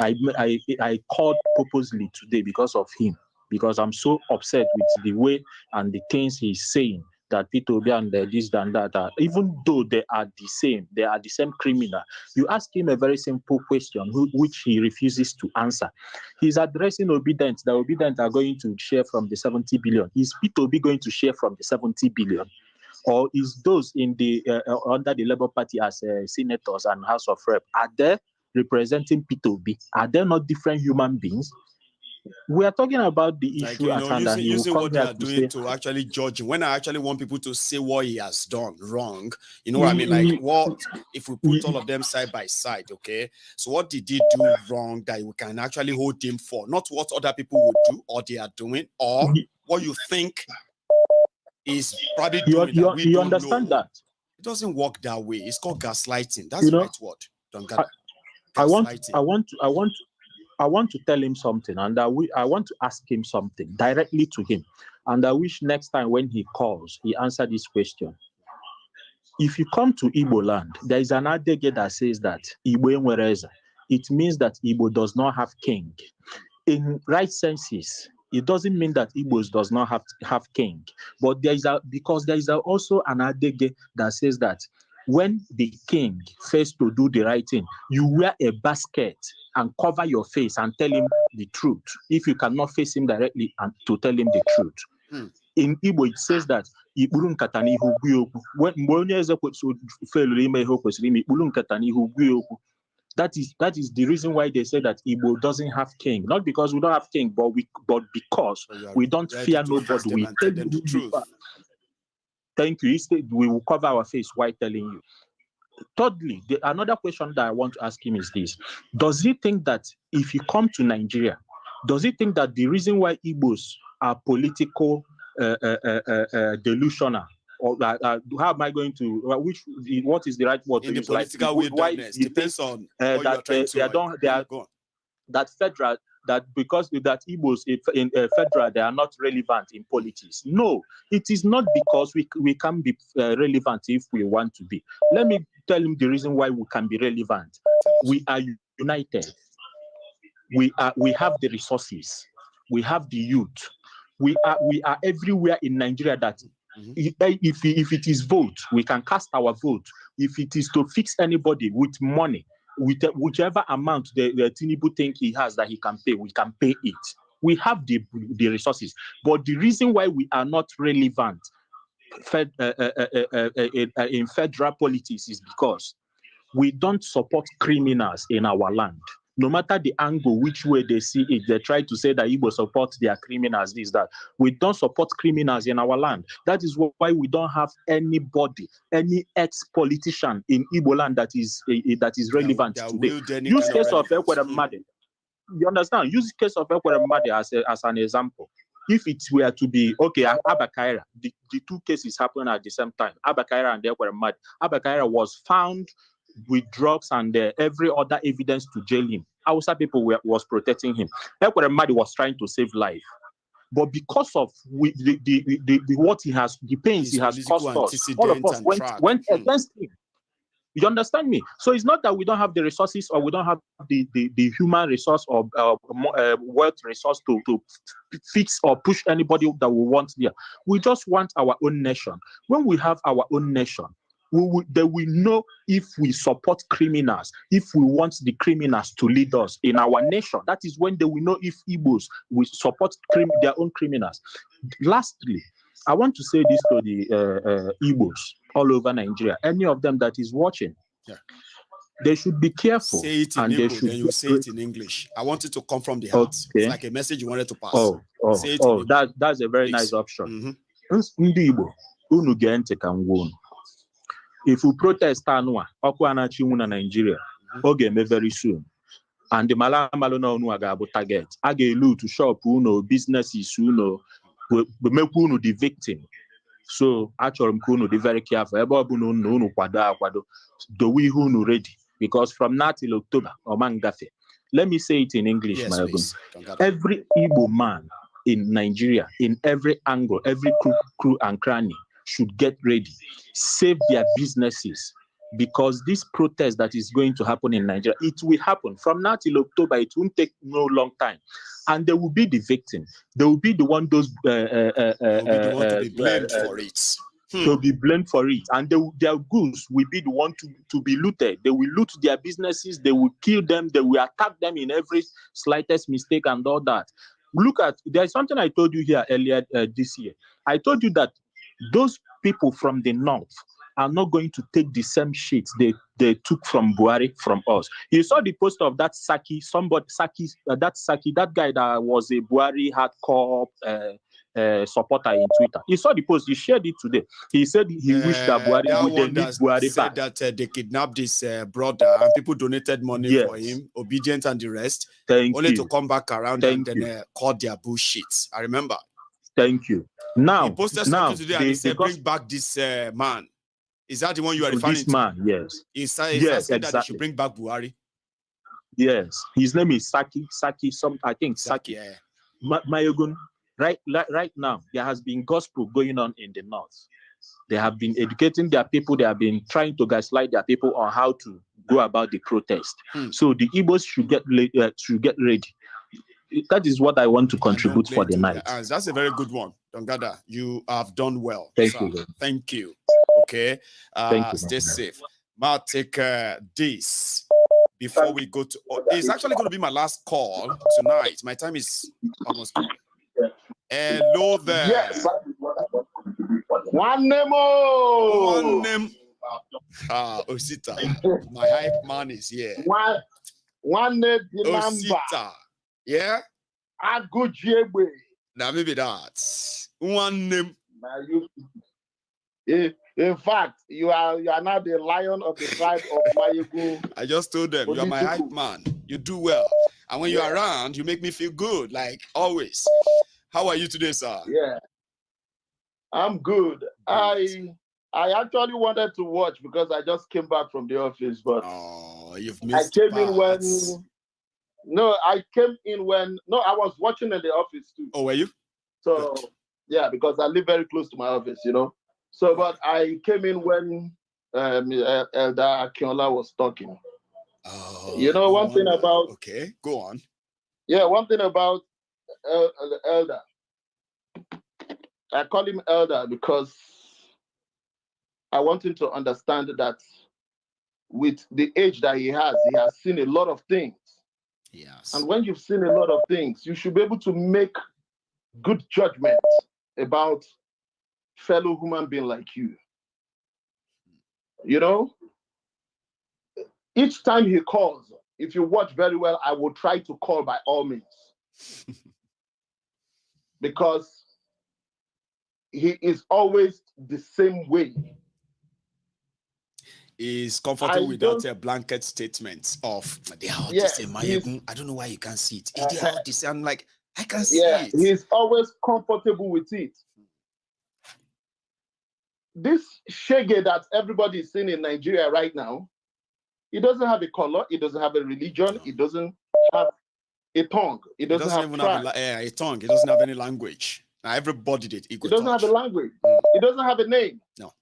I called purposely today because of him, because I'm so upset with the way and the things he's saying, that Pito and this and that, even though they are the same criminal. You ask him a very simple question, which he refuses to answer. He's addressing Obidient, that Obidient are going to share from the 70 billion. Is Pito going to share from the 70 billion? Or is those in the under the Labour Party as senators and House of Rep, are they representing Pito? Are they not different human beings? We are talking about the issue at hand. Using what they are doing to actually judge him. When I actually want people to say what he has done wrong, you know what I mean? Like, what if we put all of them side by side? Okay, so what did he do wrong that we can actually hold him for? Not what other people would do or they are doing, or what you think is probably doing. You understand that? It doesn't work that way. It's called gaslighting. That's the right word. I want to tell him something, and I want to ask him something directly to him. And I wish next time when he calls, he answer this question. If you come to Igbo land, there is an adage that says that Igbo Enwereza. It means that Igbo does not have king. In right senses, it doesn't mean that Igbos does not have king. But there is also an adage that says that when the king fails to do the right thing, you wear a basket and cover your face and tell him the truth, if you cannot face him directly and to tell him the truth. In Igbo, it says that that is the reason why they say that Igbo doesn't have king. Not because we don't have king, but because we don't fear nobody. We tell them the truth. Thank you. Instead, we will cover our face while telling you. Thirdly, another question that I want to ask him is this: does he think that if he come to Nigeria, does he think that the reason why Igbos are political delusional, or how am I going to what is the right word in to the use? political wilderness? Depends on what you are trying to. Go on. That federal, that because that Igbos in federal, they are not relevant in politics. No, it is not because we can be relevant if we want to be. Let me tell him the reason why we can be relevant. We are united. We have the resources. We have the youth. We are everywhere in Nigeria that if it is vote, we can cast our vote. If it is to fix anybody with money, with whichever amount the Tinubu think he has that he can pay, we can pay it. We have the resources. But the reason why we are not relevant in federal politics is because we don't support criminals in our land. No matter the angle, which way they see it, they try to say that Igbo support their criminals, this, that. We don't support criminals in our land. That is why we don't have anybody, any ex-politician in Igbo land that is relevant today. Use case of Ekweremade. You understand? Use case of Ekweremade as an example. If it were to be, okay, Abakaira, the two cases happened at the same time, Abakaira and Ekweremade. Abakaira was found with drugs and every other evidence to jail him. Hausa people was protecting him. Ekweremade was trying to save life. But because of what he has, the pains he has caused us, all of us went against him. You understand me? So it's not that we don't have the resources or we don't have the human resource or wealth resource to fix or push anybody that we want there. We just want our own nation. When we have our own nation, they will know if we support criminals, if we want the criminals to lead us in our nation. That is when they will know if Igbos will support their own criminals. Lastly, I want to say this to the Igbos all over Nigeria. Any of them that is watching, they should be careful. Say it in Igbo, then you say it in English. I want it to come from the heart. Okay. It's like a message you wanted to pass. Say it that's a very nice option. If we protest anwa, ọkụ anachiwu na Nigeria, ọ ga-eme very soon. And the malamalụ na unu ga-abụ target. A ga-elutu shop unu, businesses unu, mekwa unu the victim. So achọrọ m ka unu dị very careful. Ebe ọ bụla unu kwado, dowe ihe unu ready. Because from now till October, Omangafe. Let me say it in English, Maiyegun. Every Igbo man in Nigeria, in every angle, every crew and cranny, should get ready, save their businesses, because this protest that is going to happen in Nigeria, it will happen from now till October. It won't take no long time, and they will be the victim. They will be the one to be blamed for it. To be blamed for it, and their goods will be the one to be looted. They will loot their businesses. They will kill them. They will attack them in every slightest mistake and all that. Look at, there's something I told you here earlier this year. I told you that those people from the north are not going to take the same shit they took from Buhari from us. You saw the post of that Saki, that guy that was a Buhari hardcore supporter in Twitter. You saw the post, he shared it today. He said he wished that Buhari would leave Buhari back. That they kidnapped his brother and people donated money for him, obedient and the rest, only to come back around and then call their bullshit. I remember. Thank you. Now, he posted something today and he said, bring back this man. Is that the one you are referring to? This man, yes. He said exactly. That they should bring back Buhari. Yes. His name is Saki, I think Saki. Yeah. Maiyegun, right now, there has been gospel going on in the north. They have been educating their people. They have been trying to gaslight their people on how to go about the protest. So the Igbos should get ready. That is what I want to contribute for the night. That's a very good one, Dongada. You have done well. Thank you. Thank you. Okay. Thank you, stay safe. Ma, take this before we go to. It's actually going to be my last call tonight. My time is almost gone. Hello there. Yes. One name. Osita. My hype man is here. One name. Osita. Yeah? Agujebe. Now maybe that. One name. In fact, you are now the lion of the tribe of Maiyegun. I just told them, you are my hype man. You do well. And when you're around, you make me feel good, like always. How are you today, sir? Yeah. I'm good. I actually wanted to watch because I just came back from the office, but you've missed I came in when I was watching in the office too. Oh, were you? So yeah, because I live very close to my office, you know. So but I came in when Elder Akinola was talking. You know, one thing about go on. Yeah, one thing about Elder. I call him Elder because I want him to understand that with the age that he has seen a lot of things. Yes. And when you've seen a lot of things, you should be able to make good judgment about fellow human being like you. You know, each time he calls, if you watch very well, I will try to call by all means. Because he is always the same way. Is comfortable with that blanket statement of they are all the same. Maiyegun, I don't know why you can't see it. They are all the same. I'm like, I can see it. He's always comfortable with it. This shege that everybody is seeing in Nigeria right now, it doesn't have a color, it doesn't have a religion, it doesn't have a tongue, it doesn't have even have a tongue, it doesn't have any language. Now everybody did equal. It doesn't have a language. It doesn't have a name. No.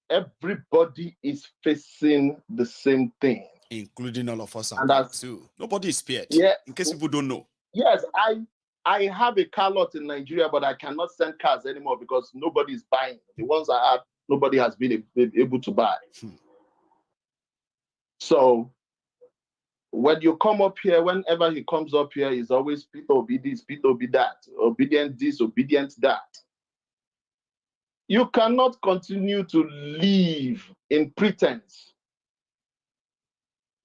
Everybody is facing the same thing, including all of us, and that too. Nobody is spared. Yeah. In case people don't know. Yes, I have a car lot in Nigeria, but I cannot send cars anymore because nobody is buying. The ones I have, nobody has been able to buy. So when you come up here, whenever he comes up here, he's always Peter be this, Peter be that, obedient this, obedient that. You cannot continue to live in pretense.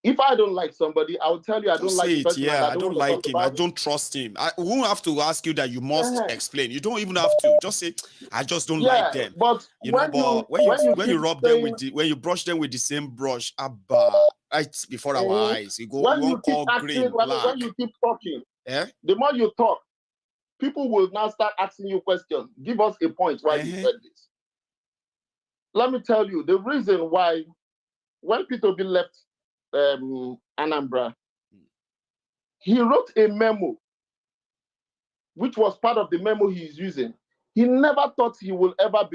If I don't like somebody, I'll tell you I don't like the person. I don't like him. I don't trust him. I won't have to ask you that. You must explain. You don't even have to. Just say, I just don't like them. But when you rub them with when you brush them with the same brush, right before our eyes, you go when you keep acting, when you keep talking, the more you talk, people will now start asking you questions. Give us a point why you said this. Let me tell you the reason why when Peter B left Anambra, he wrote a memo, which was part of the memo he is using. He never thought he will ever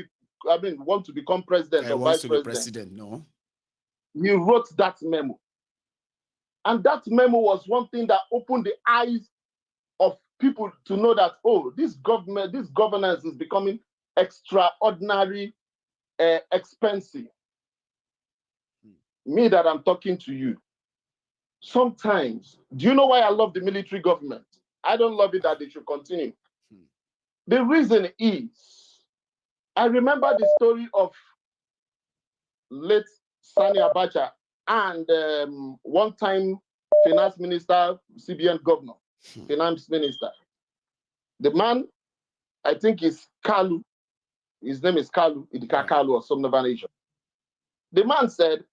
want to become president or vice president. No. He wrote that memo. And that memo was one thing that opened the eyes of people to know that, oh, this governance is becoming extraordinary expensive. Me that I'm talking to you. Sometimes, do you know why I love the military government? I don't love it that they should continue. The reason is, I remember the story of late Sani Abacha and one-time finance minister, CBN governor, finance minister. The man, I think is Kalu. His name is Kalu, Idika Kalu or some other nation. The man said,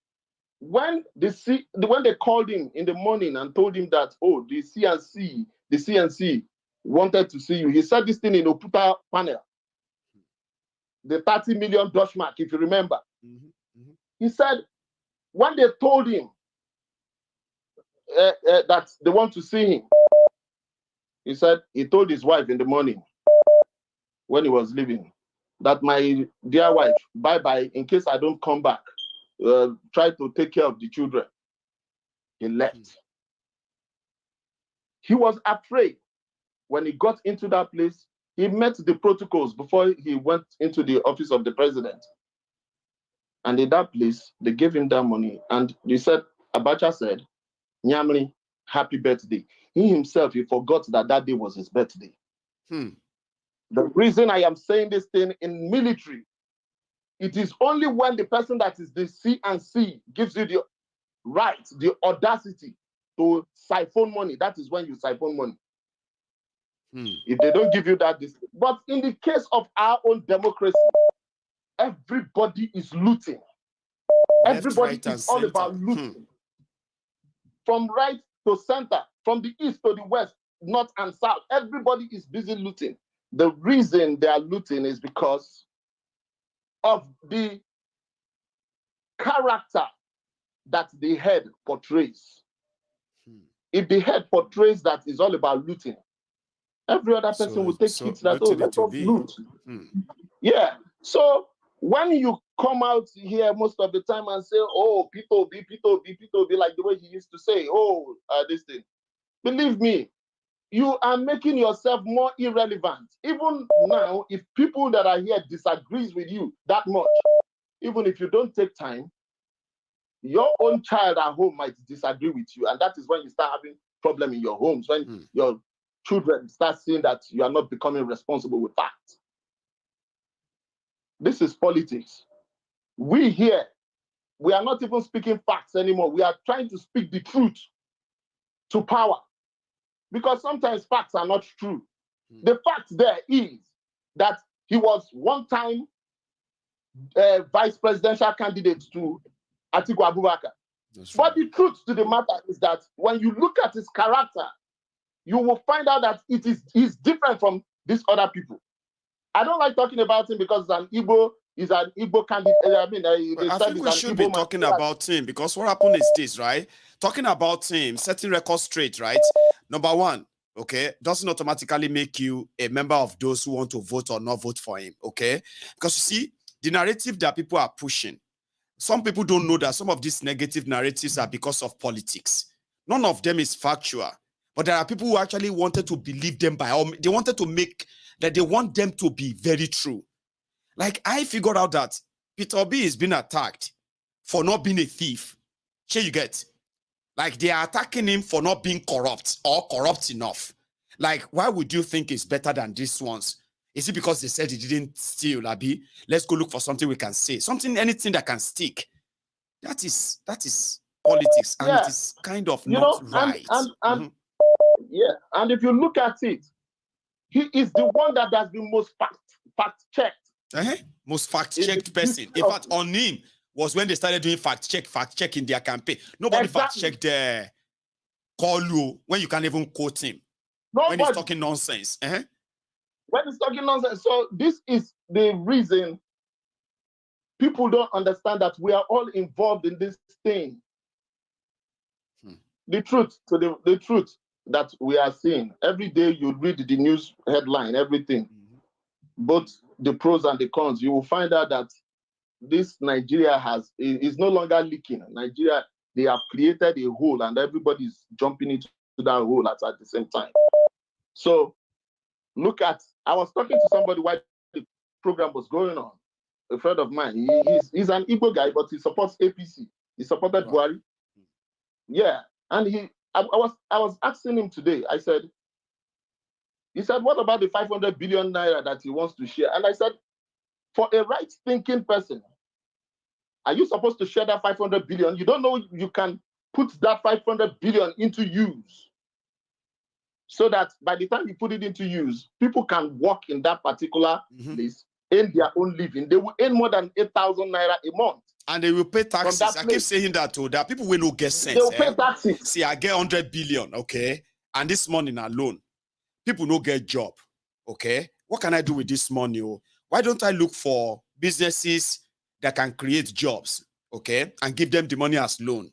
when they called him in the morning and told him that, oh, the CNC wanted to see you, he said this thing in Oputa panel, the 30 million Dutch mark, if you remember. He said, when they told him that they want to see him, he said he told his wife in the morning when he was leaving that, my dear wife, bye-bye, in case I don't come back. Try to take care of the children. He left. He was afraid. When he got into that place, he met the protocols before he went into the office of the president. And in that place, they gave him that money. And they said, Abacha said, Nyamri, happy birthday. He himself, he forgot that that day was his birthday. The reason I am saying this thing in military, it is only when the person that is the C&C gives you the right, the audacity to siphon money. That is when you siphon money. If they don't give you that, but in the case of our own democracy, everybody is looting. Left, Everybody right, and is all center. about looting. From right to center, from the east to the west, north and south, everybody is busy looting. The reason they are looting is because of the character that the head portrays. If the head portrays that is all about looting, every other person will take it that, oh, let us loot. Yeah. So when you come out here most of the time and say, oh, P2B, like the way he used to say, oh, this thing. Believe me, you are making yourself more irrelevant. Even now, if people that are here disagrees with you that much, even if you don't take time, your own child at home might disagree with you. And that is when you start having problem in your homes, when your children start seeing that you are not becoming responsible with facts. This is politics. We here, we are not even speaking facts anymore. We are trying to speak the truth to power. Because sometimes facts are not true. The fact there is that he was one time vice presidential candidate to Atiku Abubakar. But the truth to the matter is that when you look at his character, you will find out that he's different from these other people. I don't like talking about him because he's an Igbo candidate. I mean, I think we should be talking about him because what happened is this, right? Talking about him, setting records straight, right? Number one, okay, doesn't automatically make you a member of those who want to vote or not vote for him, okay? Because you see, the narrative that people are pushing, some people don't know that some of these negative narratives are because of politics. None of them is factual. But there are people who actually wanted to believe them by all. They wanted to make that they want them to be very true. Like I figured out that Peter Obi is being attacked for not being a thief. Sure, you get? Like they are attacking him for not being corrupt or corrupt enough. Like, why would you think it's better than these ones? Is it because they said he didn't steal, Abi? Let's go look for something we can say. Something, anything that can stick. That is politics, and it is kind of not right. Yeah, and if you look at it, he is the one that has been most fact-checked. Most fact-checked person. In fact, on him was when they started doing fact-check in their campaign. Nobody fact-checked Kolu when you can't even quote him. When he's talking nonsense. When he's talking nonsense. So this is the reason people don't understand that we are all involved in this thing. The truth, the truth that we are seeing. Every day you read the news headline, everything. Both the pros and the cons. You will find out that this Nigeria is no longer leaking. Nigeria, they have created a hole and everybody is jumping into that hole at the same time. So look at, I was talking to somebody while the program was going on. A friend of mine, he's an Igbo guy, but he supports APC. He supported Buhari. Yeah, and I was asking him today. I said, he said, what about the 500 billion naira that he wants to share? And I said, for a right-thinking person, are you supposed to share that 500 billion? You don't know you can put that 500 billion into use, so that by the time you put it into use, people can work in that particular place, earn their own living. They will earn more than 8,000 naira a month. And they will pay taxes. I keep saying that too. There are people who will get sense. They will pay taxes. See, I get 100 billion, okay? And this money alone, people no get job, okay? What can I do with this money? Why don't I look for businesses that can create jobs, okay? And give them the money as loan.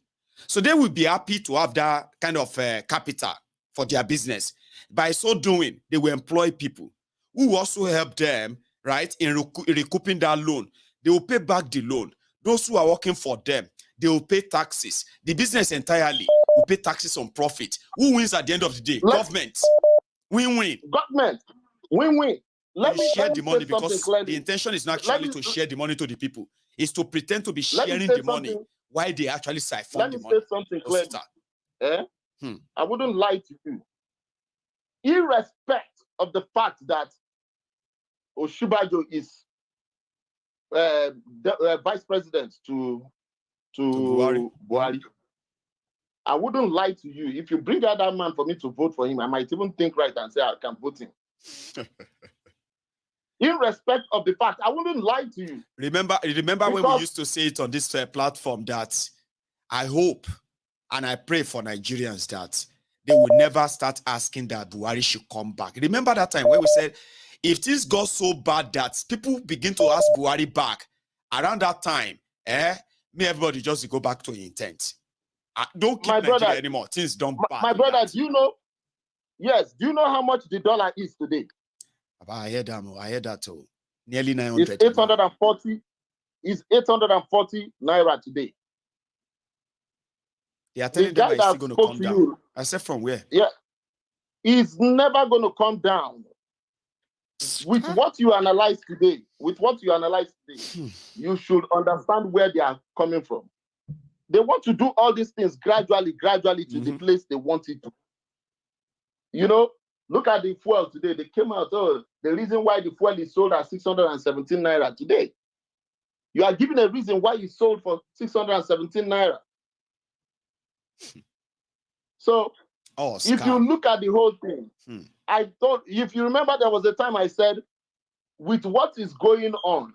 So they will be happy to have that kind of capital for their business. By so doing, they will employ people who will also help them, right, in recouping that loan. They will pay back the loan. Those who are working for them, they will pay taxes. The business entirely will pay taxes on profit. Who wins at the end of the day? Government. Win-win. Government. Win-win. Let me share the money, because the intention is not actually to share the money to the people. It's to pretend to be sharing the money while they actually siphon the money. Let me say something clearly. I wouldn't lie to you. Irrespective of the fact that Oshibajo is vice president to Buhari, I wouldn't lie to you. If you bring out that man for me to vote for him, I might even think right and say I can vote him. in respect of the fact, I wouldn't lie to you. Remember when we used to say it on this platform that I hope and I pray for Nigerians that they will never start asking that Buhari should come back. Remember that time when we said, if this got so bad that people begin to ask Buhari back, around that time, everybody just go back to intent. Don't keep Nigeria anymore. Things don't bad. My brother, do you know? Yes, do you know how much the dollar is today? I heard that too. Nearly 900. It's 840. It's 840 naira today. They are telling them it's still going to come down. I said from where? Yeah, it's never going to come down. With what you analyze today, you should understand where they are coming from. They want to do all these things gradually to the place they want it to. You know, look at the fuel today. They came out, the reason why the fuel is sold at 617 naira today. You are giving a reason why it's sold for 617 naira. So, if you look at the whole thing, I thought, if you remember, there was a time I said, with what is going on,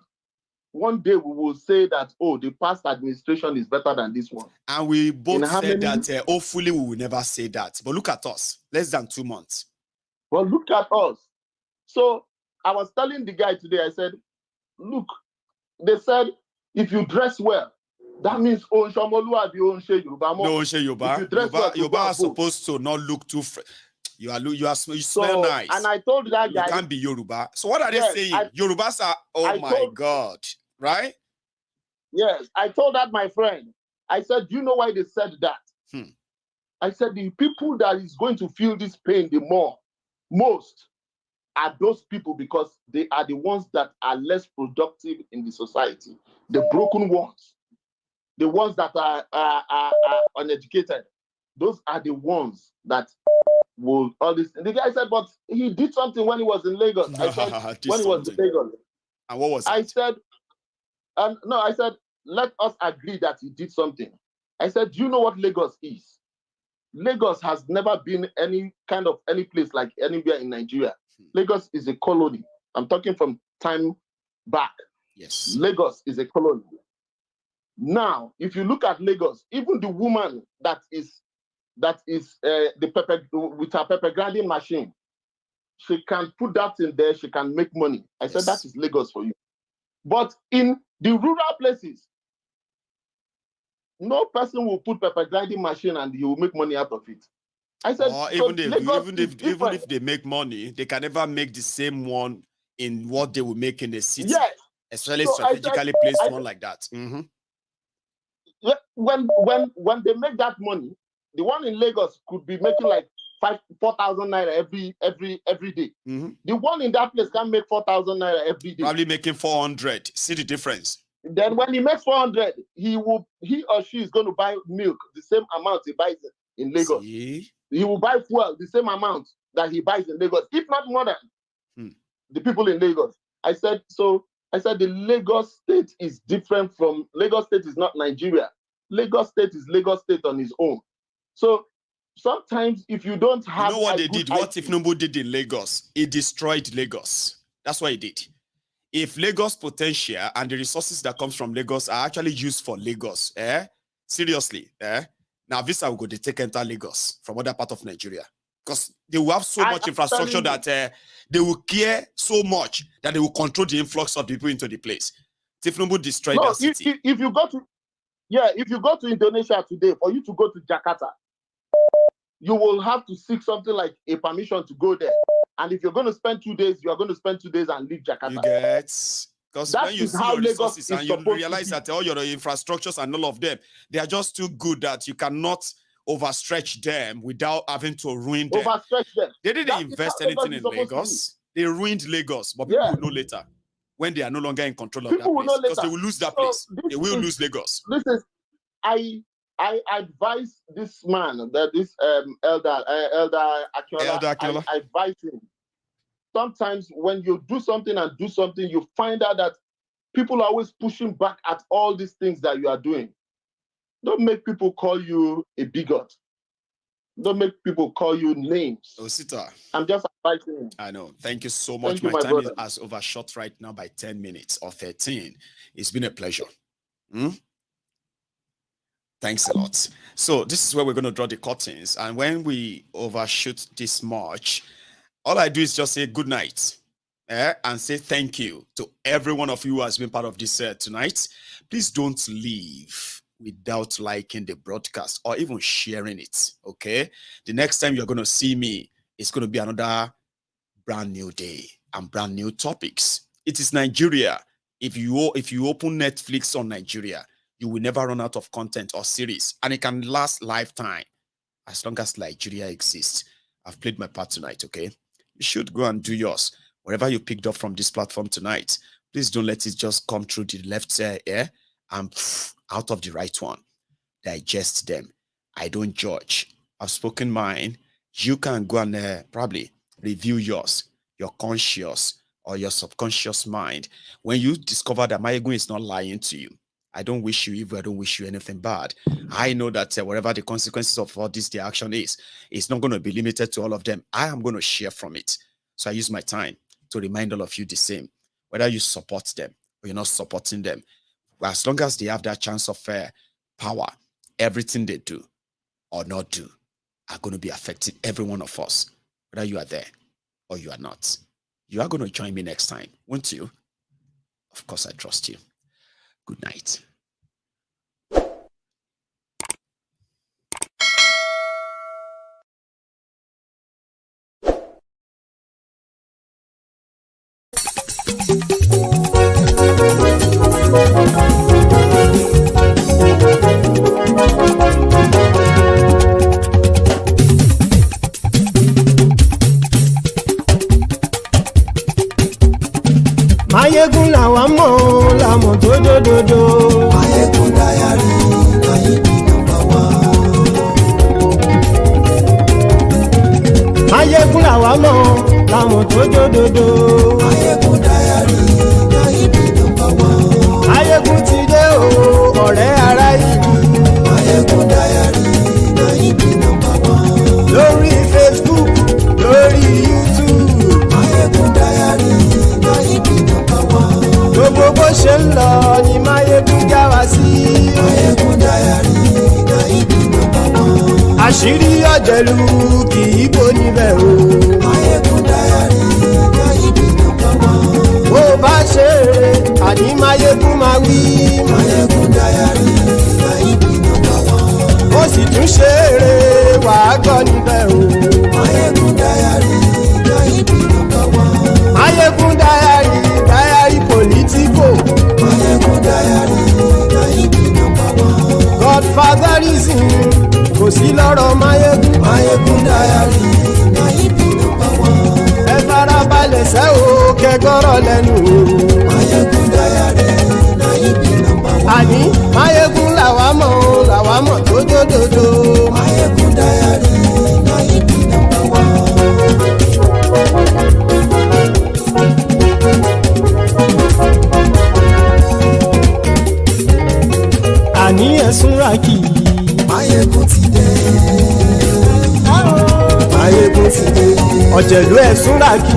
one day we will say that, oh, the past administration is better than this one. And we both said that hopefully we will never say that. But look at us, less than 2 months. Well, look at us. So I was telling the guy today, I said, look, they said, if you dress well, that means Yoruba. No, Yoruba are supposed to not look too fresh. You smell nice. And I told that guy, you can't be Yoruba. So what are they saying? Yorubas are, my God, right? Yes, I told that my friend. I said, do you know why they said that? I said, the people that is going to feel this pain the most are those people, because they are the ones that are less productive in the society. The broken ones. The ones that are uneducated. Those are the ones that will all this. The guy said, but he did something when he was in Lagos. I said, when he was in Lagos. And what was it? I said, I said, let us agree that he did something. I said, do you know what Lagos is? Lagos has never been any place like anywhere in Nigeria. Lagos is a colony. I'm talking from time back. Yes. Lagos is a colony. Now, if you look at Lagos, even the woman that is the pepper with her pepper grinding machine, she can put that in there, she can make money. I said, that is Lagos for you. But in the rural places, no person will put pepper grinding machine and you will make money out of it. I said, even if they make money, they can never make the same one in what they will make in the city. Yes. Especially strategically placed one like that. When they make that money, the one in Lagos could be making like 4,000 naira every day. The one in that place can make 4,000 naira every day. Probably making 400. See the difference. Then when he makes 400, he or she is going to buy milk the same amount he buys in Lagos. See? He will buy fuel the same amount that he buys in Lagos, if not more than the people in Lagos. I said the Lagos state is different from Lagos state is not Nigeria. Lagos state is Lagos state on its own. So sometimes if you don't have, you know what they did? What if Numbu did in Lagos? He destroyed Lagos. That's what he did. If Lagos potential and the resources that comes from Lagos are actually used for Lagos, seriously, now visa will go to take enter Lagos from other part of Nigeria, because they will have so much infrastructure that they will care so much that they will control the influx of people into the place. Tifnumbu destroyed that city. If you go to Indonesia today, for you to go to Jakarta, you will have to seek something like a permission to go there. And if you're going to spend 2 days, you are going to spend 2 days and leave Jakarta. You get, because when you see your resources and you realize that all your infrastructures and all of them, they are just too good that you cannot overstretch them without having to ruin them. Overstretch them. They didn't invest anything in Lagos. They ruined Lagos, but people will know later when they are no longer in control of that place, because they will lose that place. They will lose Lagos. I advise this man, that this Elder Akinola, I advise him. Sometimes when you do something, you find out that people are always pushing back at all these things that you are doing. Don't make people call you a bigot. Don't make people call you names. Osita. I'm just advising. I know. Thank you so much. My time brother. is overshot right now by 10 minutes or 13. It's been a pleasure. Thanks a lot. So this is where we're going to draw the curtains. And when we overshoot this much, all I do is just say good night and say thank you to every one of you who has been part of this tonight. Please don't leave without liking the broadcast or even sharing it. Okay, the next time you're going to see me, it's going to be another brand new day and brand new topics. It is Nigeria. If you open Netflix on Nigeria, you will never run out of content or series, and it can last lifetime as long as Nigeria exists. I've played my part tonight. Okay, you should go and do yours. Whatever you picked up from this platform tonight, please don't let it just come through the left ear and out of the right one. Digest them. I don't judge. I've spoken mine. You can go and probably review yours, your conscious or your subconscious mind. When you discover that Maiyegun is not lying to you, I don't wish you evil. I don't wish you anything bad. I know that whatever the consequences of all this, the action is, it's not going to be limited to all of them. I am going to share from it. So I use my time to remind all of you the same, whether you support them or you're not supporting them. As long as they have that chance of power, everything they do or not do are going to be affecting every one of us, whether you are there or you are not. You are going to join me next time, won't you? Of course, I trust you. Good night. Maiyegun làwa mọ̀ làmọ̀ tó dòdòdò. Maiyegun Diary, Maiyegun #1. Maiyegun làwa mọ̀ làmọ̀ tó dòdòdò. Maiyegun Diary, Maiyegun #1. Maiyegun ti dé o, ọ̀rẹ́ ará ìlú. Maiyegun Diary, Maiyegun #1. Lórí Facebook, lórí YouTube. Maiyegun Diary, Maiyegun #1. Gbogbo bó ṣe ń lọ ni Maiyegun já wa sí. Maiyegun Diary, Maiyegun #1. Àṣírí ọ̀jẹ̀lú kì í bò níbẹ̀ o. Maiyegun Diary, Maiyegun #1. Bó bá ṣe eré, àní Maiyegun máa wí. Maiyegun Diary, Maiyegun #1. Ó sì tún ṣe eré, wàá gbọ́ níbẹ̀ o. Maiyegun Diary, Maiyegun #1. Maiyegun Diary, Diary Politico. Maiyegun Diary, Maiyegun #1. Godfatherism kò sí lọ́rọ̀ Maiyegun. Maiyegun Diary, Maiyegun #1. Ẹ farabalẹ̀ sẹ́ o, kẹgọ́rọ̀ lẹ́nu o. Maiyegun Diary, Maiyegun #1. Àní Maiyegun làwa mọ̀ tó dòdòdò. Maiyegun Diary, Maiyegun #1. Àní ẹ̀sùn ràkì. Maiyegun ti dé. Maiyegun ti dé. Ọ̀jẹ̀lú ẹ̀sùn ràkì.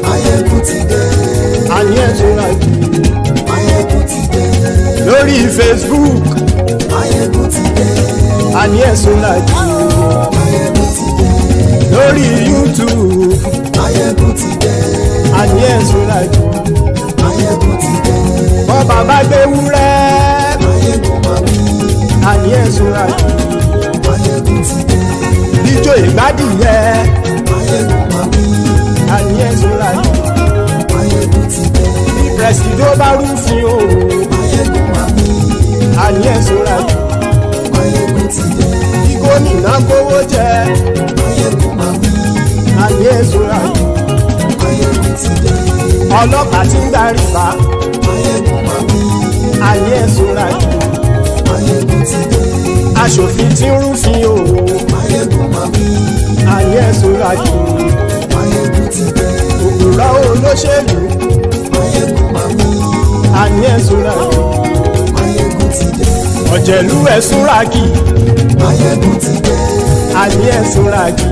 Maiyegun ti dé. Àní ẹ̀sùn ràkì. Maiyegun ti dé. Lórí Facebook. Maiyegun ti dé. Àní ẹ̀sùn ràkì. Maiyegun ti dé. Lórí YouTube. Maiyegun ti dé. Àní ẹ̀sùn ràkì. Maiyegun ti dé. Bọ́ bàbá gbé wúrẹ́. Maiyegun máa wí. Àní ẹ̀sùn ràkì. Maiyegun ti dé. Ijó ìgbádìyẹ. Maiyegun máa wí. Àní ẹ̀sùn ràkì. Maiyegun ti dé. Bí pẹ̀sìdó bá rúfin o. Maiyegun máa wí. Àní ẹ̀sùn ràkì. Maiyegun ti dé. Bí gómìnà kówó jẹ. Maiyegun máa wí. Àní ẹ̀sùn ràkì. Maiyegun ti dé. Ọlọ́pàá ti ń darí bá. Maiyegun máa wí. Àní ẹ̀sùn ràkì. Maiyegun ti dé. Aṣòfin ti ń rúfin o. Maiyegun máa wí. Àní ẹ̀sùn ràkì. Maiyegun ti dé. Òpùrọ́ olóṣèlú. Maiyegun máa wí. Àní ẹ̀sùn ràkì. Maiyegun ti dé. Ọ̀jẹ̀lú ẹ̀sùn ràkì. Maiyegun ti dé. àní ẹ̀sùn ràjì.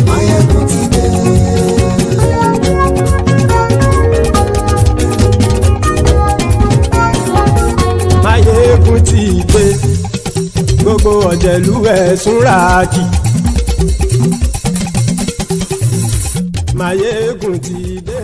Maiyegun ti dé. Maiyegun ti dé. Gbogbo ọ̀jẹ̀lú ẹ̀sùn ràjì. Maiyegun ti dé.